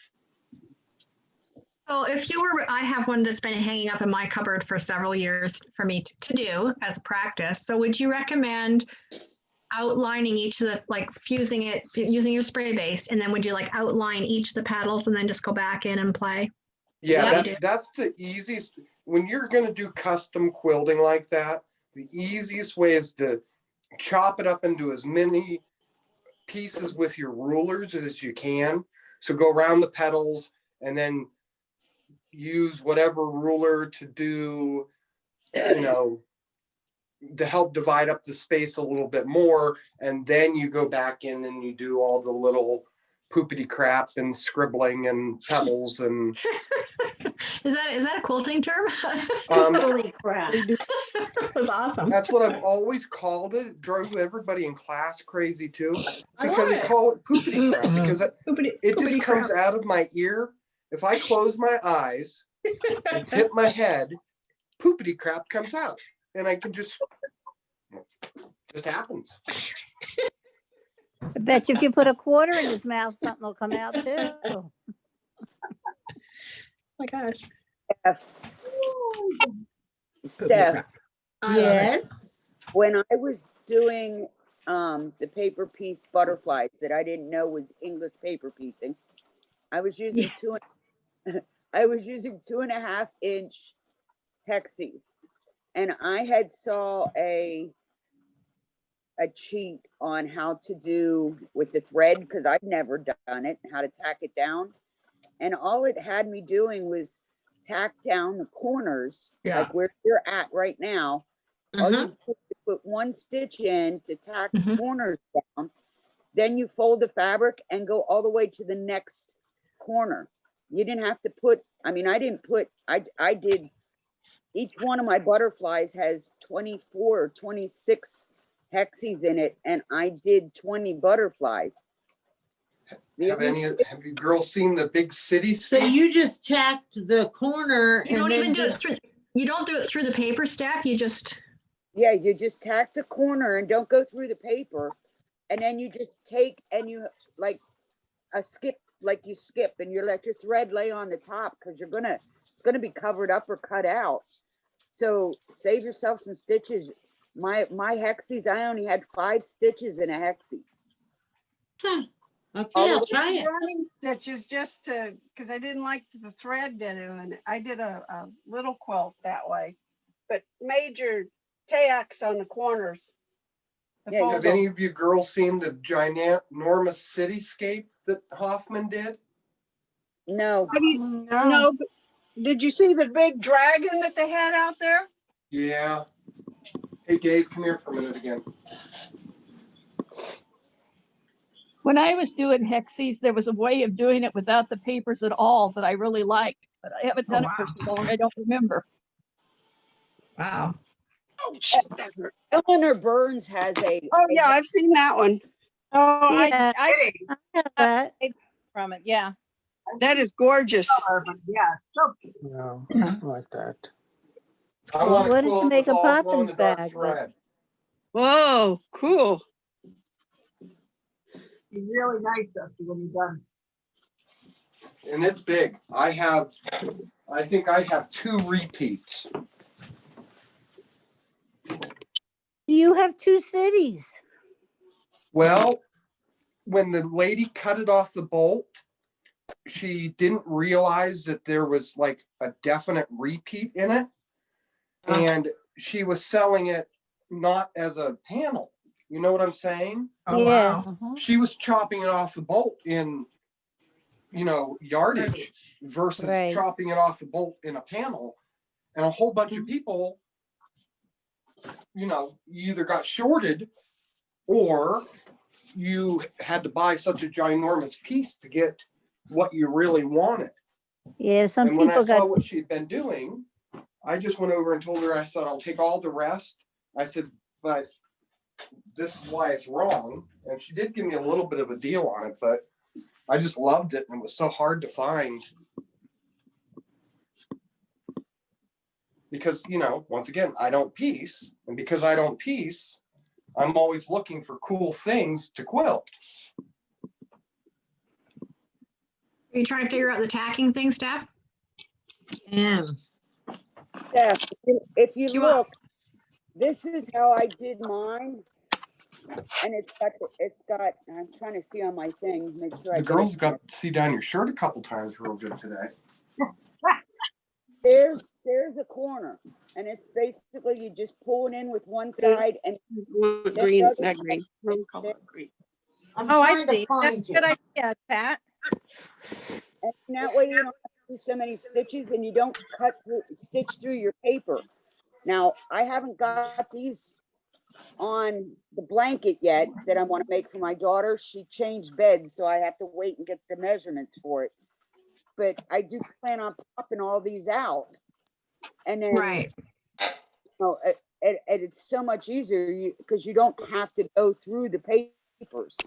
So if you were, I have one that's been hanging up in my cupboard for several years for me to do as a practice. So would you recommend outlining each of the, like fusing it, using your spray base, and then would you like outline each of the petals and then just go back in and play? Yeah, that's the easiest. When you're going to do custom quilting like that, the easiest way is to chop it up into as many pieces with your rulers as you can. So go around the petals and then use whatever ruler to do, you know, to help divide up the space a little bit more. And then you go back in and you do all the little poopity crap and scribbling and pebbles and Is that a quilting term? Holy crap. That was awesome. that's what I've always called it. It drove everybody in class crazy too, I because love they it. call it poopity crap because it Poopity just comes crap. out of my ear. If I close my eyes and tip my head, poopity crap comes out, and I can just happens. I bet you if you put a quarter in his mouth, something will come out too. Oh my gosh. Steph, Yes. when I was doing the paper piece butterflies that I didn't know was English paper piecing, I was using I was using 2.5 inch hexes, and I had saw a cheat on how to do with the thread because I'd never done it, how to tack it down, and all it had me doing was tack down the corners, Yeah. like where you're at right now. All you put 1 stitch in to tack the corners down, then you fold the fabric and go all the way to the next corner. You didn't have to put, I mean, I didn't put, I did, each one of my butterflies has 24 or 26 hexes in it, and I did 20 butterflies. Have you girls seen the big city? So you just tacked the corner You don't and even then do it through, you don't do it through the paper, Steph. You just. Yeah, you just tack the corner and don't go through the paper. And then you just take and you like a skip, like you skip, and you let your thread lay on the top because it's gonna be covered up or cut out. So save yourself some stitches. My hexes, I only had 5 stitches in a hexie. Okay, I'll try it. Running stitches just to, because I didn't like the thread doing it. I did a little quilt that way, but major tacks on the corners. Yeah, have any of you girls seen the ginormous cityscape that Hoffman did? No. No, but did you see the big dragon that they had out there? Yeah. Hey, Dave, come here for a minute again. When I was doing hexes, there was a way of doing it without the papers at all that I really liked, but I haven't done it for so long, I don't remember. Wow. Eleanor Burns has a. Oh yeah, I've seen that one. Oh, Yeah, I have that. from it. Yeah. That is gorgeous. Yeah, so No, I like that. I want What to did you quilt make with a all Poppins glow-in-the-dark bag? thread. Whoa, cool. be really nice Dusty, when you're done. And it's big. I think I have 2 repeats. You have 2 cities. Well, when the lady cut it off the bolt, she didn't realize that there was like a definite repeat in it. And she was selling it not as a panel. You know what I'm saying? Oh, Yeah. wow. She was chopping it off the bolt in, yardage versus Right. chopping it off the bolt in a panel. And a whole bunch of people, you either got shorted or you had to buy such a ginormous piece to get what you really wanted. Yeah, some And when I people saw got, what she'd been doing, I just went over and told her, I said, I'll take all the rest. I said, but this is why it's wrong. And she did give me a little bit of a deal on it, but I just loved it and it was so hard to find. Because, you know, once again, I don't piece. And because I don't piece, I'm always looking for cool things to quilt. Are you trying to figure out the tacking thing, Steph? Yeah. Yeah, if you You look, this is how I did mine. And it's got, I'm trying to see on my thing, make sure I The get girls it. got to see down your shirt a couple times real good today. There's a corner, and it's basically you just pull it in with one side and Green, that green, wrong color, green. I'm Oh, I trying to see. That's find a good you. idea, Pat. and that way you don't have to do so many stitches and you don't stitch through your paper. Now, I haven't got these on the blanket yet that I want to make for my daughter. She changed beds, so I have to wait and get the measurements for it. But I do plan on popping all these out. And then, Right. you know, it's so much easier because you don't have to go through the papers.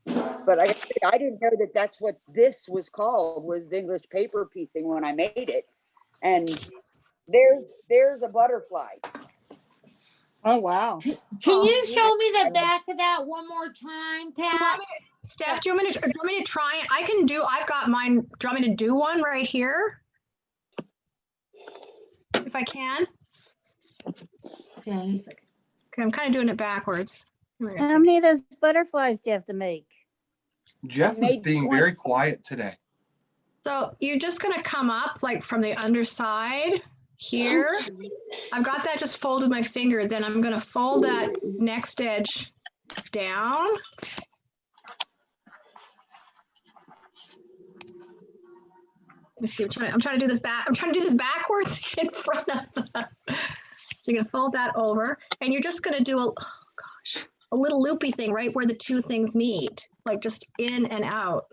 But like I said, I didn't know that that's what this was called, was English paper piecing when I made it. And there's a butterfly. Oh, wow. Can you show me the back of that one more time, Pat? Steph, do you want me to try it? I've got mine. Do you want me to do one right here? If I can. Okay. Okay, I'm kind of doing it backwards. How many of those butterflies do you have to make? Jeff was being very quiet today. So you're just gonna come up like from the underside here. I've got that just folded my finger. Then I'm gonna fold that next edge down. Let me see. I'm trying to do this back. I'm trying to do this backwards in front of the. So you're gonna fold that over, and you're just gonna do a little loopy thing right where the two things meet, like just in and out.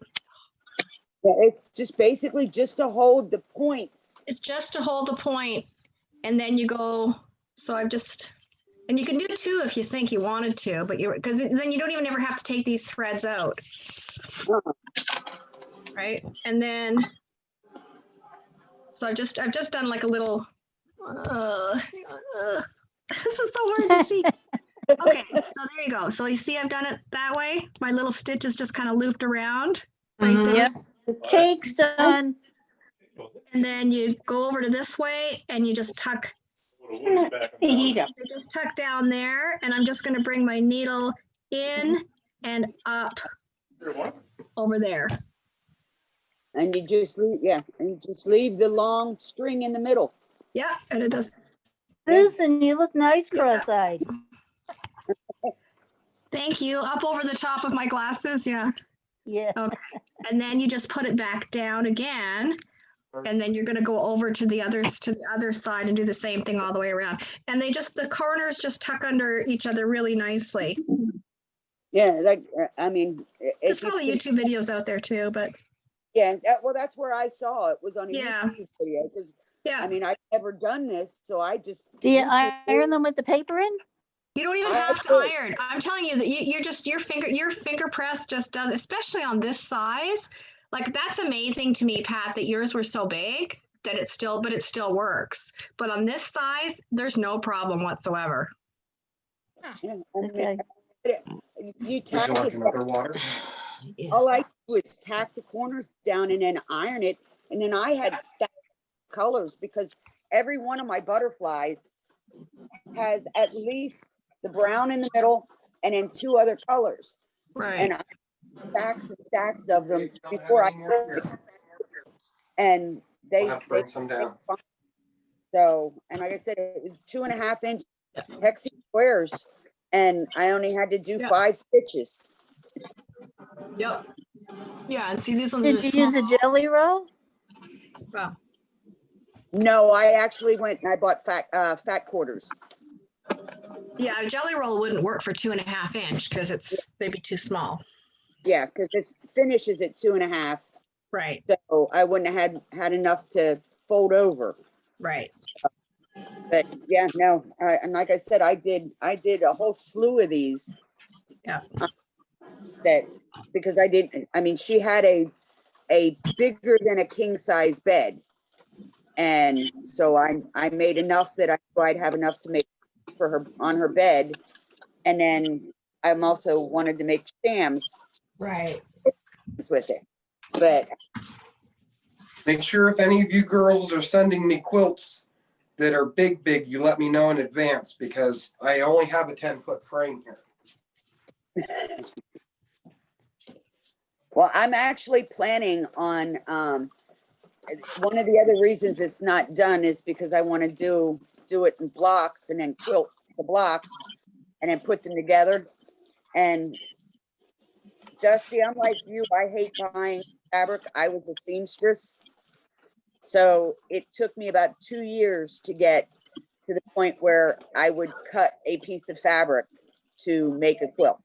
Yeah, it's just basically just to hold the points. It's just to hold the point, and then you go. So I've just, and you can do two if you think you wanted to, but because then you don't even ever have to take these threads out, right? And then, so I've just done like a little. This is so hard to see. Okay, so there you go. So you see, I've done it that way. My little stitch is just kind of looped around right there. Yep. The cake's done. And then you go over to this way and you just tuck. You just tuck down there, and I'm just going to bring my needle in and up over there. And you just leave, and you just leave the long string in the middle. Yeah, and it does. Susan, you look nice cross-eyed. Thank you. Up over the top of my glasses, yeah. Yeah. Okay. And then you just put it back down again. And then you're going to go over to the other side and do the same thing all the way around. And the corners just tuck under each other really nicely. Yeah, like I mean, there's probably YouTube videos out there too, but yeah, well, that's where I saw it, was on a YouTube video. Because I mean, I've never done this, so I just. Do you iron them with the paper in? You don't even have to iron. I'm telling you that you're just your finger press just does, especially on this size. Like, that's amazing to me, Pat, that yours were so big that it still works. But on this size, there's no problem whatsoever. Okay. You tack Would you like it. another water? All I do is tack the corners down and then iron it. And then I had stacked colors because every one of my butterflies has at least the brown in the middle and then two other colors. Right. And I stacks and stacks of them before I and they bring some down. So, and like I said, it was 2.5 inch hexi squares, and I only had to do 5 stitches. Yep. Yeah, and see, these ones Did you use a jelly roll? Well, no, I actually went and I bought fat quarters. Yeah, a jelly roll wouldn't work for 2.5 inch because it's maybe too small. Yeah, because it finishes at 2.5. Right. So I wouldn't have had enough to fold over. Right. But yeah, no, and like I said, I did a whole slew of these. Yeah. That because I mean, she had a bigger than a king size bed. And so I made enough that I knew I'd have enough to make for her on her bed. And then I'm also wanted to make shams Right. with it. But Make sure if any of you girls are sending me quilts that are big, you let me know in advance because I only have a 10-foot frame here. well, I'm actually planning on one of the other reasons it's not done is because I want to do it in blocks and then quilt the blocks and then put them together. And Dusty, I'm like you, I hate buying fabric. I was a seamstress. So it took me about 2 years to get to the point where I would cut a piece of fabric to make a quilt.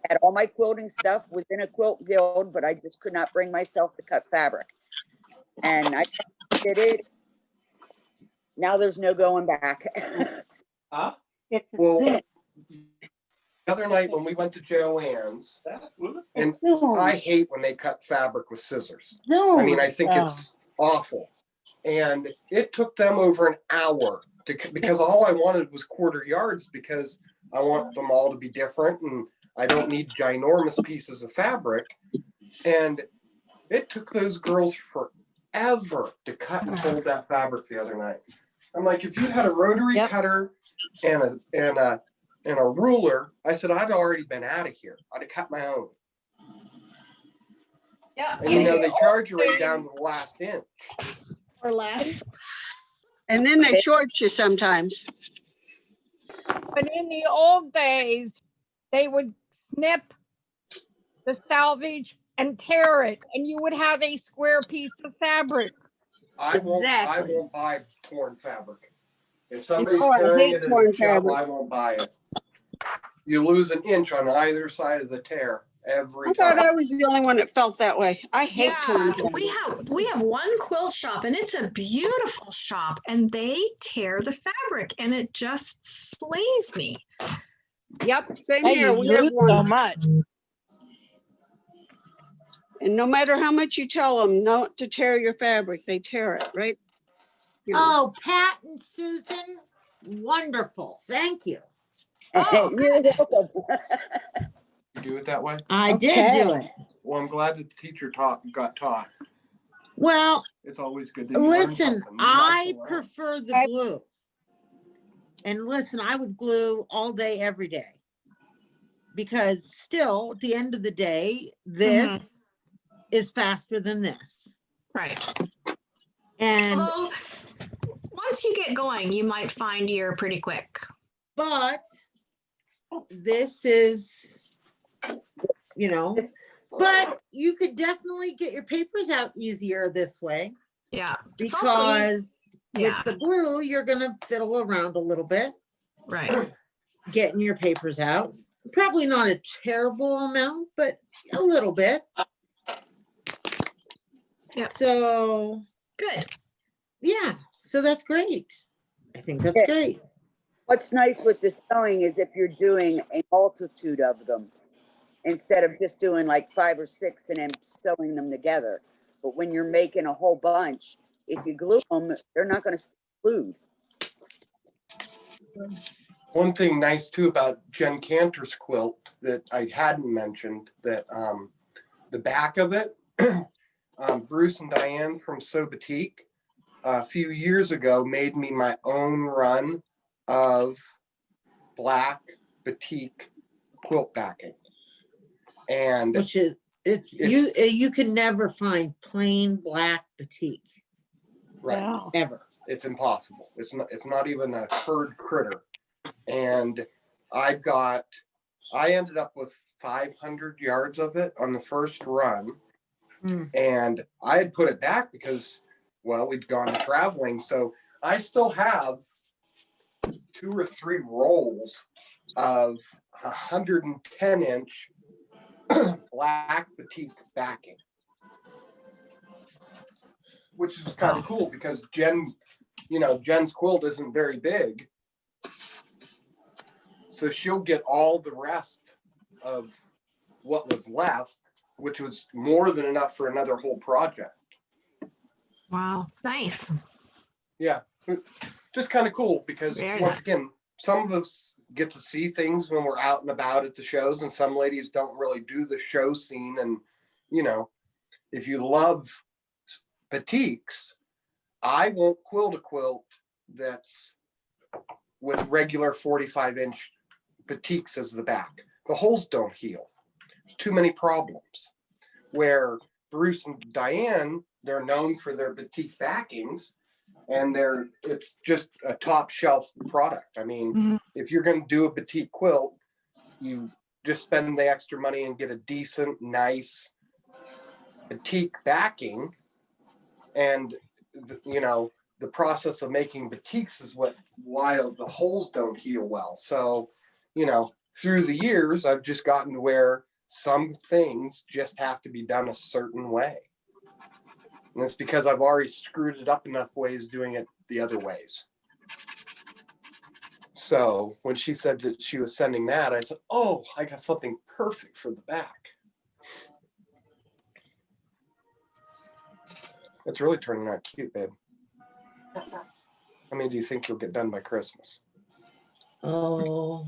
Had all my quilting stuff within a quilt guild, but I just could not bring myself to cut fabric. And I did it. Now there's no going back. Huh? Well, the other night when we went to Joann's, and I hate when they cut fabric with scissors. I mean, I think it's awful. And it took them over an hour because all I wanted was quarter yards because I want them all to be different and I don't need ginormous pieces of fabric. And it took those girls forever to cut and fold that fabric the other night. I'm like, if you had a rotary cutter and a ruler, I said I'd already been out of here. I'd have cut my own. Yeah. And you know they charge you right down to the last inch. Or less. And then they short you sometimes. But in the old days, they would snip the salvage and tear it, and you would have a square piece of fabric. I won't buy torn fabric. If somebody's Oh, I tearing hate it in torn a shop, fabric. I won't buy it. You lose an inch on either side of the tear every I time. thought I was the only one that felt that way. I hate torn Yeah, fabric. we have one quilt shop and it's a beautiful shop and they tear the fabric and it just slays me. Yep, same Hey, here. you We have lose one. so much. And no matter how much you tell them not to tear your fabric, they tear it, right? You know. Oh, Pat and Susan, wonderful. Thank you. Oh, You're welcome. You do it that way? I did do it. Well, I'm glad that the teacher got taught. Well, It's always good that you learn listen, something. I prefer the glue. And listen, I would glue all day, every day. Because still, at the end of the day, this is faster than this. Right. And although, once you get going, you might find you're pretty quick. But this is, but you could definitely get your papers out easier this way. Yeah. Because with the glue, you're going to fiddle around a little bit. Right. Getting your papers out. Probably not a terrible amount, but a little bit. Yeah. So good. Yeah. So that's great. I think that's great. What's nice with this sewing is if you're doing a multitude of them, instead of just doing like 5 or 6 and then sewing them together. But when you're making a whole bunch, if you glue them, they're not going to stay glued. One thing nice too about Jen Cantor's quilt that I hadn't mentioned, that the back of it, Bruce and Diane from Sew Boutique a few years ago made me my own run of black batik quilt backing. And which is you can never find plain black batik. Right. Wow. Ever. It's impossible. It's not even a herd critter. And I ended up with 500 yards of it on the first run. And I had put it back because, well, we'd gone traveling. So I still have 2 or 3 rolls of 110-inch black batik backing, which was kind of cool because Jen Jen's quilt isn't very big. So she'll get all the rest of what was left, which was more than enough for another whole project. Wow, nice. Yeah, just kind of cool because Very once nice. again, some of us get to see things when we're out and about at the shows, and some ladies don't really do the show scene. And, if you love batiks, I won't quilt a quilt that's with regular 45-inch batiks as the back. The holes don't heal. Too many problems. Where Bruce and Diane, they're known for their batik backings, and it's just a top shelf product. I mean, if you're going to do a batik quilt, you just spend the extra money and get a decent, nice batik backing. And the process of making batiks is why the holes don't heal well. So, through the years, I've just gotten to where some things just have to be done a certain way. And it's because I've already screwed it up enough ways doing it the other ways. So when she said that she was sending that, I said, oh, I got something perfect for the back. It's really turning out cute, babe. How many do you think you'll get done by Christmas? Oh,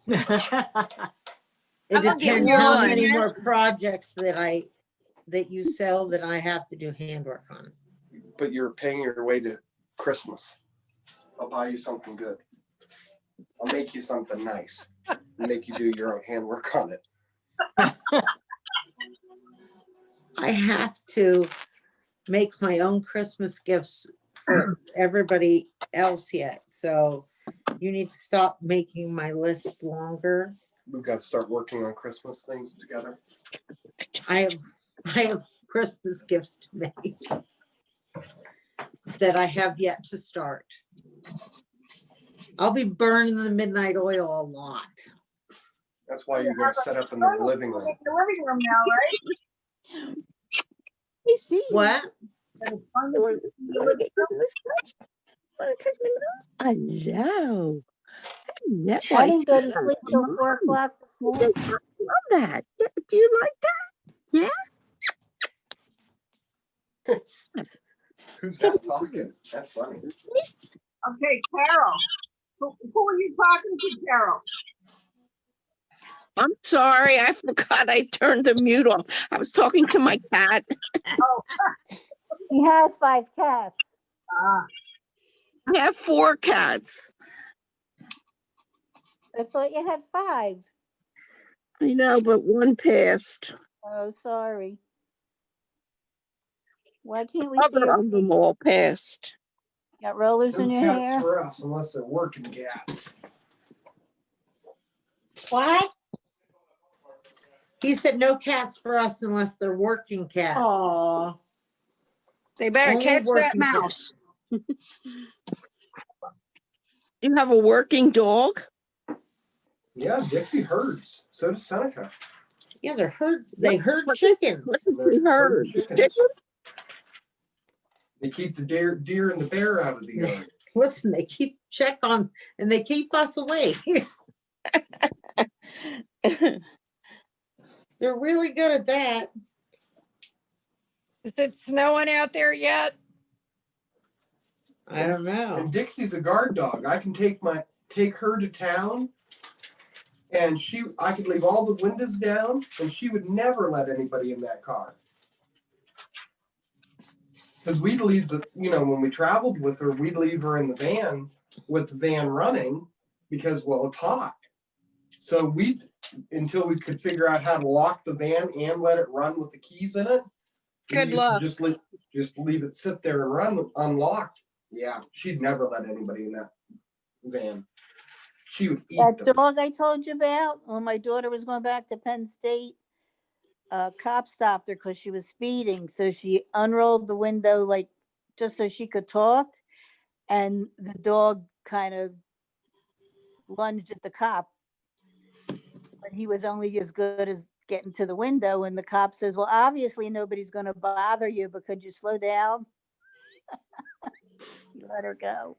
I'm it gonna get depends how one. many more projects that you sell that I have to do handwork on. But you're paying your way to Christmas. I'll buy you something good. I'll make you something nice. Make you do your own handwork on it. I have to make my own Christmas gifts for everybody else yet. So you need to stop making my list longer. We've got to start working on Christmas things together. I have Christmas gifts to make that I have yet to start. I'll be burning the midnight oil a lot. That's why you're going to set up in the living room. The living room now, right? Hey, see. What? Hello. Hello. I didn't go to sleep till 4 o'clock this morning. I love that. Do you like that? Yeah. Who's that talking? That's funny. Okay, Carol. Who are you talking to, Carol? I'm sorry, I forgot I turned the mute off. I was talking to my cat. Oh. He has 5 cats. I have 4 cats. I thought you had 5. I know, but one passed. Oh, sorry. Why can't we see Other your of them all passed. got rollers No in your cats hair? for us unless they're working cats. What? He said no cats for us unless they're working cats. Aw. They better Only catch that working mouse. You have a working dog? Yeah, Dixie herds. So does Seneca. Yeah, they herd chickens. We heard. Chickens. They keep the deer and the bear out of the yard. Listen, they keep check on and they keep us away. They're really good at that. Is it snowing out there yet? I don't know. And Dixie's a guard dog. I can take her to town, and I could leave all the windows down, and she would never let anybody in that car. Because we'd leave when we traveled with her, we'd leave her in the van with the van running because, well, it's hot. So until we could figure out how to lock the van and let it run with the keys in it. Good luck. Just leave it sit there and run unlocked. Yeah, she'd never let anybody in that van. She would eat That them. dog I told you about, when my daughter was going back to Penn State, a cop stopped her because she was speeding. So she unrolled the window just so she could talk. And the dog kind of lunged at the cop. But he was only as good as getting to the window. And the cop says, well, obviously nobody's going to bother you, but could you slow down? He let her go.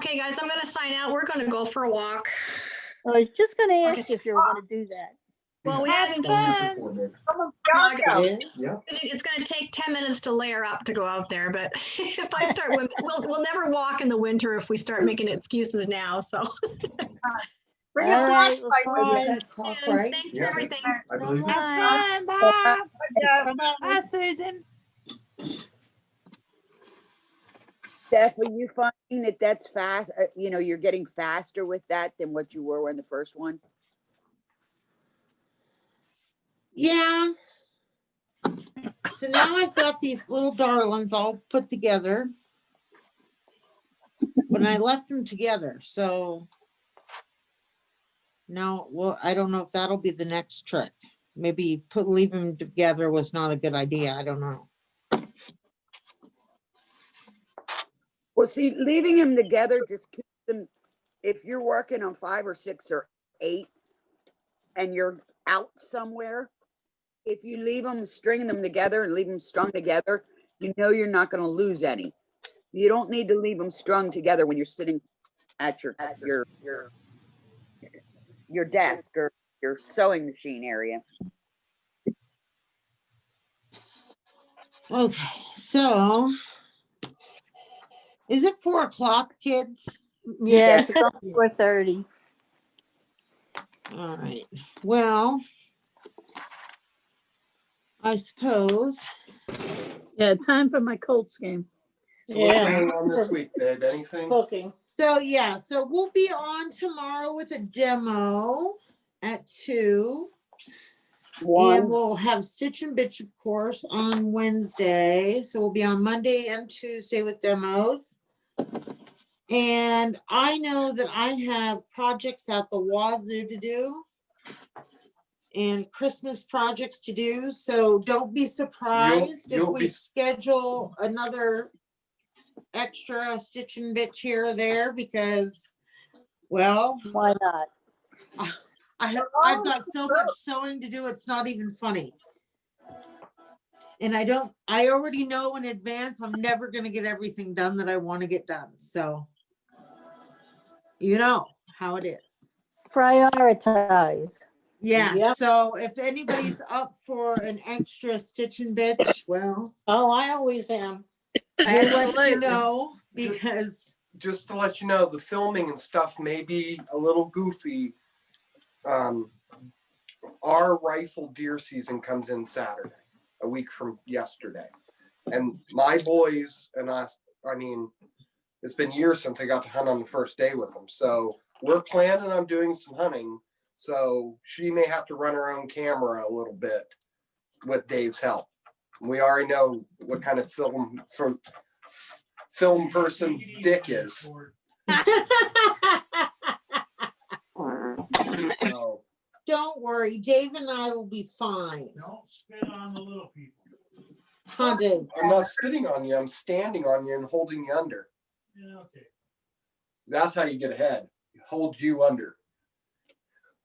Okay, guys, I'm gonna sign out. We're gonna go for a walk. I was just gonna ask you if you were gonna do that. Well, we Have hadn't. fun. It's gonna take 10 minutes to layer up to go out there, but if I start, we'll never walk in the winter if we start making excuses now, so. Bring All a right, flashlight well, with you. fine. Thanks for everything. I believe you. Have fun. Bye. Bye, Susan. Steph, are you finding that that's fast? You know, you're getting faster with that than what you were in the first one? Yeah. So now I've got these little darlings all put together. When I left them together, so now, well, I don't know if that'll be the next trick. Maybe leave them together was not a good idea. I don't know. Well, see, leaving them together, just keep them, if you're working on 5 or 6 or 8 and you're out somewhere, if you leave them, string them together and leave them strung together, you know you're not going to lose any. You don't need to leave them strung together when you're sitting at your desk or your sewing machine area. Okay, so is it 4 o'clock, kids? Yes, it's on 4:30. All right. Well, I suppose. Yeah, time for my Colts game. So what's going on this week, Dave? Anything? Cooking. So yeah, so we'll be on tomorrow with a demo at 2. And we'll have Stitch and Bitch, of course, on Wednesday. So we'll be on Monday and Tuesday with demos. And I know that I have projects at the wazoo to do and Christmas projects to do. So don't be surprised if we schedule another extra Stitch and Bitch here or there because, well, why not? I've got so much sewing to do, it's not even funny. And I already know in advance I'm never going to get everything done that I want to get done. So, you know how it is. Prioritize. Yeah. Yep. So if anybody's up for an extra Stitch and Bitch, well. Oh, I always am. We'll let you know because. Just to let you know, the filming and stuff may be a little goofy. Our rifle deer season comes in Saturday, a week from yesterday. And my boys and us, I mean, it's been years since I got to hunt on the first day with them. So we're planning on doing some hunting. So she may have to run her own camera a little bit with Dave's help. We already know what kind of film person Dick is. So, don't worry, Dave and I will be fine. Don't spit on the little people. Huh, Dave? I'm not spitting on you. I'm standing on you and holding you under. Yeah, okay. That's how you get ahead. Hold you under.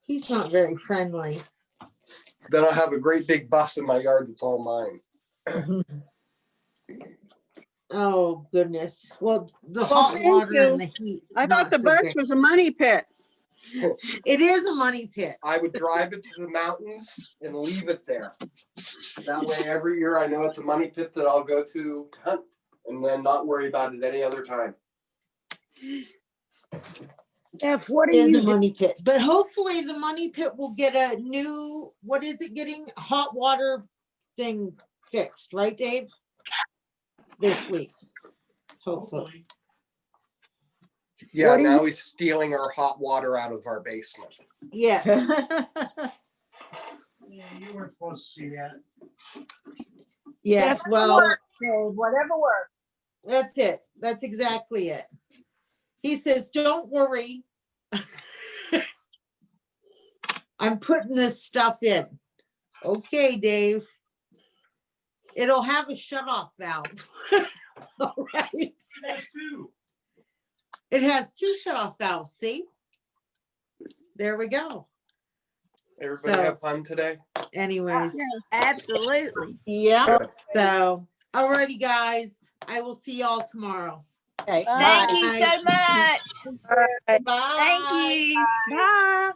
He's not very friendly. Then I'll have a great big bus in my yard that's all mine. Oh, goodness. Well, the hot water and the heat. I thought the bus was a money pit. It is a money pit. I would drive it to the mountains and leave it there. That way, every year I know it's a money pit that I'll go to hunt and then not worry about it any other time. F, what It is a money pit, but hopefully the money pit will get a new, what is it getting? Hot water thing fixed, right, Dave? This week, hopefully. Yeah, now he's stealing our hot water out of our basement. Yeah. Yeah, you weren't supposed to see that. Yes, Whatever well, works, Dave, whatever works. that's it. That's exactly it. He says, don't worry. I'm putting this stuff in. Okay, Dave. It'll have a shut-off valve. All right. It has 2 shut-off valves, see? There we go. Everybody So- have fun today? Anyways, Absolutely. Yeah. so, alrighty, guys, I will see y'all tomorrow. Okay. Thank bye. you so much. Bye. Thank you. Bye.